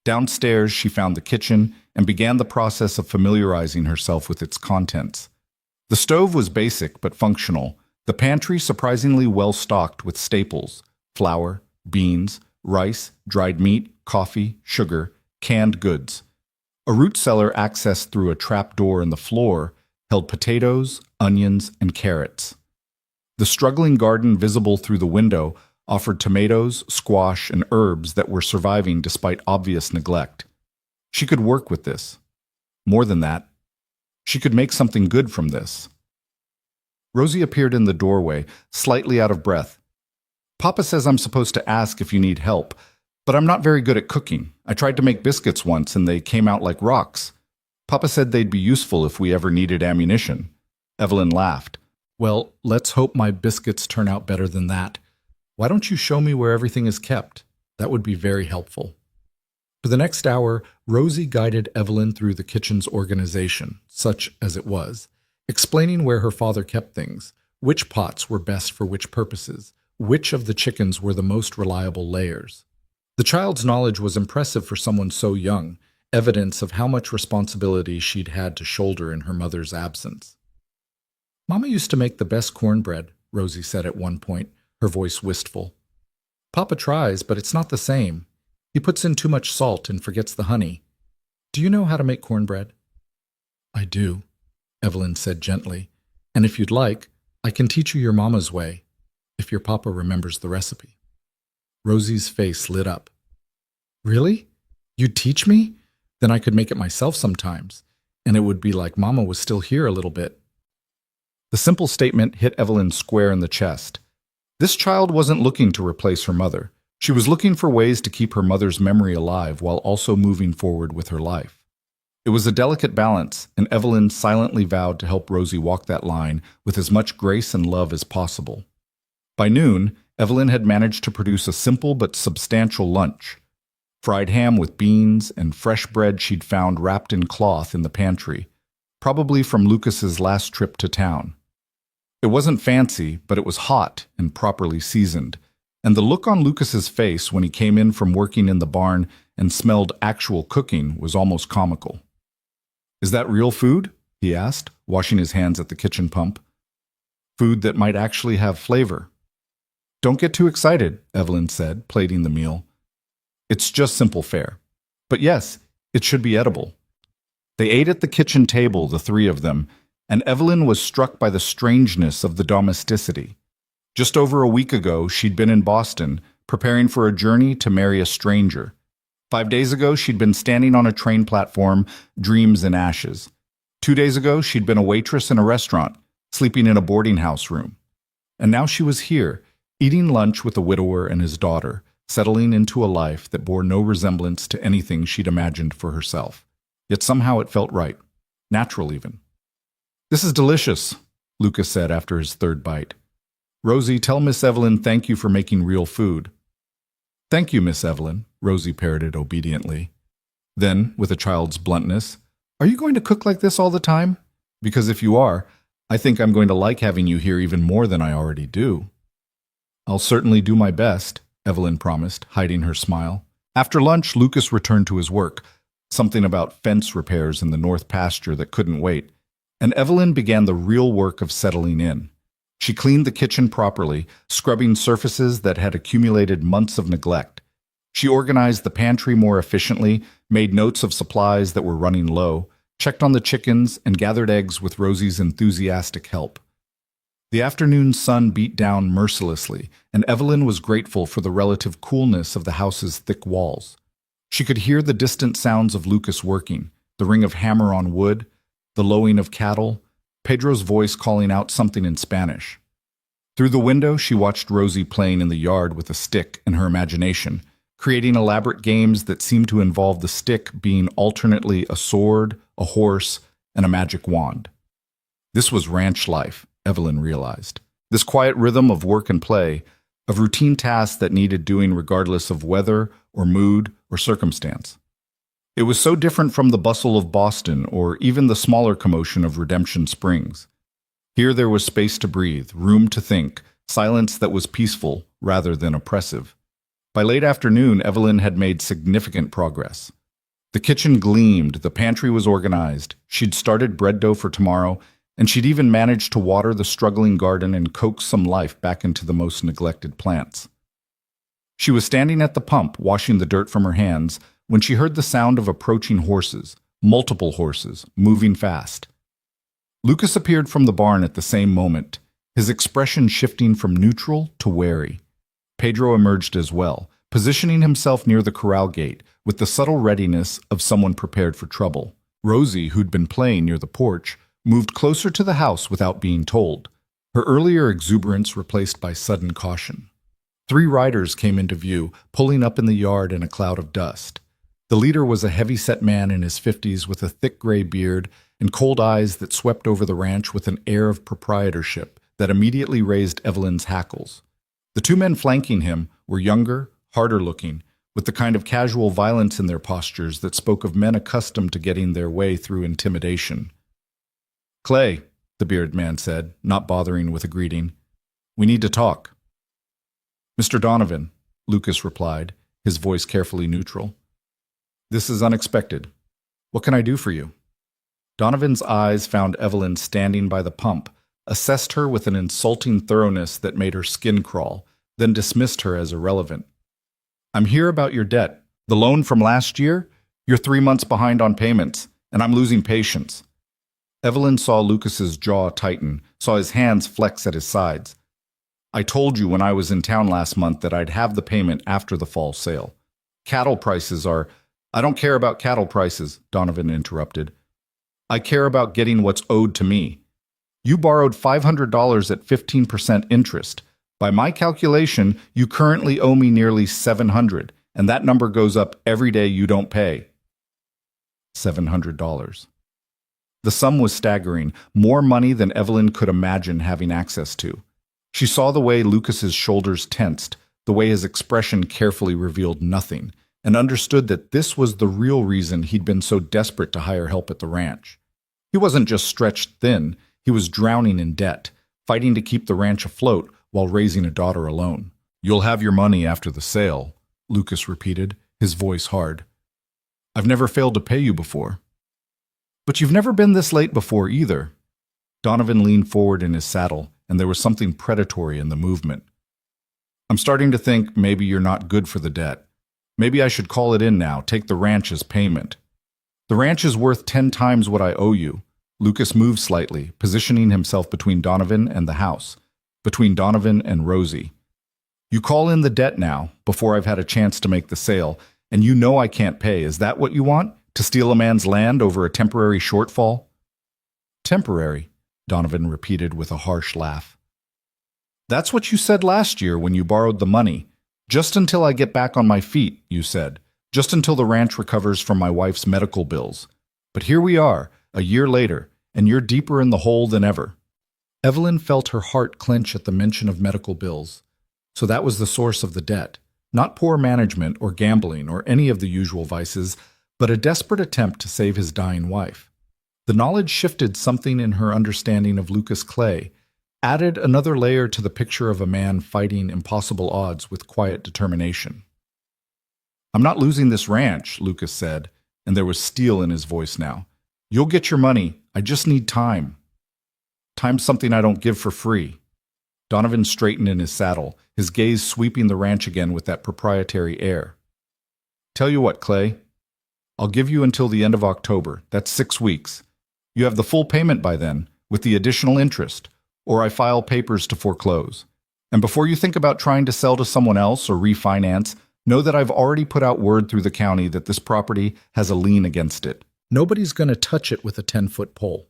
Downstairs, she found the kitchen and began the process of familiarizing herself with its contents. The stove was basic but functional, the pantry surprisingly well stocked with staples: flour, beans, rice, dried meat, coffee, sugar, canned goods. A root cellar accessed through a trap door in the floor held potatoes, onions, and carrots. The struggling garden visible through the window offered tomatoes, squash, and herbs that were surviving despite obvious neglect. She could work with this. More than that, she could make something good from this. Rosie appeared in the doorway, slightly out of breath. "Papa says I'm supposed to ask if you need help, but I'm not very good at cooking. I tried to make biscuits once and they came out like rocks. Papa said they'd be useful if we ever needed ammunition." Evelyn laughed. "Well, let's hope my biscuits turn out better than that. Why don't you show me where everything is kept? That would be very helpful." For the next hour, Rosie guided Evelyn through the kitchen's organization, such as it was, explaining where her father kept things, which pots were best for which purposes, which of the chickens were the most reliable layers. The child's knowledge was impressive for someone so young, evidence of how much responsibility she'd had to shoulder in her mother's absence. "Mama used to make the best cornbread," Rosie said at one point, her voice wistful. "Papa tries, but it's not the same. He puts in too much salt and forgets the honey. Do you know how to make cornbread?" "I do," Evelyn said gently, "and if you'd like, I can teach you your mama's way, if your papa remembers the recipe." Rosie's face lit up. "Really? You'd teach me? Then I could make it myself sometimes, and it would be like Mama was still here a little bit." The simple statement hit Evelyn square in the chest. This child wasn't looking to replace her mother. She was looking for ways to keep her mother's memory alive while also moving forward with her life. It was a delicate balance, and Evelyn silently vowed to help Rosie walk that line with as much grace and love as possible. By noon, Evelyn had managed to produce a simple but substantial lunch: fried ham with beans and fresh bread she'd found wrapped in cloth in the pantry, probably from Lucas's last trip to town. It wasn't fancy, but it was hot and properly seasoned, and the look on Lucas's face when he came in from working in the barn and smelled actual cooking was almost comical. "Is that real food?" he asked, washing his hands at the kitchen pump. "Food that might actually have flavor." "Don't get too excited," Evelyn said, plating the meal. "It's just simple fare. But yes, it should be edible." They ate at the kitchen table, the three of them, and Evelyn was struck by the strangeness of the domesticity. Just over a week ago, she'd been in Boston, preparing for a journey to marry a stranger. 5 days ago, she'd been standing on a train platform, dreams in ashes. 2 days ago, she'd been a waitress in a restaurant, sleeping in a boarding house room. And now she was here, eating lunch with a widower and his daughter, settling into a life that bore no resemblance to anything she'd imagined for herself. Yet somehow it felt right, natural even. "This is delicious," Lucas said after his third bite. "Rosie, tell Miss Evelyn thank you for making real food." "Thank you, Miss Evelyn," Rosie parroted obediently. Then, with a child's bluntness, "Are you going to cook like this all the time? Because if you are, I think I'm going to like having you here even more than I already do." "I'll certainly do my best," Evelyn promised, hiding her smile. After lunch, Lucas returned to his work, something about fence repairs in the north pasture that couldn't wait, and Evelyn began the real work of settling in. She cleaned the kitchen properly, scrubbing surfaces that had accumulated months of neglect. She organized the pantry more efficiently, made notes of supplies that were running low, checked on the chickens, and gathered eggs with Rosie's enthusiastic help. The afternoon sun beat down mercilessly, and Evelyn was grateful for the relative coolness of the house's thick walls. She could hear the distant sounds of Lucas working, the ring of hammer on wood, the lowing of cattle, Pedro's voice calling out something in Spanish. Through the window, she watched Rosie playing in the yard with a stick in her imagination, creating elaborate games that seemed to involve the stick being alternately a sword, a horse, and a magic wand. This was ranch life, Evelyn realized. This quiet rhythm of work and play, of routine tasks that needed doing regardless of weather or mood or circumstance. It was so different from the bustle of Boston or even the smaller commotion of Redemption Springs. Here there was space to breathe, room to think, silence that was peaceful rather than oppressive. By late afternoon, Evelyn had made significant progress. The kitchen gleamed, the pantry was organized, she'd started bread dough for tomorrow, and she'd even managed to water the struggling garden and coax some life back into the most neglected plants. She was standing at the pump, washing the dirt from her hands, when she heard the sound of approaching horses, multiple horses, moving fast. Lucas appeared from the barn at the same moment, his expression shifting from neutral to wary. Pedro emerged as well, positioning himself near the corral gate with the subtle readiness of someone prepared for trouble. Rosie, who'd been playing near the porch, moved closer to the house without being told, her earlier exuberance replaced by sudden caution. 3 riders came into view, pulling up in the yard in a cloud of dust. The leader was a heavy-set man in his 50s with a thick gray beard and cold eyes that swept over the ranch with an air of proprietorship that immediately raised Evelyn's hackles. The 2 men flanking him were younger, harder-looking, with the kind of casual violence in their postures that spoke of men accustomed to getting their way through intimidation. "Clay," the bearded man said, not bothering with a greeting, "we need to talk." "Mr. Donovan," Lucas replied, his voice carefully neutral. "This is unexpected. What can I do for you?" Donovan's eyes found Evelyn standing by the pump, assessed her with an insulting thoroughness that made her skin crawl, then dismissed her as irrelevant. "I'm here about your debt. The loan from last year? You're 3 months behind on payments, and I'm losing patience." Evelyn saw Lucas's jaw tighten, saw his hands flex at his sides. "I told you when I was in town last month that I'd have the payment after the fall sale. Cattle prices are—" "I don't care about cattle prices," Donovan interrupted. "I care about getting what's owed to me. You borrowed $500 at 15% interest. By my calculation, you currently owe me nearly $700, and that number goes up every day you don't pay." $700. The sum was staggering, more money than Evelyn could imagine having access to. She saw the way Lucas's shoulders tensed, the way his expression carefully revealed nothing, and understood that this was the real reason he'd been so desperate to hire help at the ranch. He wasn't just stretched thin, he was drowning in debt, fighting to keep the ranch afloat while raising a daughter alone. "You'll have your money after the sale," Lucas repeated, his voice hard. "I've never failed to pay you before." "But you've never been this late before either." Donovan leaned forward in his saddle, and there was something predatory in the movement. "I'm starting to think maybe you're not good for the debt. Maybe I should call it in now, take the ranch as payment." "The ranch is worth 10 times what I owe you." Lucas moved slightly, positioning himself between Donovan and the house, between Donovan and Rosie. "You call in the debt now, before I've had a chance to make the sale, and you know I can't pay. Is that what you want? To steal a man's land over a temporary shortfall?" "Temporary," Donovan repeated with a harsh laugh. "That's what you said last year when you borrowed the money. Just until I get back on my feet, you said. Just until the ranch recovers from my wife's medical bills. But here we are, a year later, and you're deeper in the hole than ever." Evelyn felt her heart clench at the mention of medical bills. So that was the source of the debt. Not poor management or gambling or any of the usual vices, but a desperate attempt to save his dying wife. The knowledge shifted something in her understanding of Lucas Clay, added another layer to the picture of a man fighting impossible odds with quiet determination. "I'm not losing this ranch," Lucas said, and there was steel in his voice now. "You'll get your money. I just need time." "Time's something I don't give for free." Donovan straightened in his saddle, his gaze sweeping the ranch again with that proprietary air. "Tell you what, Clay. I'll give you until the end of October. That's 6 weeks. You have the full payment by then, with the additional interest. or I file papers to foreclose. And before you think about trying to sell to someone else or refinance, know that I've already put out word through the county that this property has a lien against it. Nobody's going to touch it with a 10-foot pole.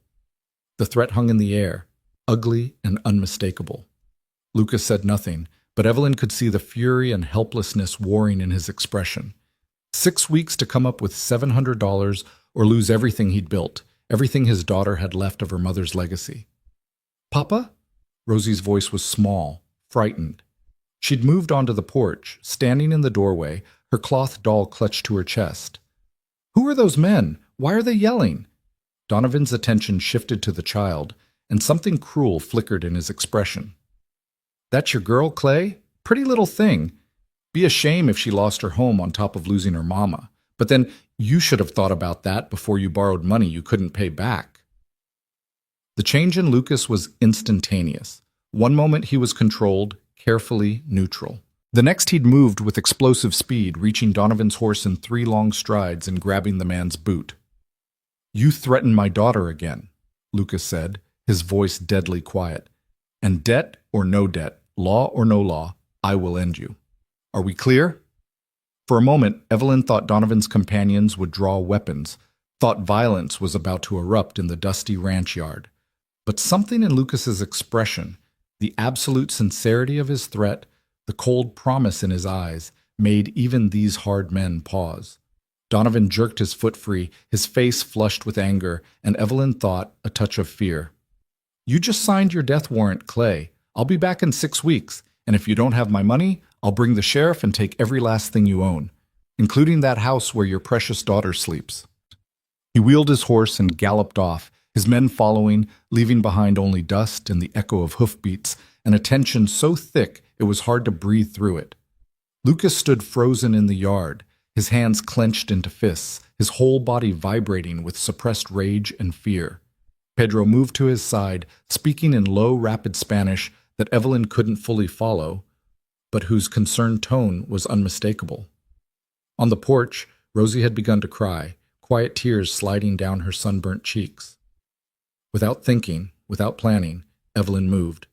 The threat hung in the air, ugly and unmistakable. Lucas said nothing, but Evelyn could see the fury and helplessness warring in his expression. 6 weeks to come up with $700 or lose everything he'd built, everything his daughter had left of her mother's legacy. "Papa?" Rosie's voice was small, frightened. She'd moved onto the porch, standing in the doorway, her cloth doll clutched to her chest. "Who are those men? Why are they yelling?" Donovan's attention shifted to the child, and something cruel flickered in his expression. "That's your girl, Clay? Pretty little thing. Be a shame if she lost her home on top of losing her mama. But then you should have thought about that before you borrowed money you couldn't pay back." The change in Lucas was instantaneous. One moment he was controlled, carefully neutral. The next he'd moved with explosive speed, reaching Donovan's horse in 3 long strides and grabbing the man's boot. "You threatened my daughter again," Lucas said, his voice deadly quiet. "And debt or no debt, law or no law, I will end you. Are we clear?" For a moment, Evelyn thought Donovan's companions would draw weapons, thought violence was about to erupt in the dusty ranch yard. But something in Lucas's expression, the absolute sincerity of his threat, the cold promise in his eyes, made even these hard men pause. Donovan jerked his foot free, his face flushed with anger, and Evelyn thought a touch of fear. "You just signed your death warrant, Clay. I'll be back in 6 weeks, and if you don't have my money, I'll bring the sheriff and take every last thing you own, including that house where your precious daughter sleeps." He wheeled his horse and galloped off, his men following, leaving behind only dust and the echo of hoofbeats, and a tension so thick it was hard to breathe through it. Lucas stood frozen in the yard, his hands clenched into fists, his whole body vibrating with suppressed rage and fear. Pedro moved to his side, speaking in low, rapid Spanish that Evelyn couldn't fully follow, but whose concerned tone was unmistakable. On the porch, Rosie had begun to cry, quiet tears sliding down her sunburnt cheeks. Without thinking, without planning, Evelyn moved.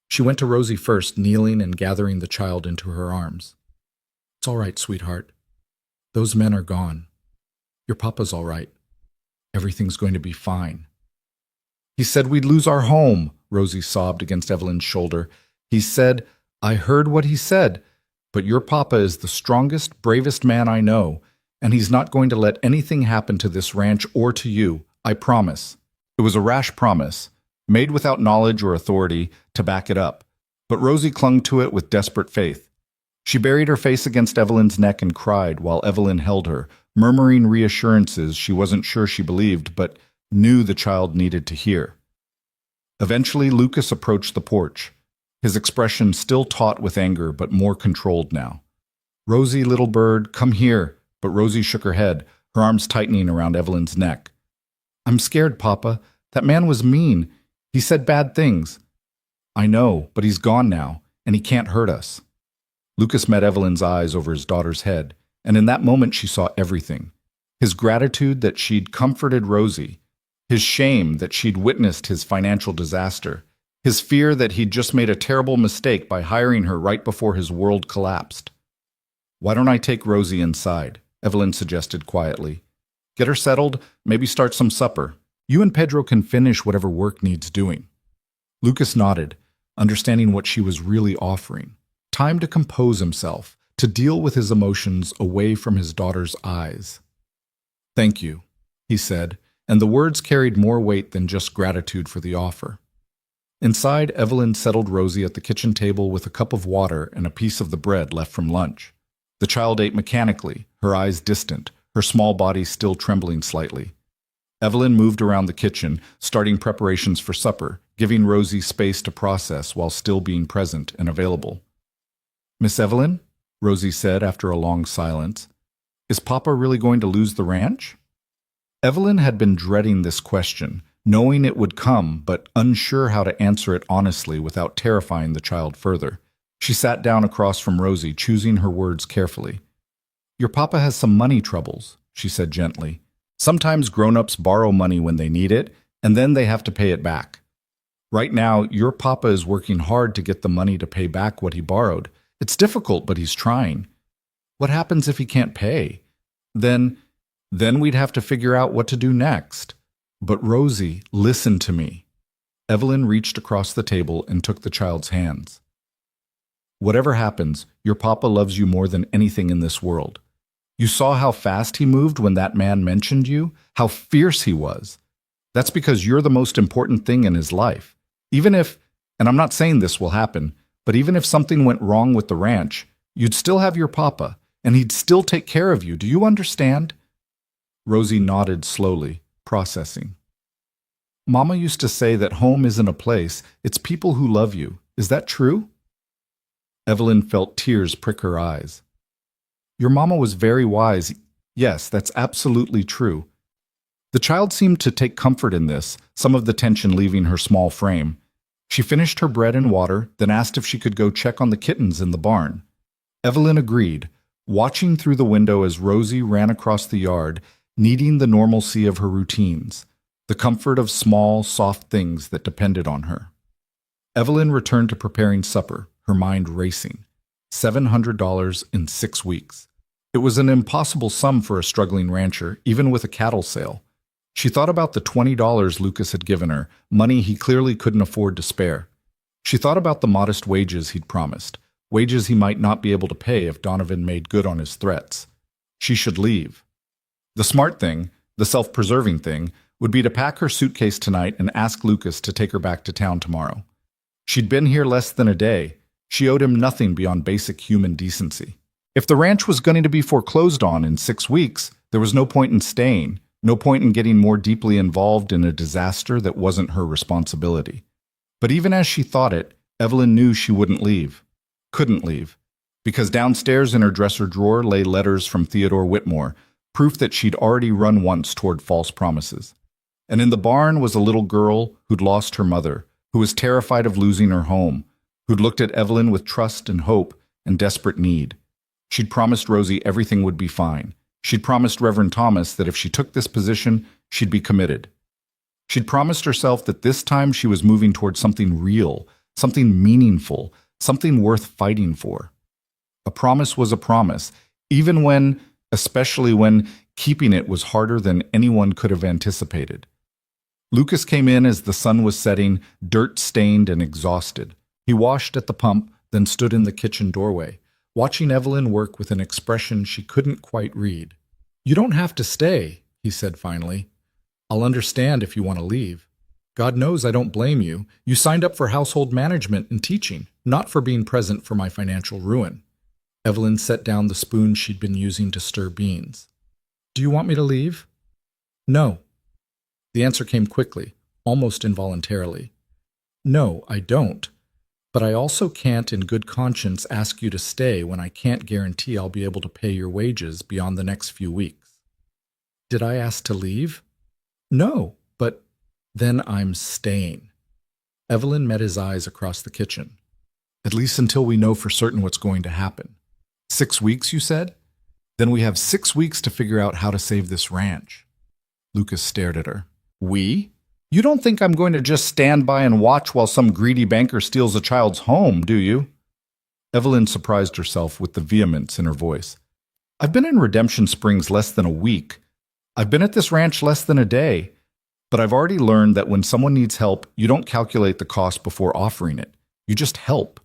She went to Rosie first, kneeling and gathering the child into her arms. "It's all right, sweetheart. Those men are gone. Your papa's all right. Everything's going to be fine." "He said we'd lose our home," Rosie sobbed against Evelyn's shoulder. "He said, I heard what he said, but your papa is the strongest, bravest man I know, and he's not going to let anything happen to this ranch or to you, I promise." It was a rash promise, made without knowledge or authority to back it up, but Rosie clung to it with desperate faith. She buried her face against Evelyn's neck and cried while Evelyn held her, murmuring reassurances she wasn't sure she believed, but knew the child needed to hear. Eventually, Lucas approached the porch, his expression still taut with anger, but more controlled now. "Rosie, little bird, come here," but Rosie shook her head, her arms tightening around Evelyn's neck. "I'm scared, Papa. That man was mean. He said bad things." "I know, but he's gone now, and he can't hurt us." Lucas met Evelyn's eyes over his daughter's head, and in that moment she saw everything. His gratitude that she'd comforted Rosie, his shame that she'd witnessed his financial disaster, his fear that he'd just made a terrible mistake by hiring her right before his world collapsed. "Why don't I take Rosie inside?" Evelyn suggested quietly. "Get her settled, maybe start some supper. You and Pedro can finish whatever work needs doing." Lucas nodded, understanding what she was really offering. Time to compose himself, to deal with his emotions away from his daughter's eyes. "Thank you," he said, and the words carried more weight than just gratitude for the offer. Inside, Evelyn settled Rosie at the kitchen table with a cup of water and a piece of the bread left from lunch. The child ate mechanically, her eyes distant, her small body still trembling slightly. Evelyn moved around the kitchen, starting preparations for supper, giving Rosie space to process while still being present and available. "Miss Evelyn," Rosie said after a long silence, "is Papa really going to lose the ranch?" Evelyn had been dreading this question, knowing it would come, but unsure how to answer it honestly without terrifying the child further. She sat down across from Rosie, choosing her words carefully. "Your papa has some money troubles," she said gently. "Sometimes grown-ups borrow money when they need it, and then they have to pay it back. Right now, your papa is working hard to get the money to pay back what he borrowed. It's difficult, but he's trying. What happens if he can't pay? Then, then we'd have to figure out what to do next. But Rosie, listen to me. Evelyn reached across the table and took the child's hands. Whatever happens, your papa loves you more than anything in this world. You saw how fast he moved when that man mentioned you, how fierce he was. That's because you're the most important thing in his life. Even if, and I'm not saying this will happen, but even if something went wrong with the ranch, you'd still have your papa, and he'd still take care of you. Do you understand? Rosie nodded slowly, processing. Mama used to say that home isn't a place, it's people who love you. Is that true? Evelyn felt tears prick her eyes. Your mama was very wise. Yes, that's absolutely true. The child seemed to take comfort in this, some of the tension leaving her small frame. She finished her bread and water, then asked if she could go check on the kittens in the barn. Evelyn agreed, watching through the window as Rosie ran across the yard, needing the normalcy of her routines, the comfort of small, soft things that depended on her. Evelyn returned to preparing supper, her mind racing. $700 in 6 weeks. It was an impossible sum for a struggling rancher, even with a cattle sale. She thought about the $20 Lucas had given her, money he clearly couldn't afford to spare. She thought about the modest wages he'd promised, wages he might not be able to pay if Donovan made good on his threats. She should leave. The smart thing, the self-preserving thing, would be to pack her suitcase tonight and ask Lucas to take her back to town tomorrow. She'd been here less than a day. She owed him nothing beyond basic human decency. If the ranch was going to be foreclosed on in 6 weeks, there was no point in staying, no point in getting more deeply involved in a disaster that wasn't her responsibility. But even as she thought it, Evelyn knew she wouldn't leave. Couldn't leave. Because downstairs in her dresser drawer lay letters from Theodore Whitmore, proof that she'd already run once toward false promises. And in the barn was a little girl who'd lost her mother, who was terrified of losing her home, who'd looked at Evelyn with trust and hope and desperate need. She'd promised Rosie everything would be fine. She'd promised Reverend Thomas that if she took this position, she'd be committed. She'd promised herself that this time she was moving toward something real, something meaningful, something worth fighting for. A promise was a promise, even when, especially when, keeping it was harder than anyone could have anticipated. Lucas came in as the sun was setting, dirt-stained and exhausted. He washed at the pump, then stood in the kitchen doorway, watching Evelyn work with an expression she couldn't quite read. "You don't have to stay," he said finally. "I'll understand if you want to leave. God knows I don't blame you. You signed up for household management and teaching, not for being present for my financial ruin." Evelyn set down the spoon she'd been using to stir beans. "Do you want me to leave?" "No." The answer came quickly, almost involuntarily. "No, I don't. But I also can't in good conscience ask you to stay when I can't guarantee I'll be able to pay your wages beyond the next few weeks." "Did I ask to leave?" "No, but then I'm staying." Evelyn met his eyes across the kitchen. "At least until we know for certain what's going to happen." 6 weeks, you said? Then we have 6 weeks to figure out how to save this ranch. Lucas stared at her. "We? You don't think I'm going to just stand by and watch while some greedy banker steals a child's home, do you?" Evelyn surprised herself with the vehemence in her voice. "I've been in Redemption Springs less than a week. I've been at this ranch less than a day. But I've already learned that when someone needs help, you don't calculate the cost before offering it. You just help.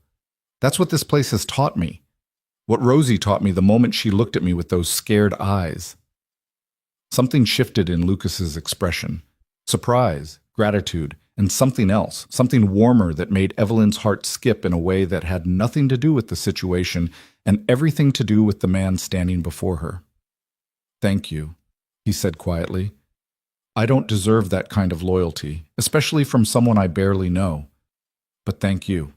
That's what this place has taught me. What Rosie taught me the moment she looked at me with those scared eyes." Something shifted in Lucas's expression. Surprise, gratitude, and something else, something warmer that made Evelyn's heart skip in a way that had nothing to do with the situation and everything to do with the man standing before her. "Thank you," he said quietly. "I don't deserve that kind of loyalty, especially from someone I barely know. But thank you."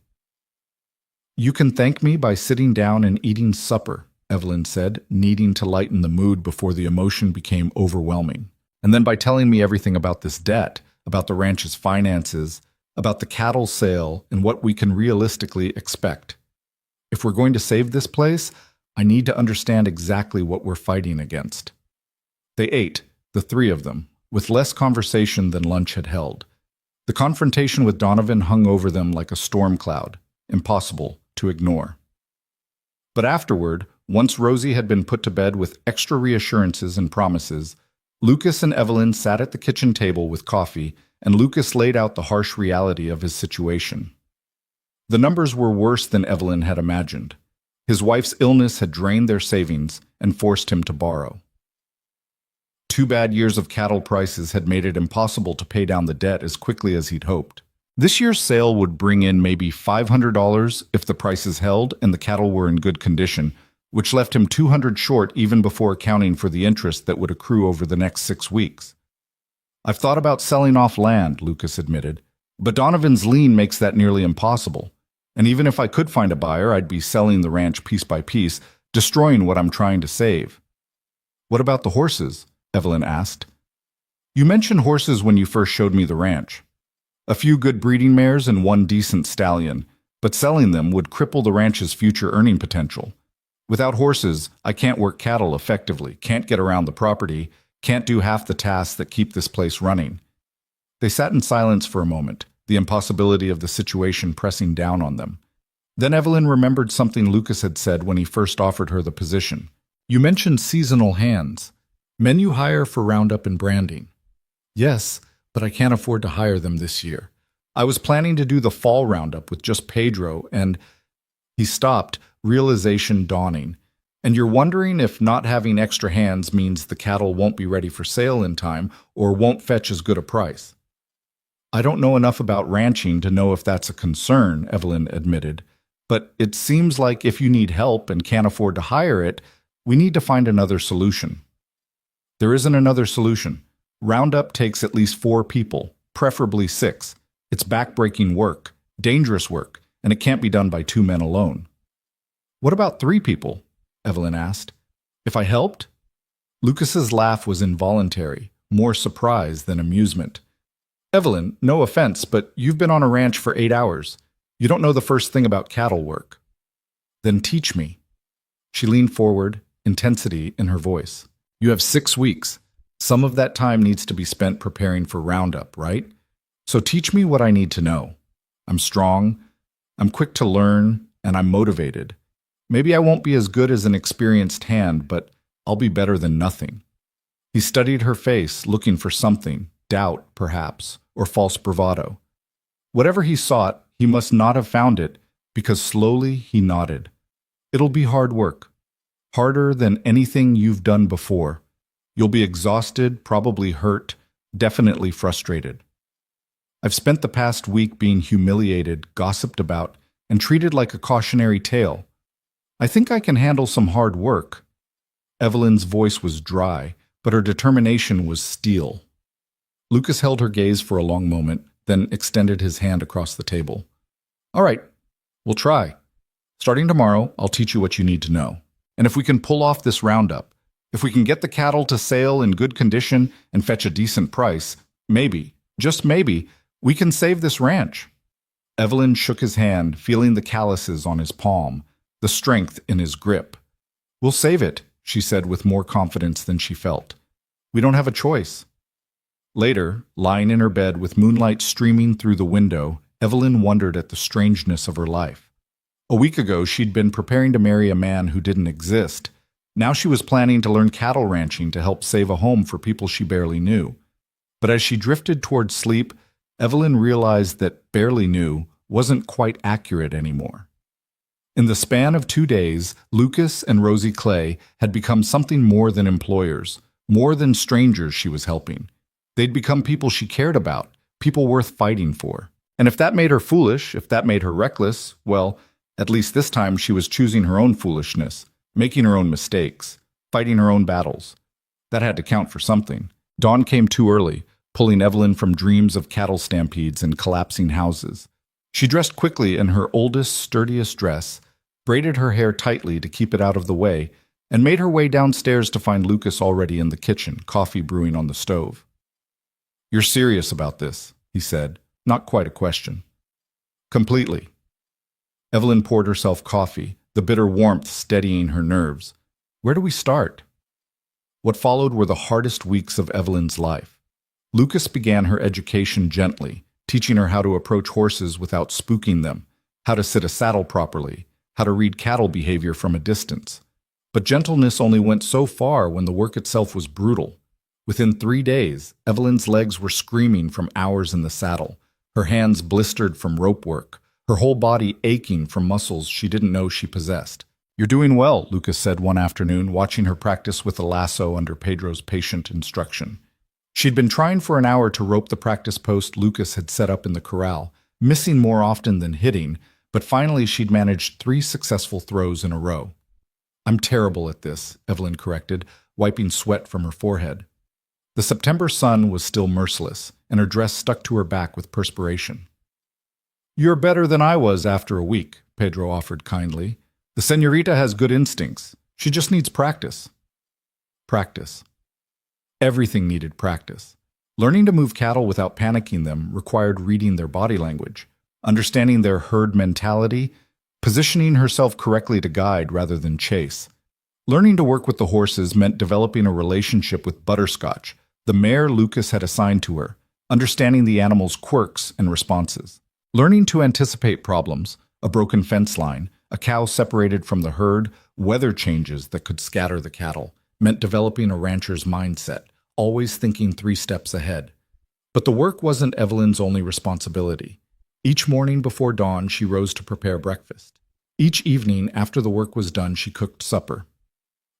"You can thank me by sitting down and eating supper," Evelyn said, needing to lighten the mood before the emotion became overwhelming. "And then by telling me everything about this debt, about the ranch's finances, about the cattle sale, and what we can realistically expect. If we're going to save this place, I need to understand exactly what we're fighting against." They ate, the three of them, with less conversation than lunch had held. The confrontation with Donovan hung over them like a storm cloud, impossible to ignore. But afterward, once Rosie had been put to bed with extra reassurances and promises, Lucas and Evelyn sat at the kitchen table with coffee, and Lucas laid out the harsh reality of his situation. The numbers were worse than Evelyn had imagined. His wife's illness had drained their savings and forced him to borrow. 2 bad years of cattle prices had made it impossible to pay down the debt as quickly as he'd hoped. This year's sale would bring in maybe $500 if the prices held and the cattle were in good condition, which left him $200 short even before accounting for the interest that would accrue over the next 6 weeks. "I've thought about selling off land," Lucas admitted, "but Donovan's lien makes that nearly impossible. And even if I could find a buyer, I'd be selling the ranch piece by piece, destroying what I'm trying to save." "What about the horses?" Evelyn asked. "You mentioned horses when you first showed me the ranch. A few good breeding mares and 1 decent stallion, but selling them would cripple the ranch's future earning potential. Without horses, I can't work cattle effectively, can't get around the property, can't do half the tasks that keep this place running." They sat in silence for a moment, the impossibility of the situation pressing down on them. Then Evelyn remembered something Lucas had said when he first offered her the position. "You mentioned seasonal hands. Men you hire for roundup and branding." "Yes, but I can't afford to hire them this year. I was planning to do the fall roundup with just Pedro and—" He stopped, realization dawning. "And you're wondering if not having extra hands means the cattle won't be ready for sale in time or won't fetch as good a price." "I don't know enough about ranching to know if that's a concern," Evelyn admitted. "But it seems like if you need help and can't afford to hire it, we need to find another solution." "There isn't another solution. Roundup takes at least 4 people, preferably 6. It's backbreaking work, dangerous work, and it can't be done by 2 men alone." "What about 3 people?" Evelyn asked. "If I helped?" Lucas's laugh was involuntary, more surprise than amusement. "Evelyn, no offense, but you've been on a ranch for 8 hours. You don't know the first thing about cattle work." "Then teach me." She leaned forward, intensity in her voice. "You have 6 weeks. Some of that time needs to be spent preparing for roundup, right? So teach me what I need to know. I'm strong, I'm quick to learn, and I'm motivated. Maybe I won't be as good as an experienced hand, but I'll be better than nothing." He studied her face, looking for something, doubt, perhaps, or false bravado. Whatever he sought, he must not have found it, because slowly he nodded. "It'll be hard work. Harder than anything you've done before. You'll be exhausted, probably hurt, definitely frustrated. I've spent the past week being humiliated, gossiped about, and treated like a cautionary tale. I think I can handle some hard work." Evelyn's voice was dry, but her determination was steel. Lucas held her gaze for a long moment, then extended his hand across the table. "All right, we'll try. Starting tomorrow, I'll teach you what you need to know. And if we can pull off this roundup, if we can get the cattle to sale in good condition and fetch a decent price, maybe, just maybe, we can save this ranch." Evelyn shook his hand, feeling the calluses on his palm, the strength in his grip. "We'll save it," she said with more confidence than she felt. "We don't have a choice." Later, lying in her bed with moonlight streaming through the window, Evelyn wondered at the strangeness of her life. A week ago, she'd been preparing to marry a man who didn't exist. Now she was planning to learn cattle ranching to help save a home for people she barely knew. But as she drifted toward sleep, Evelyn realized that "barely knew" wasn't quite accurate anymore. In the span of 2 days, Lucas and Rosie Clay had become something more than employers, more than strangers she was helping. They'd become people she cared about, people worth fighting for. And if that made her foolish, if that made her reckless, well, at least this time she was choosing her own foolishness, making her own mistakes, fighting her own battles. That had to count for something. Dawn came too early, pulling Evelyn from dreams of cattle stampedes and collapsing houses. She dressed quickly in her oldest, sturdiest dress, braided her hair tightly to keep it out of the way, and made her way downstairs to find Lucas already in the kitchen, coffee brewing on the stove. "You're serious about this," he said, not quite a question. "Completely." Evelyn poured herself coffee, the bitter warmth steadying her nerves. "Where do we start?" What followed were the hardest weeks of Evelyn's life. Lucas began her education gently, teaching her how to approach horses without spooking them, how to sit a saddle properly, how to read cattle behavior from a distance. But gentleness only went so far when the work itself was brutal. Within 3 days, Evelyn's legs were screaming from hours in the saddle, her hands blistered from rope work, her whole body aching from muscles she didn't know she possessed. "You're doing well," Lucas said one afternoon, watching her practice with a lasso under Pedro's patient instruction. She'd been trying for an hour to rope the practice post Lucas had set up in the corral, missing more often than hitting, but finally she'd managed 3 successful throws in a row. "I'm terrible at this," Evelyn corrected, wiping sweat from her forehead. The September sun was still merciless, and her dress stuck to her back with perspiration. "You're better than I was after a week," Pedro offered kindly. "The señorita has good instincts. She just needs practice." Practice. Everything needed practice. Learning to move cattle without panicking them required reading their body language, understanding their herd mentality, positioning herself correctly to guide rather than chase. Learning to work with the horses meant developing a relationship with Butterscotch, the mare Lucas had assigned to her, understanding the animal's quirks and responses. Learning to anticipate problems, a broken fence line, a cow separated from the herd, weather changes that could scatter the cattle, meant developing a rancher's mindset, always thinking 3 steps ahead. But the work wasn't Evelyn's only responsibility. Each morning before dawn, she rose to prepare breakfast. Each evening, after the work was done, she cooked supper.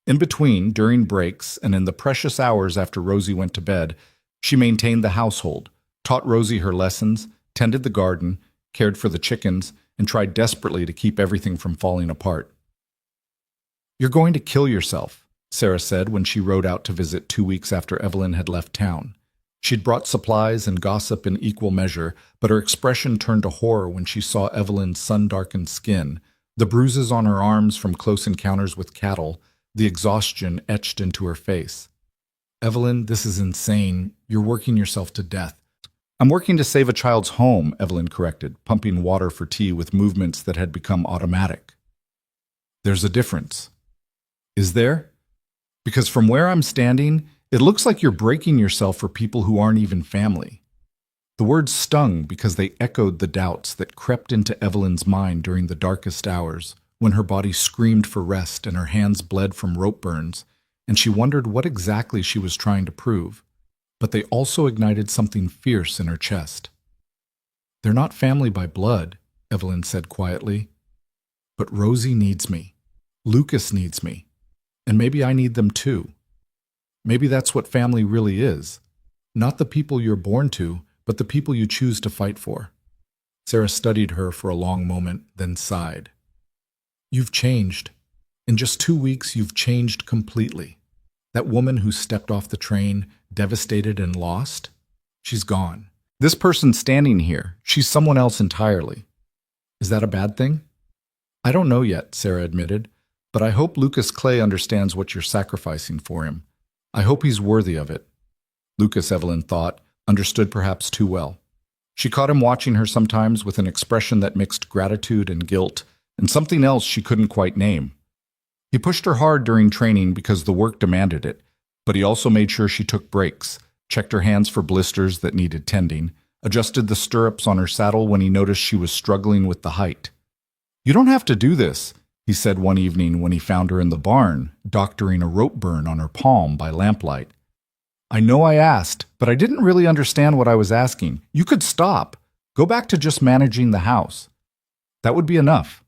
In between, during breaks, and in the precious hours after Rosie went to bed, she maintained the household, taught Rosie her lessons, tended the garden, cared for the chickens, and tried desperately to keep everything from falling apart. "You're going to kill yourself," Sarah said when she rode out to visit 2 weeks after Evelyn had left town. She'd brought supplies and gossip in equal measure, but her expression turned to horror when she saw Evelyn's sun-darkened skin, the bruises on her arms from close encounters with cattle, the exhaustion etched into her face. "Evelyn, this is insane. You're working yourself to death." "I'm working to save a child's home," Evelyn corrected, pumping water for tea with movements that had become automatic. "There's a difference." "Is there? Because from where I'm standing, it looks like you're breaking yourself for people who aren't even family." The words stung because they echoed the doubts that crept into Evelyn's mind during the darkest hours, when her body screamed for rest and her hands bled from rope burns, and she wondered what exactly she was trying to prove. But they also ignited something fierce in her chest. "They're not family by blood," Evelyn said quietly. "But Rosie needs me. Lucas needs me. And maybe I need them too. Maybe that's what family really is. Not the people you're born to, but the people you choose to fight for." Sarah studied her for a long moment, then sighed. "You've changed. In just 2 weeks, you've changed completely. That woman who stepped off the train, devastated and lost, she's gone. This person standing here, she's someone else entirely. Is that a bad thing?" "I don't know yet," Sarah admitted, "but I hope Lucas Clay understands what you're sacrificing for him. I hope he's worthy of it." Lucas, Evelyn thought, understood perhaps too well. She caught him watching her sometimes with an expression that mixed gratitude and guilt, and something else she couldn't quite name. He pushed her hard during training because the work demanded it, but he also made sure she took breaks, checked her hands for blisters that needed tending, adjusted the stirrups on her saddle when he noticed she was struggling with the height. "You don't have to do this," he said one evening when he found her in the barn, doctoring a rope burn on her palm by lamplight. "I know I asked, but I didn't really understand what I was asking. You could stop. Go back to just managing the house. That would be enough."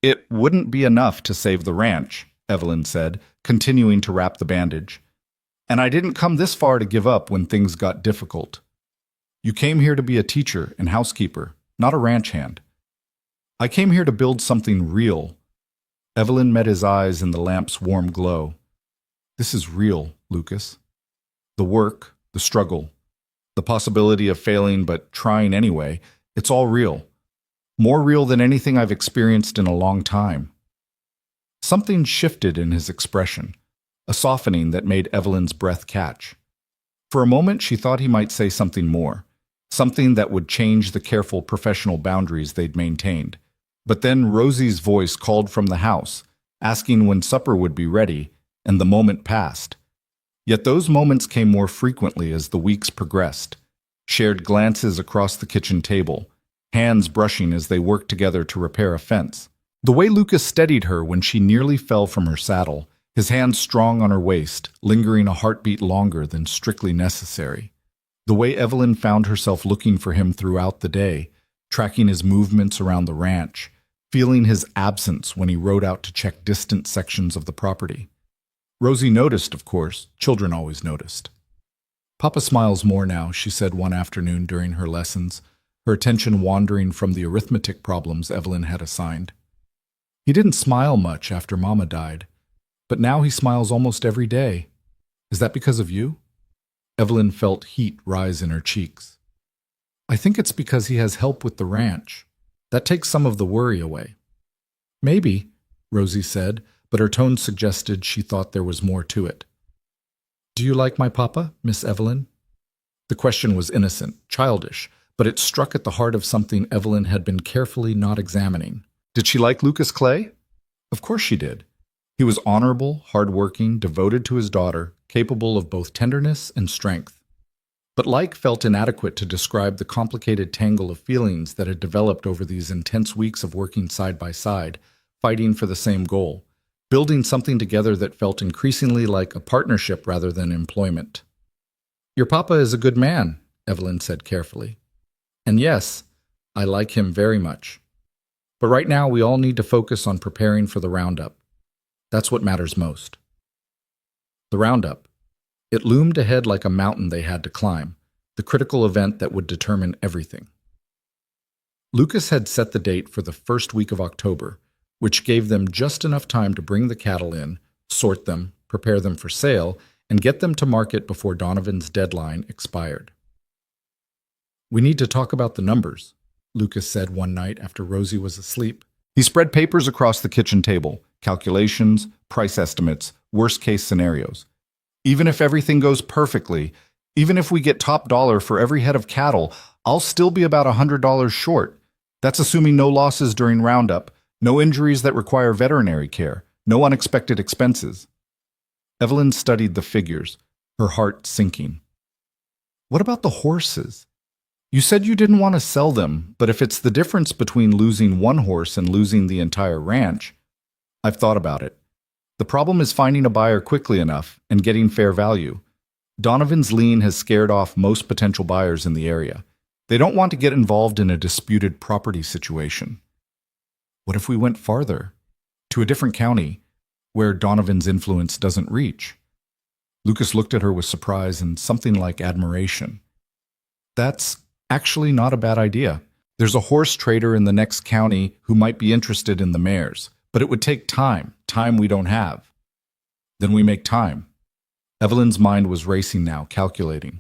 "It wouldn't be enough to save the ranch," Evelyn said, continuing to wrap the bandage. "And I didn't come this far to give up when things got difficult. You came here to be a teacher and housekeeper, not a ranch hand. I came here to build something real." Evelyn met his eyes in the lamp's warm glow. "This is real, Lucas. The work, the struggle, the possibility of failing but trying anyway, it's all real. More real than anything I've experienced in a long time." Something shifted in his expression, a softening that made Evelyn's breath catch. For a moment, she thought he might say something more, something that would change the careful professional boundaries they'd maintained. But then Rosie's voice called from the house, asking when supper would be ready, and the moment passed. Yet those moments came more frequently as the weeks progressed. shared glances across the kitchen table, hands brushing as they worked together to repair a fence. The way Lucas steadied her when she nearly fell from her saddle, his hands strong on her waist, lingering a heartbeat longer than strictly necessary. The way Evelyn found herself looking for him throughout the day, tracking his movements around the ranch, feeling his absence when he rode out to check distant sections of the property. Rosie noticed, of course. Children always noticed. "Papa smiles more now," she said one afternoon during her lessons, her attention wandering from the arithmetic problems Evelyn had assigned. "He didn't smile much after Mama died, but now he smiles almost every day. Is that because of you?" Evelyn felt heat rise in her cheeks. "I think it's because he has help with the ranch. That takes some of the worry away." "Maybe," Rosie said, but her tone suggested she thought there was more to it. "Do you like my papa, Miss Evelyn?" The question was innocent, childish, but it struck at the heart of something Evelyn had been carefully not examining. Did she like Lucas Clay? Of course she did. He was honorable, hard-working, devoted to his daughter, capable of both tenderness and strength. But like felt inadequate to describe the complicated tangle of feelings that had developed over these intense weeks of working side by side, fighting for the same goal, building something together that felt increasingly like a partnership rather than employment. "Your papa is a good man," Evelyn said carefully. "And yes, I like him very much. But right now we all need to focus on preparing for the roundup. That's what matters most." The roundup. It loomed ahead like a mountain they had to climb, the critical event that would determine everything. Lucas had set the date for the first week of October, which gave them just enough time to bring the cattle in, sort them, prepare them for sale, and get them to market before Donovan's deadline expired. "We need to talk about the numbers," Lucas said one night after Rosie was asleep. He spread papers across the kitchen table, calculations, price estimates, worst-case scenarios. "Even if everything goes perfectly, even if we get top dollar for every head of cattle, I'll still be about $100 short. That's assuming no losses during roundup, no injuries that require veterinary care, no unexpected expenses." Evelyn studied the figures, her heart sinking. "What about the horses? You said you didn't want to sell them, but if it's the difference between losing one horse and losing the entire ranch..." "I've thought about it. The problem is finding a buyer quickly enough and getting fair value. Donovan's lien has scared off most potential buyers in the area. They don't want to get involved in a disputed property situation." "What if we went farther? To a different county, where Donovan's influence doesn't reach?" Lucas looked at her with surprise and something like admiration. "That's actually not a bad idea. There's a horse trader in the next county who might be interested in the mares, but it would take time we don't have." "Then we make time." Evelyn's mind was racing now, calculating.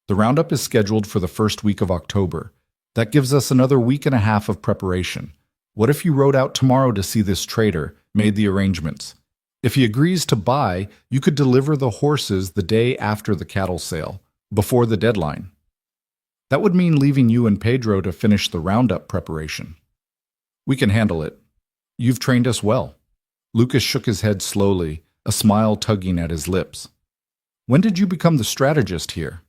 "The roundup is scheduled for the first week of October. That gives us another week and a half of preparation. What if you rode out tomorrow to see this trader, made the arrangements? If he agrees to buy, you could deliver the horses the day after the cattle sale, before the deadline. That would mean leaving you and Pedro to finish the roundup preparation." "We can handle it. You've trained us well." Lucas shook his head slowly, a smile tugging at his lips. "When did you become the strategist here?"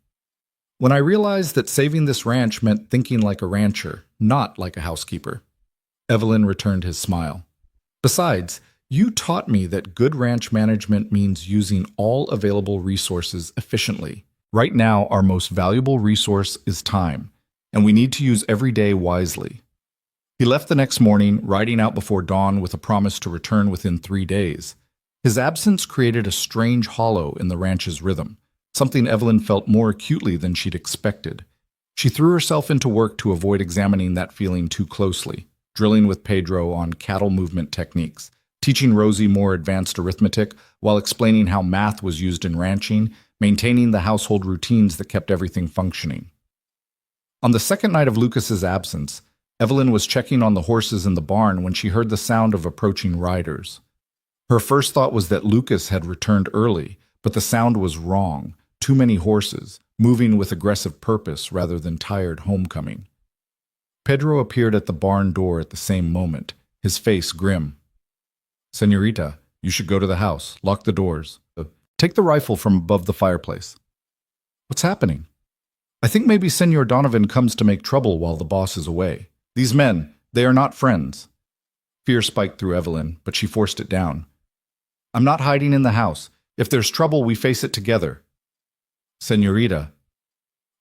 "When I realized that saving this ranch meant thinking like a rancher, not like a housekeeper." Evelyn returned his smile. "Besides, you taught me that good ranch management means using all available resources efficiently. Right now, our most valuable resource is time, and we need to use every day wisely." He left the next morning, riding out before dawn with a promise to return within 3 days. His absence created a strange hollow in the ranch's rhythm, something Evelyn felt more acutely than she'd expected. She threw herself into work to avoid examining that feeling too closely, drilling with Pedro on cattle movement techniques, teaching Rosie more advanced arithmetic while explaining how math was used in ranching, maintaining the household routines that kept everything functioning. On the second night of Lucas's absence, Evelyn was checking on the horses in the barn when she heard the sound of approaching riders. Her first thought was that Lucas had returned early, but the sound was wrong. Too many horses, moving with aggressive purpose rather than tired homecoming. Pedro appeared at the barn door at the same moment, his face grim. "Señorita, you should go to the house. Lock the doors. Take the rifle from above the fireplace." "What's happening?" I think maybe Senor Donovan comes to make trouble while the boss is away. These men, they are not friends. Fear spiked through Evelyn, but she forced it down. I'm not hiding in the house. If there's trouble, we face it together. Senorita.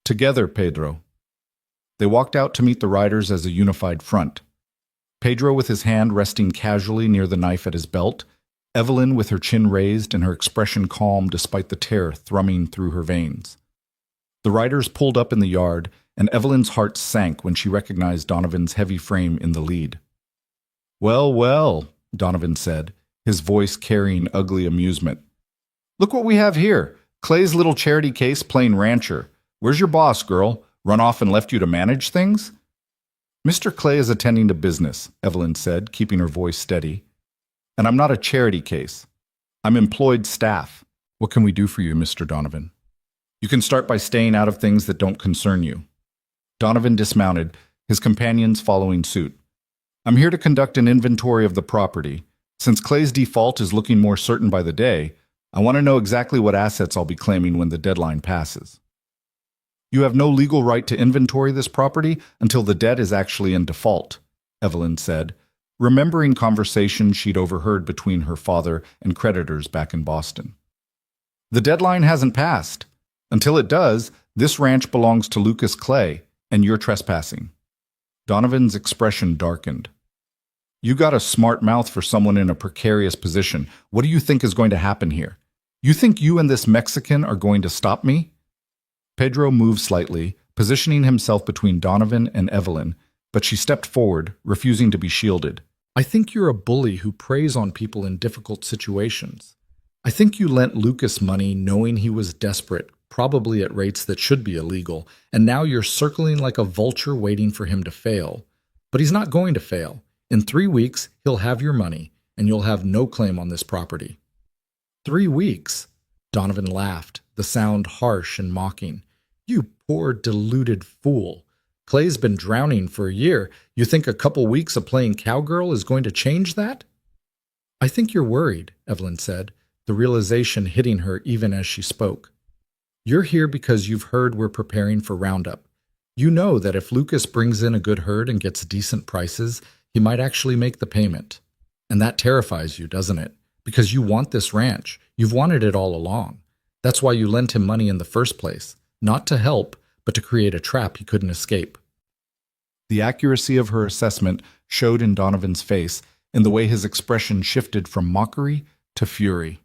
Together, Pedro. They walked out to meet the riders as a unified front. Pedro with his hand resting casually near the knife at his belt, Evelyn with her chin raised and her expression calm despite the terror thrumming through her veins. The riders pulled up in the yard, and Evelyn's heart sank when she recognized Donovan's heavy frame in the lead. Well, well, Donovan said, his voice carrying ugly amusement. Look what we have here. Clay's little charity case playing rancher. Where's your boss, girl? Run off and left you to manage things? Mr. Clay is attending to business, Evelyn said, keeping her voice steady. And I'm not a charity case. I'm employed staff. What can we do for you, Mr. Donovan? You can start by staying out of things that don't concern you. Donovan dismounted, his companions following suit. I'm here to conduct an inventory of the property. Since Clay's default is looking more certain by the day, I want to know exactly what assets I'll be claiming when the deadline passes. You have no legal right to inventory this property until the debt is actually in default, Evelyn said, remembering conversations she'd overheard between her father and creditors back in Boston. The deadline hasn't passed. Until it does, this ranch belongs to Lucas Clay, and you're trespassing. Donovan's expression darkened. You got a smart mouth for someone in a precarious position. What do you think is going to happen here? You think you and this Mexican are going to stop me? Pedro moved slightly, positioning himself between Donovan and Evelyn, but she stepped forward, refusing to be shielded. I think you're a bully who preys on people in difficult situations. I think you lent Lucas money knowing he was desperate, probably at rates that should be illegal, and now you're circling like a vulture waiting for him to fail. But he's not going to fail. In 3 weeks, he'll have your money, and you'll have no claim on this property. 3 weeks? Donovan laughed, the sound harsh and mocking. You poor, deluded fool. Clay's been drowning for a year. You think a couple weeks of playing cowgirl is going to change that? I think you're worried, Evelyn said, the realization hitting her even as she spoke. You're here because you've heard we're preparing for Roundup. You know that if Lucas brings in a good herd and gets decent prices, he might actually make the payment. And that terrifies you, doesn't it? Because you want this ranch. You've wanted it all along. That's why you lent him money in the first place. Not to help, but to create a trap he couldn't escape. The accuracy of her assessment showed in Donovan's face, in the way his expression shifted from mockery to fury.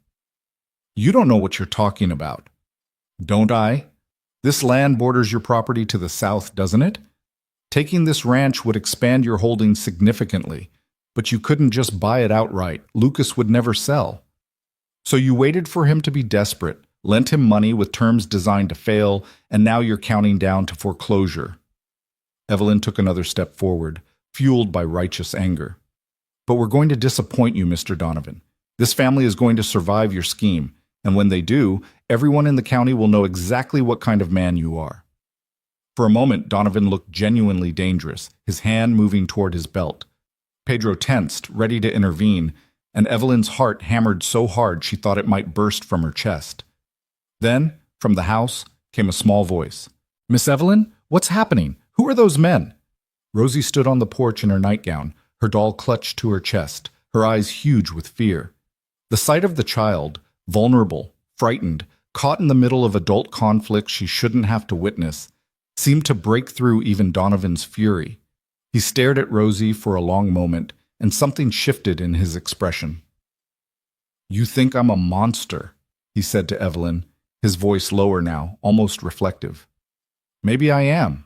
You don't know what you're talking about. Don't I? This land borders your property to the south, doesn't it? Taking this ranch would expand your holdings significantly, but you couldn't just buy it outright. Lucas would never sell. So you waited for him to be desperate, lent him money with terms designed to fail, and now you're counting down to foreclosure. Evelyn took another step forward, fueled by righteous anger. But we're going to disappoint you, Mr. Donovan. This family is going to survive your scheme, and when they do, everyone in the county will know exactly what kind of man you are. For a moment, Donovan looked genuinely dangerous, his hand moving toward his belt. Pedro tensed, ready to intervene, and Evelyn's heart hammered so hard she thought it might burst from her chest. Then, from the house, came a small voice. Miss Evelyn, what's happening? Who are those men? Rosie stood on the porch in her nightgown, her doll clutched to her chest, her eyes huge with fear. The sight of the child, vulnerable, frightened, caught in the middle of adult conflict she shouldn't have to witness, seemed to break through even Donovan's fury. He stared at Rosie for a long moment, and something shifted in his expression. You think I'm a monster, he said to Evelyn, his voice lower now, almost reflective. Maybe I am.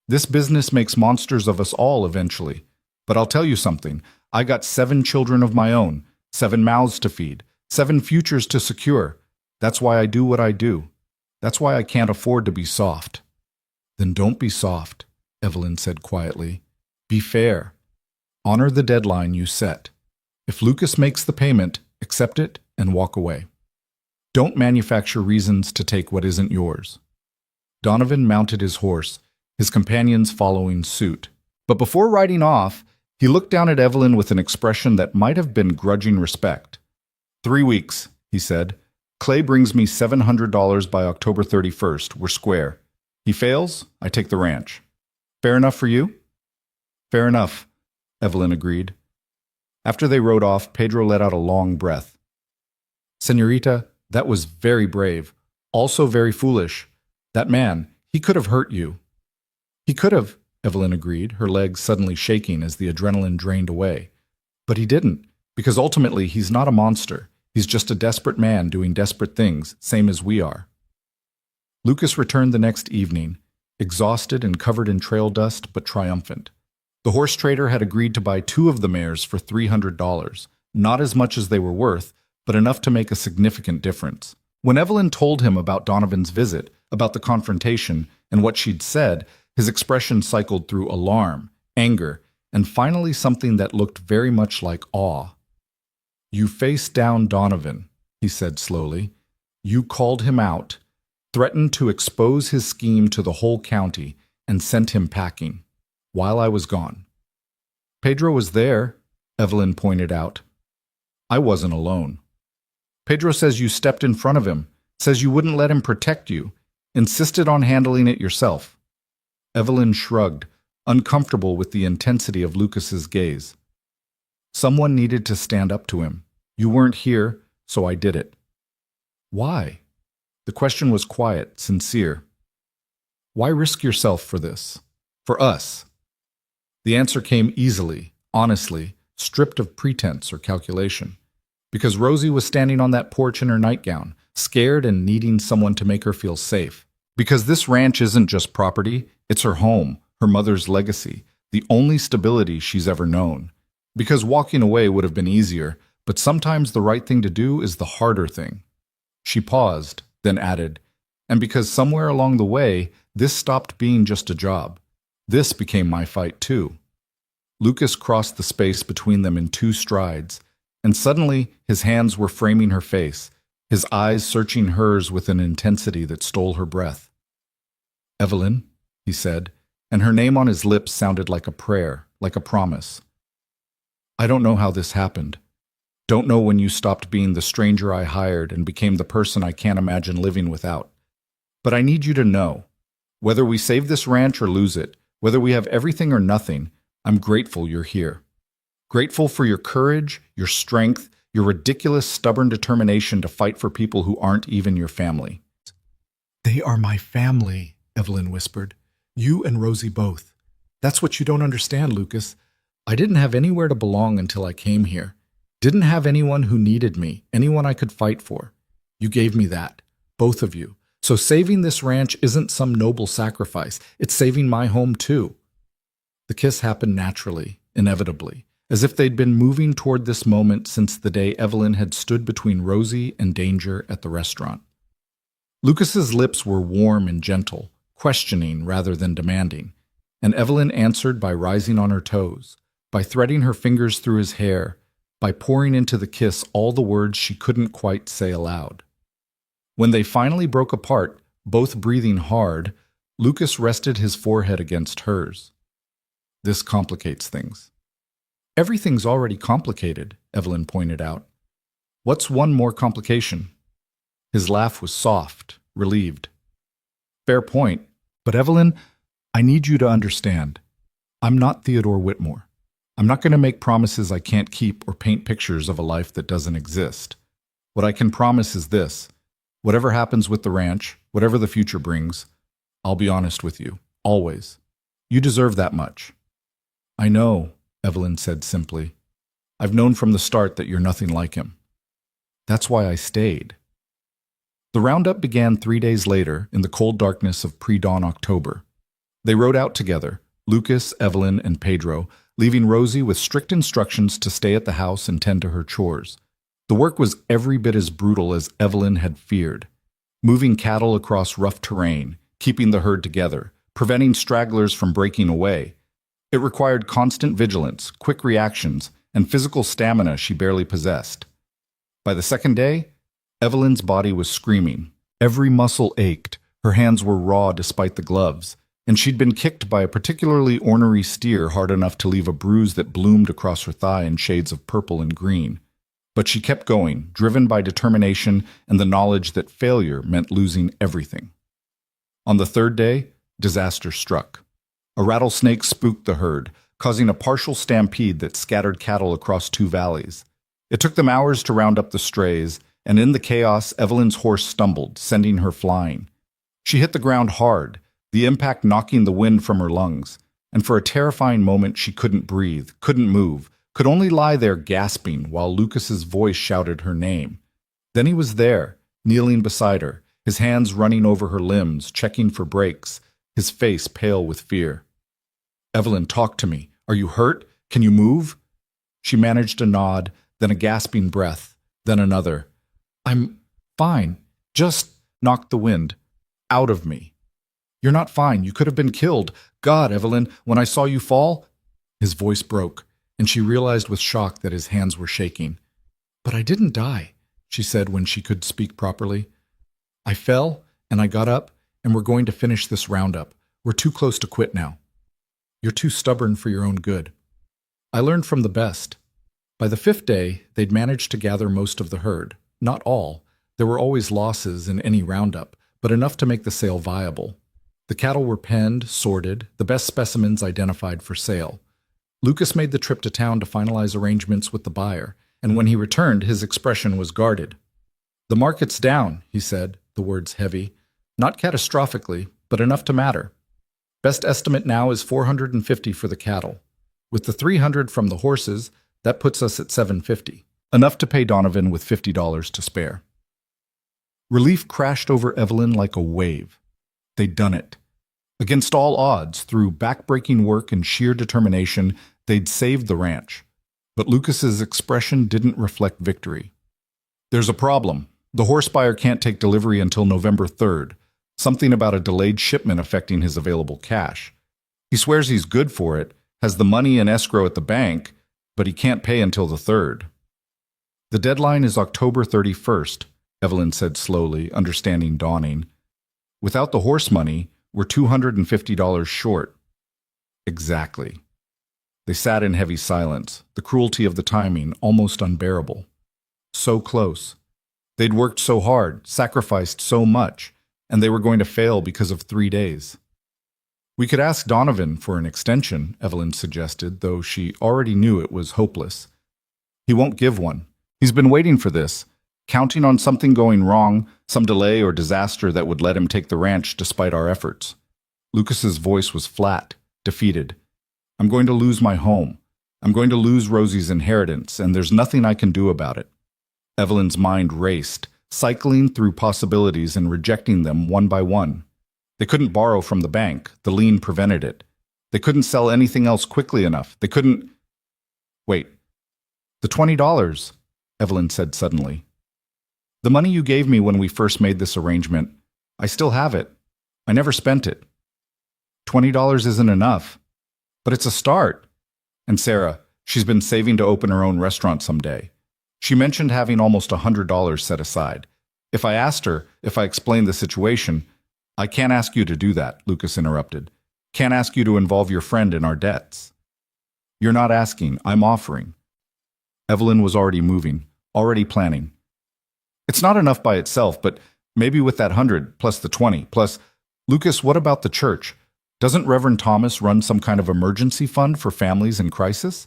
This business makes monsters of us all eventually. But I'll tell you something. I got 7 children of my own, 7 mouths to feed, 7 futures to secure. That's why I do what I do. That's why I can't afford to be soft. Then don't be soft, Evelyn said quietly. Be fair. Honor the deadline you set. If Lucas makes the payment, accept it and walk away. Don't manufacture reasons to take what isn't yours. Donovan mounted his horse, his companions following suit. But before riding off, he looked down at Evelyn with an expression that might have been grudging respect. 3 weeks, he said. Clay brings me $700 by October 31st. We're square. He fails, I take the ranch. Fair enough for you? Fair enough, Evelyn agreed. After they rode off, Pedro let out a long breath. Senorita, that was very brave, also very foolish. That man, he could have hurt you. He could have, Evelyn agreed, her legs suddenly shaking as the adrenaline drained away. But he didn't, because ultimately he's not a monster. He's just a desperate man doing desperate things, same as we are. Lucas returned the next evening, exhausted and covered in trail dust, but triumphant. The horse trader had agreed to buy 2 of the mares for $300, not as much as they were worth, but enough to make a significant difference. When Evelyn told him about Donovan's visit, about the confrontation, and what she'd said, his expression cycled through alarm, anger, and finally something that looked very much like awe. You faced down Donovan, he said slowly. You called him out, threatened to expose his scheme to the whole county, and sent him packing, while I was gone. Pedro was there, Evelyn pointed out. I wasn't alone. Pedro says you stepped in front of him, says you wouldn't let him protect you, insisted on handling it yourself. Evelyn shrugged, uncomfortable with the intensity of Lucas's gaze. Someone needed to stand up to him. You weren't here, so I did it. Why? The question was quiet, sincere. Why risk yourself for this? For us? The answer came easily, honestly, stripped of pretense or calculation. Because Rosie was standing on that porch in her nightgown, scared and needing someone to make her feel safe. Because this ranch isn't just property, it's her home, her mother's legacy, the only stability she's ever known. Because walking away would have been easier, but sometimes the right thing to do is the harder thing. She paused, then added, and because somewhere along the way, this stopped being just a job. This became my fight too. Lucas crossed the space between them in 2 strides, and suddenly his hands were framing her face, his eyes searching hers with an intensity that stole her breath. Evelyn, he said, and her name on his lips sounded like a prayer, like a promise. I don't know how this happened. Don't know when you stopped being the stranger I hired and became the person I can't imagine living without. But I need you to know, whether we save this ranch or lose it, whether we have everything or nothing, I'm grateful you're here. Grateful for your courage, your strength, your ridiculous, stubborn determination to fight for people who aren't even your family. They are my family, Evelyn whispered. You and Rosie both. That's what you don't understand, Lucas. I didn't have anywhere to belong until I came here. Didn't have anyone who needed me, anyone I could fight for. You gave me that, both of you. So saving this ranch isn't some noble sacrifice. It's saving my home too. The kiss happened naturally, inevitably, as if they'd been moving toward this moment since the day Evelyn had stood between Rosie and danger at the restaurant. Lucas's lips were warm and gentle, questioning rather than demanding, and Evelyn answered by rising on her toes, by threading her fingers through his hair, by pouring into the kiss all the words she couldn't quite say aloud. When they finally broke apart, both breathing hard, Lucas rested his forehead against hers. This complicates things. Everything's already complicated, Evelyn pointed out. What's one more complication? His laugh was soft, relieved. Fair point, but Evelyn, I need you to understand. I'm not Theodore Whitmore. I'm not going to make promises I can't keep or paint pictures of a life that doesn't exist. What I can promise is this. Whatever happens with the ranch, whatever the future brings, I'll be honest with you, always. You deserve that much. I know, Evelyn said simply. I've known from the start that you're nothing like him. That's why I stayed. The roundup began 3 days later in the cold darkness of pre-dawn October. They rode out together, Lucas, Evelyn, and Pedro, leaving Rosie with strict instructions to stay at the house and tend to her chores. The work was every bit as brutal as Evelyn had feared. Moving cattle across rough terrain, keeping the herd together, preventing stragglers from breaking away. It required constant vigilance, quick reactions, and physical stamina she barely possessed. By the second day, Evelyn's body was screaming. Every muscle ached, her hands were raw despite the gloves, and she'd been kicked by a particularly ornery steer hard enough to leave a bruise that bloomed across her thigh in shades of purple and green. But she kept going, driven by determination and the knowledge that failure meant losing everything. On the third day, disaster struck. A rattlesnake spooked the herd, causing a partial stampede that scattered cattle across 2 valleys. It took them hours to round up the strays, and in the chaos, Evelyn's horse stumbled, sending her flying. She hit the ground hard, the impact knocking the wind from her lungs, and for a terrifying moment she couldn't breathe, couldn't move, could only lie there gasping while Lucas's voice shouted her name. Then he was there, kneeling beside her, his hands running over her limbs, checking for breaks, his face pale with fear. "Evelyn, talk to me. Are you hurt? Can you move?" She managed a nod, then a gasping breath, then another. "I'm fine. Just knocked the wind out of me." "You're not fine. You could have been killed. God, Evelyn, when I saw you fall—" His voice broke, and she realized with shock that his hands were shaking. "But I didn't die," she said when she could speak properly. "I fell, and I got up, and we're going to finish this roundup. We're too close to quit now. You're too stubborn for your own good." I learned from the best. By the 5th day, they'd managed to gather most of the herd. Not all. There were always losses in any roundup, but enough to make the sale viable. The cattle were penned, sorted, the best specimens identified for sale. Lucas made the trip to town to finalize arrangements with the buyer, and when he returned, his expression was guarded. "The market's down," he said, the words heavy. "Not catastrophically, but enough to matter. Best estimate now is $450 for the cattle. With the $300 from the horses, that puts us at $750. Enough to pay Donovan with $50 to spare." Relief crashed over Evelyn like a wave. They'd done it. Against all odds, through backbreaking work and sheer determination, they'd saved the ranch. But Lucas's expression didn't reflect victory. "There's a problem. The horse buyer can't take delivery until November 3rd. Something about a delayed shipment affecting his available cash. He swears he's good for it, has the money in escrow at the bank, but he can't pay until the 3rd. "The deadline is October 31st, Evelyn said slowly, understanding dawning. "Without the horse money, we're $250 short." "Exactly." They sat in heavy silence, the cruelty of the timing almost unbearable. So close. They'd worked so hard, sacrificed so much, and they were going to fail because of 3 days. "We could ask Donovan for an extension," Evelyn suggested, though she already knew it was hopeless. "He won't give one. He's been waiting for this, counting on something going wrong, some delay or disaster that would let him take the ranch despite our efforts." Lucas's voice was flat, defeated. "I'm going to lose my home. I'm going to lose Rosie's inheritance, and there's nothing I can do about it." Evelyn's mind raced, cycling through possibilities and rejecting them one by one. They couldn't borrow from the bank. The lien prevented it. They couldn't sell anything else quickly enough. They couldn't— Wait. "The $20, Evelyn said suddenly. "The money you gave me when we first made this arrangement, I still have it. I never spent it. $20 isn't enough. But it's a start. And Sarah, she's been saving to open her own restaurant someday. She mentioned having almost $100 set aside. If I asked her, if I explained the situation—" "I can't ask you to do that," Lucas interrupted. "Can't ask you to involve your friend in our debts." "You're not asking, I'm offering." Evelyn was already moving, already planning. "It's not enough by itself, but maybe with that 100 plus the 20 plus— Lucas, what about the church? Doesn't Reverend Thomas run some kind of emergency fund for families in crisis?"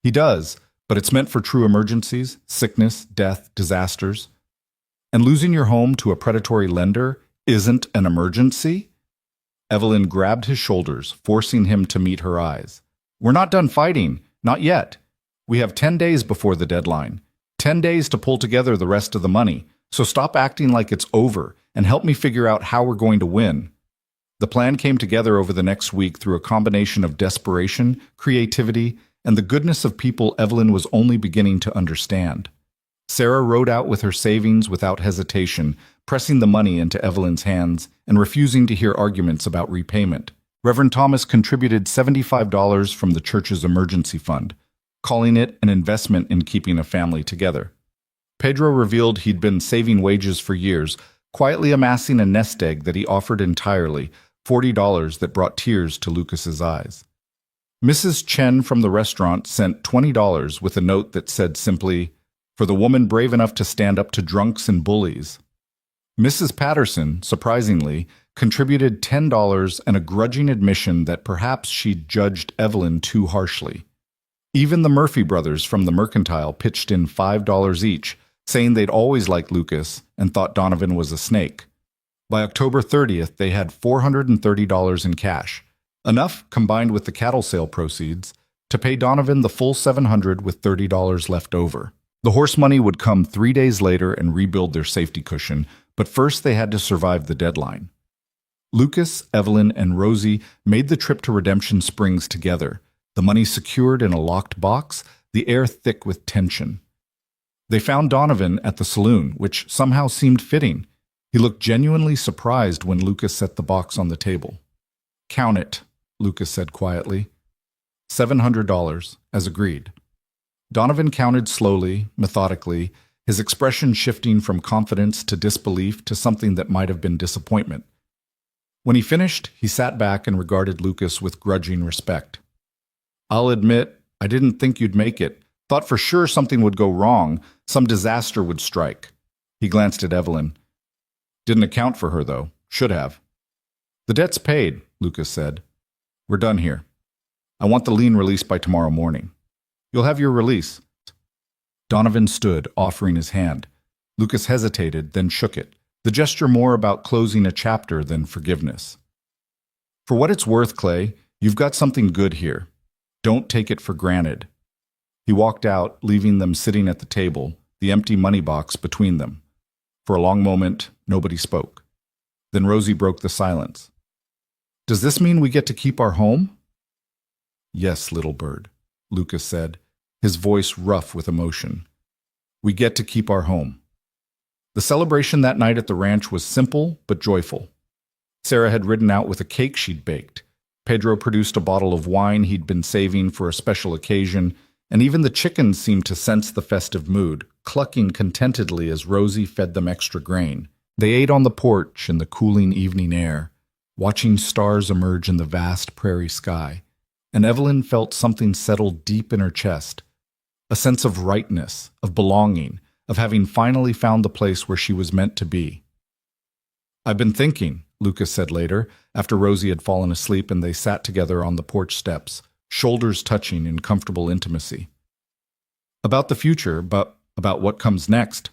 "He does, but it's meant for true emergencies, sickness, death, disasters. And losing your home to a predatory lender isn't an emergency?" Evelyn grabbed his shoulders, forcing him to meet her eyes. "We're not done fighting. Not yet. We have 10 days before the deadline. 10 days to pull together the rest of the money. So stop acting like it's over and help me figure out how we're going to win." The plan came together over the next week through a combination of desperation, creativity, and the goodness of people Evelyn was only beginning to understand. Sarah rode out with her savings without hesitation, pressing the money into Evelyn's hands and refusing to hear arguments about repayment. Reverend Thomas contributed $75 from the church's emergency fund, calling it an investment in keeping a family together. Pedro revealed he'd been saving wages for years, quietly amassing a nest egg that he offered entirely, $40 that brought tears to Lucas's eyes. Mrs. Chen from the restaurant sent $20 with a note that said simply, "For the woman brave enough to stand up to drunks and bullies." Mrs. Patterson, surprisingly, contributed $10 and a grudging admission that perhaps she'd judged Evelyn too harshly. Even the Murphy brothers from the Mercantile pitched in $5 each, saying they'd always liked Lucas and thought Donovan was a snake. By October 30th, they had $430 in cash, enough, combined with the cattle sale proceeds, to pay Donovan the full $700 with $30 left over. The horse money would come 3 days later and rebuild their safety cushion, but first they had to survive the deadline. Lucas, Evelyn, and Rosie made the trip to Redemption Springs together, the money secured in a locked box, the air thick with tension. They found Donovan at the saloon, which somehow seemed fitting. He looked genuinely surprised when Lucas set the box on the table. "Count it," Lucas said quietly. $700, as agreed. Donovan counted slowly, methodically, his expression shifting from confidence to disbelief to something that might have been disappointment. When he finished, he sat back and regarded Lucas with grudging respect. "I'll admit, I didn't think you'd make it. Thought for sure something would go wrong, some disaster would strike." He glanced at Evelyn. "Didn't account for her, though. Should have." "The debt's paid," Lucas said. "We're done here. I want the lien released by tomorrow morning. You'll have your release." Donovan stood, offering his hand. Lucas hesitated, then shook it, the gesture more about closing a chapter than forgiveness. "For what it's worth, Clay, you've got something good here. Don't take it for granted." He walked out, leaving them sitting at the table, the empty money box between them. For a long moment, nobody spoke. Then Rosie broke the silence. "Does this mean we get to keep our home?" "Yes, little bird," Lucas said, his voice rough with emotion. "We get to keep our home." The celebration that night at the ranch was simple but joyful. Sarah had ridden out with a cake she'd baked. Pedro produced a bottle of wine he'd been saving for a special occasion, and even the chickens seemed to sense the festive mood, clucking contentedly as Rosie fed them extra grain. They ate on the porch in the cooling evening air, watching stars emerge in the vast prairie sky, and Evelyn felt something settle deep in her chest, a sense of rightness, of belonging, of having finally found the place where she was meant to be. "I've been thinking," Lucas said later, after Rosie had fallen asleep and they sat together on the porch steps, shoulders touching in comfortable intimacy. "About the future, but about what comes next."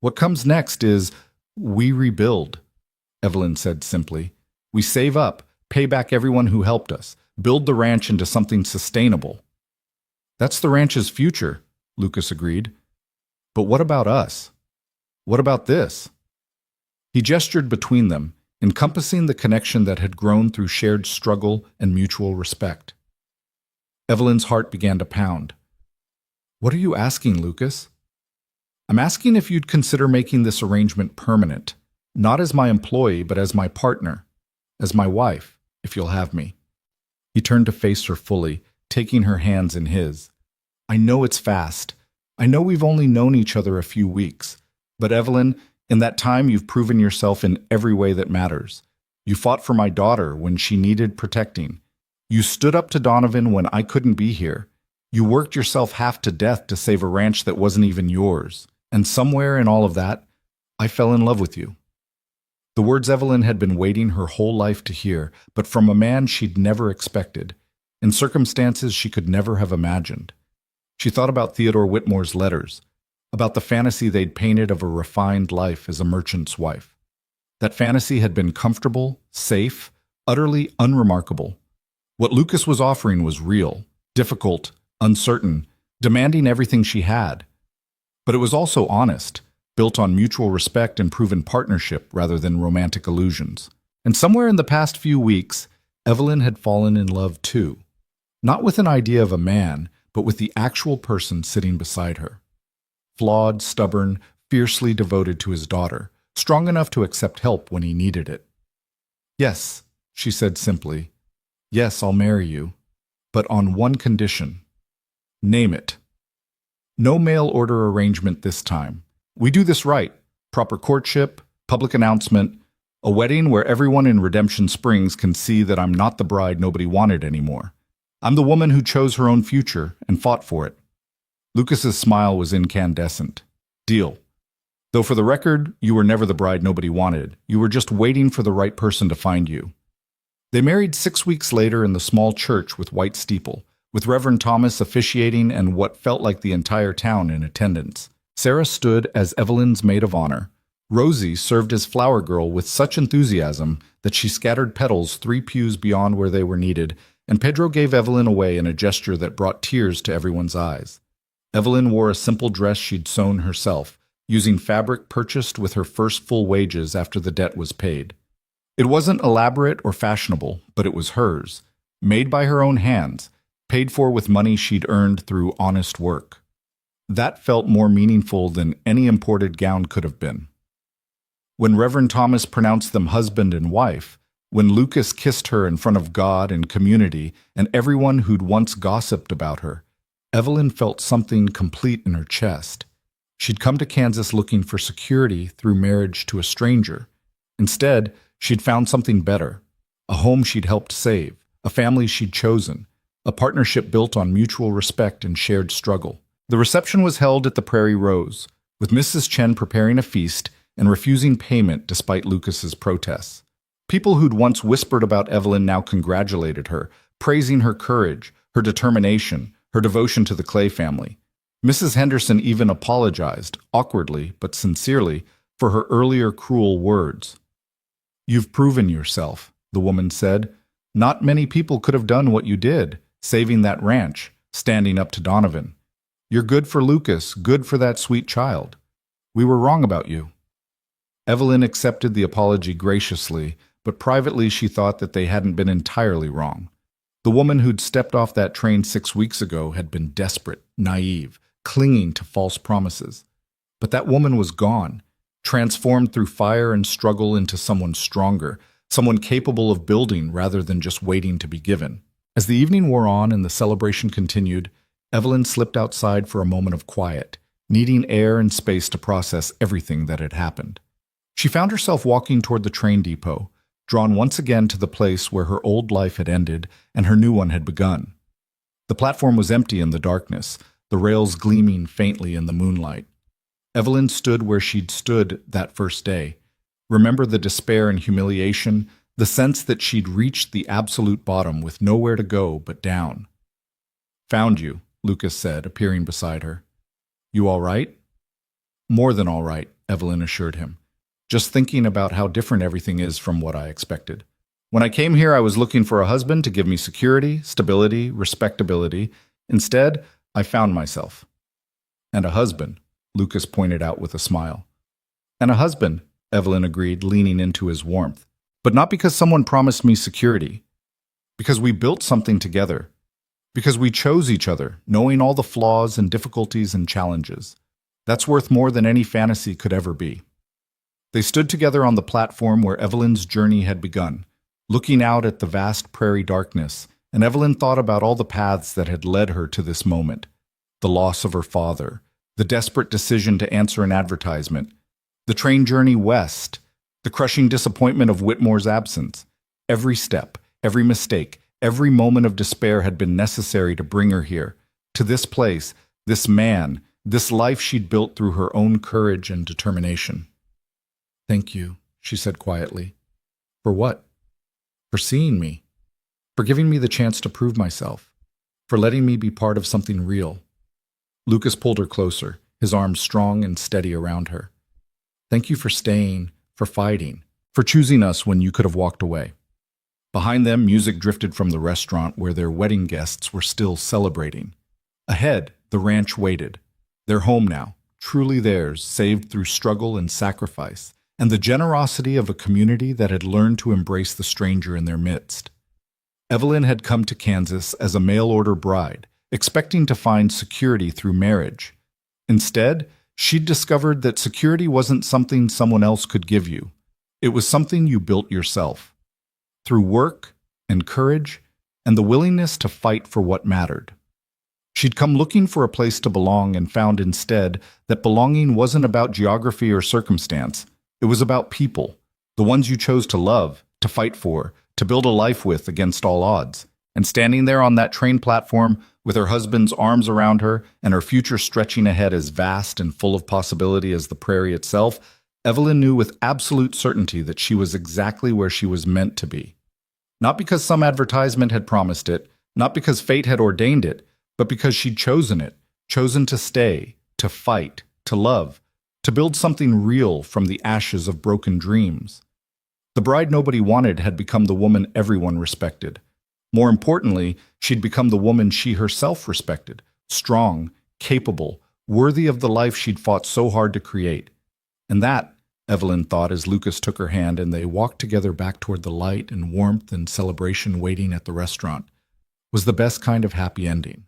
"What comes next is, we rebuild," Evelyn said simply. "We save up, pay back everyone who helped us, build the ranch into something sustainable." "That's the ranch's future," Lucas agreed. "But what about us? What about this?" He gestured between them, encompassing the connection that had grown through shared struggle and mutual respect. Evelyn's heart began to pound. "What are you asking, Lucas?" "I'm asking if you'd consider making this arrangement permanent, not as my employee, but as my partner, as my wife, if you'll have me." He turned to face her fully, taking her hands in his. "I know it's fast. I know we've only known each other a few weeks. But Evelyn, in that time you've proven yourself in every way that matters. You fought for my daughter when she needed protecting. You stood up to Donovan when I couldn't be here. You worked yourself half to death to save a ranch that wasn't even yours. And somewhere in all of that, I fell in love with you." The words Evelyn had been waiting her whole life to hear, but from a man she'd never expected, in circumstances she could never have imagined. She thought about Theodore Whitmore's letters, about the fantasy they'd painted of a refined life as a merchant's wife. That fantasy had been comfortable, safe, utterly unremarkable. What Lucas was offering was real, difficult, uncertain, demanding everything she had. But it was also honest, built on mutual respect and proven partnership rather than romantic illusions. And somewhere in the past few weeks, Evelyn had fallen in love too. Not with an idea of a man, but with the actual person sitting beside her. Flawed, stubborn, fiercely devoted to his daughter, strong enough to accept help when he needed it. "Yes," she said simply. "Yes, I'll marry you. But on one condition." "Name it." "No mail order arrangement this time. We do this right. Proper courtship, public announcement, a wedding where everyone in Redemption Springs can see that I'm not the bride nobody wanted anymore. I'm the woman who chose her own future and fought for it." Lucas's smile was incandescent. "Deal." Though for the record, you were never the bride nobody wanted. You were just waiting for the right person to find you. They married 6 weeks later in the small church with white steeple, with Reverend Thomas officiating and what felt like the entire town in attendance. Sarah stood as Evelyn's maid of honor. Rosie served as flower girl with such enthusiasm that she scattered petals 3 pews beyond where they were needed, and Pedro gave Evelyn away in a gesture that brought tears to everyone's eyes. Evelyn wore a simple dress she'd sewn herself, using fabric purchased with her first full wages after the debt was paid. It wasn't elaborate or fashionable, but it was hers, made by her own hands, paid for with money she'd earned through honest work. That felt more meaningful than any imported gown could have been. When Reverend Thomas pronounced them husband and wife, when Lucas kissed her in front of God and community and everyone who'd once gossiped about her, Evelyn felt something complete in her chest. She'd come to Kansas looking for security through marriage to a stranger. Instead, she'd found something better, a home she'd helped save, a family she'd chosen, a partnership built on mutual respect and shared struggle. The reception was held at the Prairie Rose, with Mrs. Chen preparing a feast and refusing payment despite Lucas's protests. People who'd once whispered about Evelyn now congratulated her, praising her courage, her determination, her devotion to the Clay family. Mrs. Henderson even apologized, awkwardly but sincerely, for her earlier cruel words. "You've proven yourself," the woman said. "Not many people could have done what you did, saving that ranch, standing up to Donovan. You're good for Lucas, good for that sweet child. We were wrong about you." Evelyn accepted the apology graciously, but privately she thought that they hadn't been entirely wrong. The woman who'd stepped off that train 6 weeks ago had been desperate, naive, clinging to false promises. But that woman was gone, transformed through fire and struggle into someone stronger, someone capable of building rather than just waiting to be given. As the evening wore on and the celebration continued, Evelyn slipped outside for a moment of quiet, needing air and space to process everything that had happened. She found herself walking toward the train depot, drawn once again to the place where her old life had ended and her new one had begun. The platform was empty in the darkness, the rails gleaming faintly in the moonlight. Evelyn stood where she'd stood that first day. Remember the despair and humiliation, the sense that she'd reached the absolute bottom with nowhere to go but down. "Found you," Lucas said, appearing beside her. "You all right?" "More than all right," Evelyn assured him. "Just thinking about how different everything is from what I expected. When I came here, I was looking for a husband to give me security, stability, respectability. Instead, I found myself." "And a husband," Lucas pointed out with a smile. "And a husband," Evelyn agreed, leaning into his warmth. "But not because someone promised me security. Because we built something together. Because we chose each other, knowing all the flaws and difficulties and challenges. That's worth more than any fantasy could ever be." They stood together on the platform where Evelyn's journey had begun, looking out at the vast prairie darkness, and Evelyn thought about all the paths that had led her to this moment. The loss of her father, the desperate decision to answer an advertisement, the train journey west, the crushing disappointment of Whitmore's absence. Every step, every mistake, every moment of despair had been necessary to bring her here, to this place, this man, this life she'd built through her own courage and determination. "Thank you," she said quietly. "For what?" "For seeing me. For giving me the chance to prove myself. For letting me be part of something real." Lucas pulled her closer, his arms strong and steady around her. "Thank you for staying, for fighting, for choosing us when you could have walked away." Behind them, music drifted from the restaurant where their wedding guests were still celebrating. Ahead, the ranch waited. Their home now, truly theirs, saved through struggle and sacrifice, and the generosity of a community that had learned to embrace the stranger in their midst. Evelyn had come to Kansas as a mail-order bride, expecting to find security through marriage. Instead, she'd discovered that security wasn't something someone else could give you. It was something you built yourself, through work and courage and the willingness to fight for what mattered. She'd come looking for a place to belong and found instead that belonging wasn't about geography or circumstance. It was about people, the ones you chose to love, to fight for, to build a life with against all odds. And standing there on that train platform With her husband's arms around her and her future stretching ahead as vast and full of possibility as the prairie itself, Evelyn knew with absolute certainty that she was exactly where she was meant to be. Not because some advertisement had promised it, not because fate had ordained it, but because she'd chosen it, chosen to stay, to fight, to love, to build something real from the ashes of broken dreams. The bride nobody wanted had become the woman everyone respected. More importantly, she'd become the woman she herself respected, strong, capable, worthy of the life she'd fought so hard to create. And that, Evelyn thought as Lucas took her hand and they walked together back toward the light and warmth and celebration waiting at the restaurant, was the best kind of happy ending.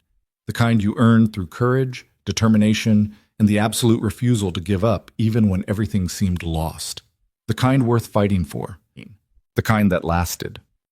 The kind you earned through courage, determination, and the absolute refusal to give up even when everything seemed lost. The kind worth fighting for. The kind that lasted.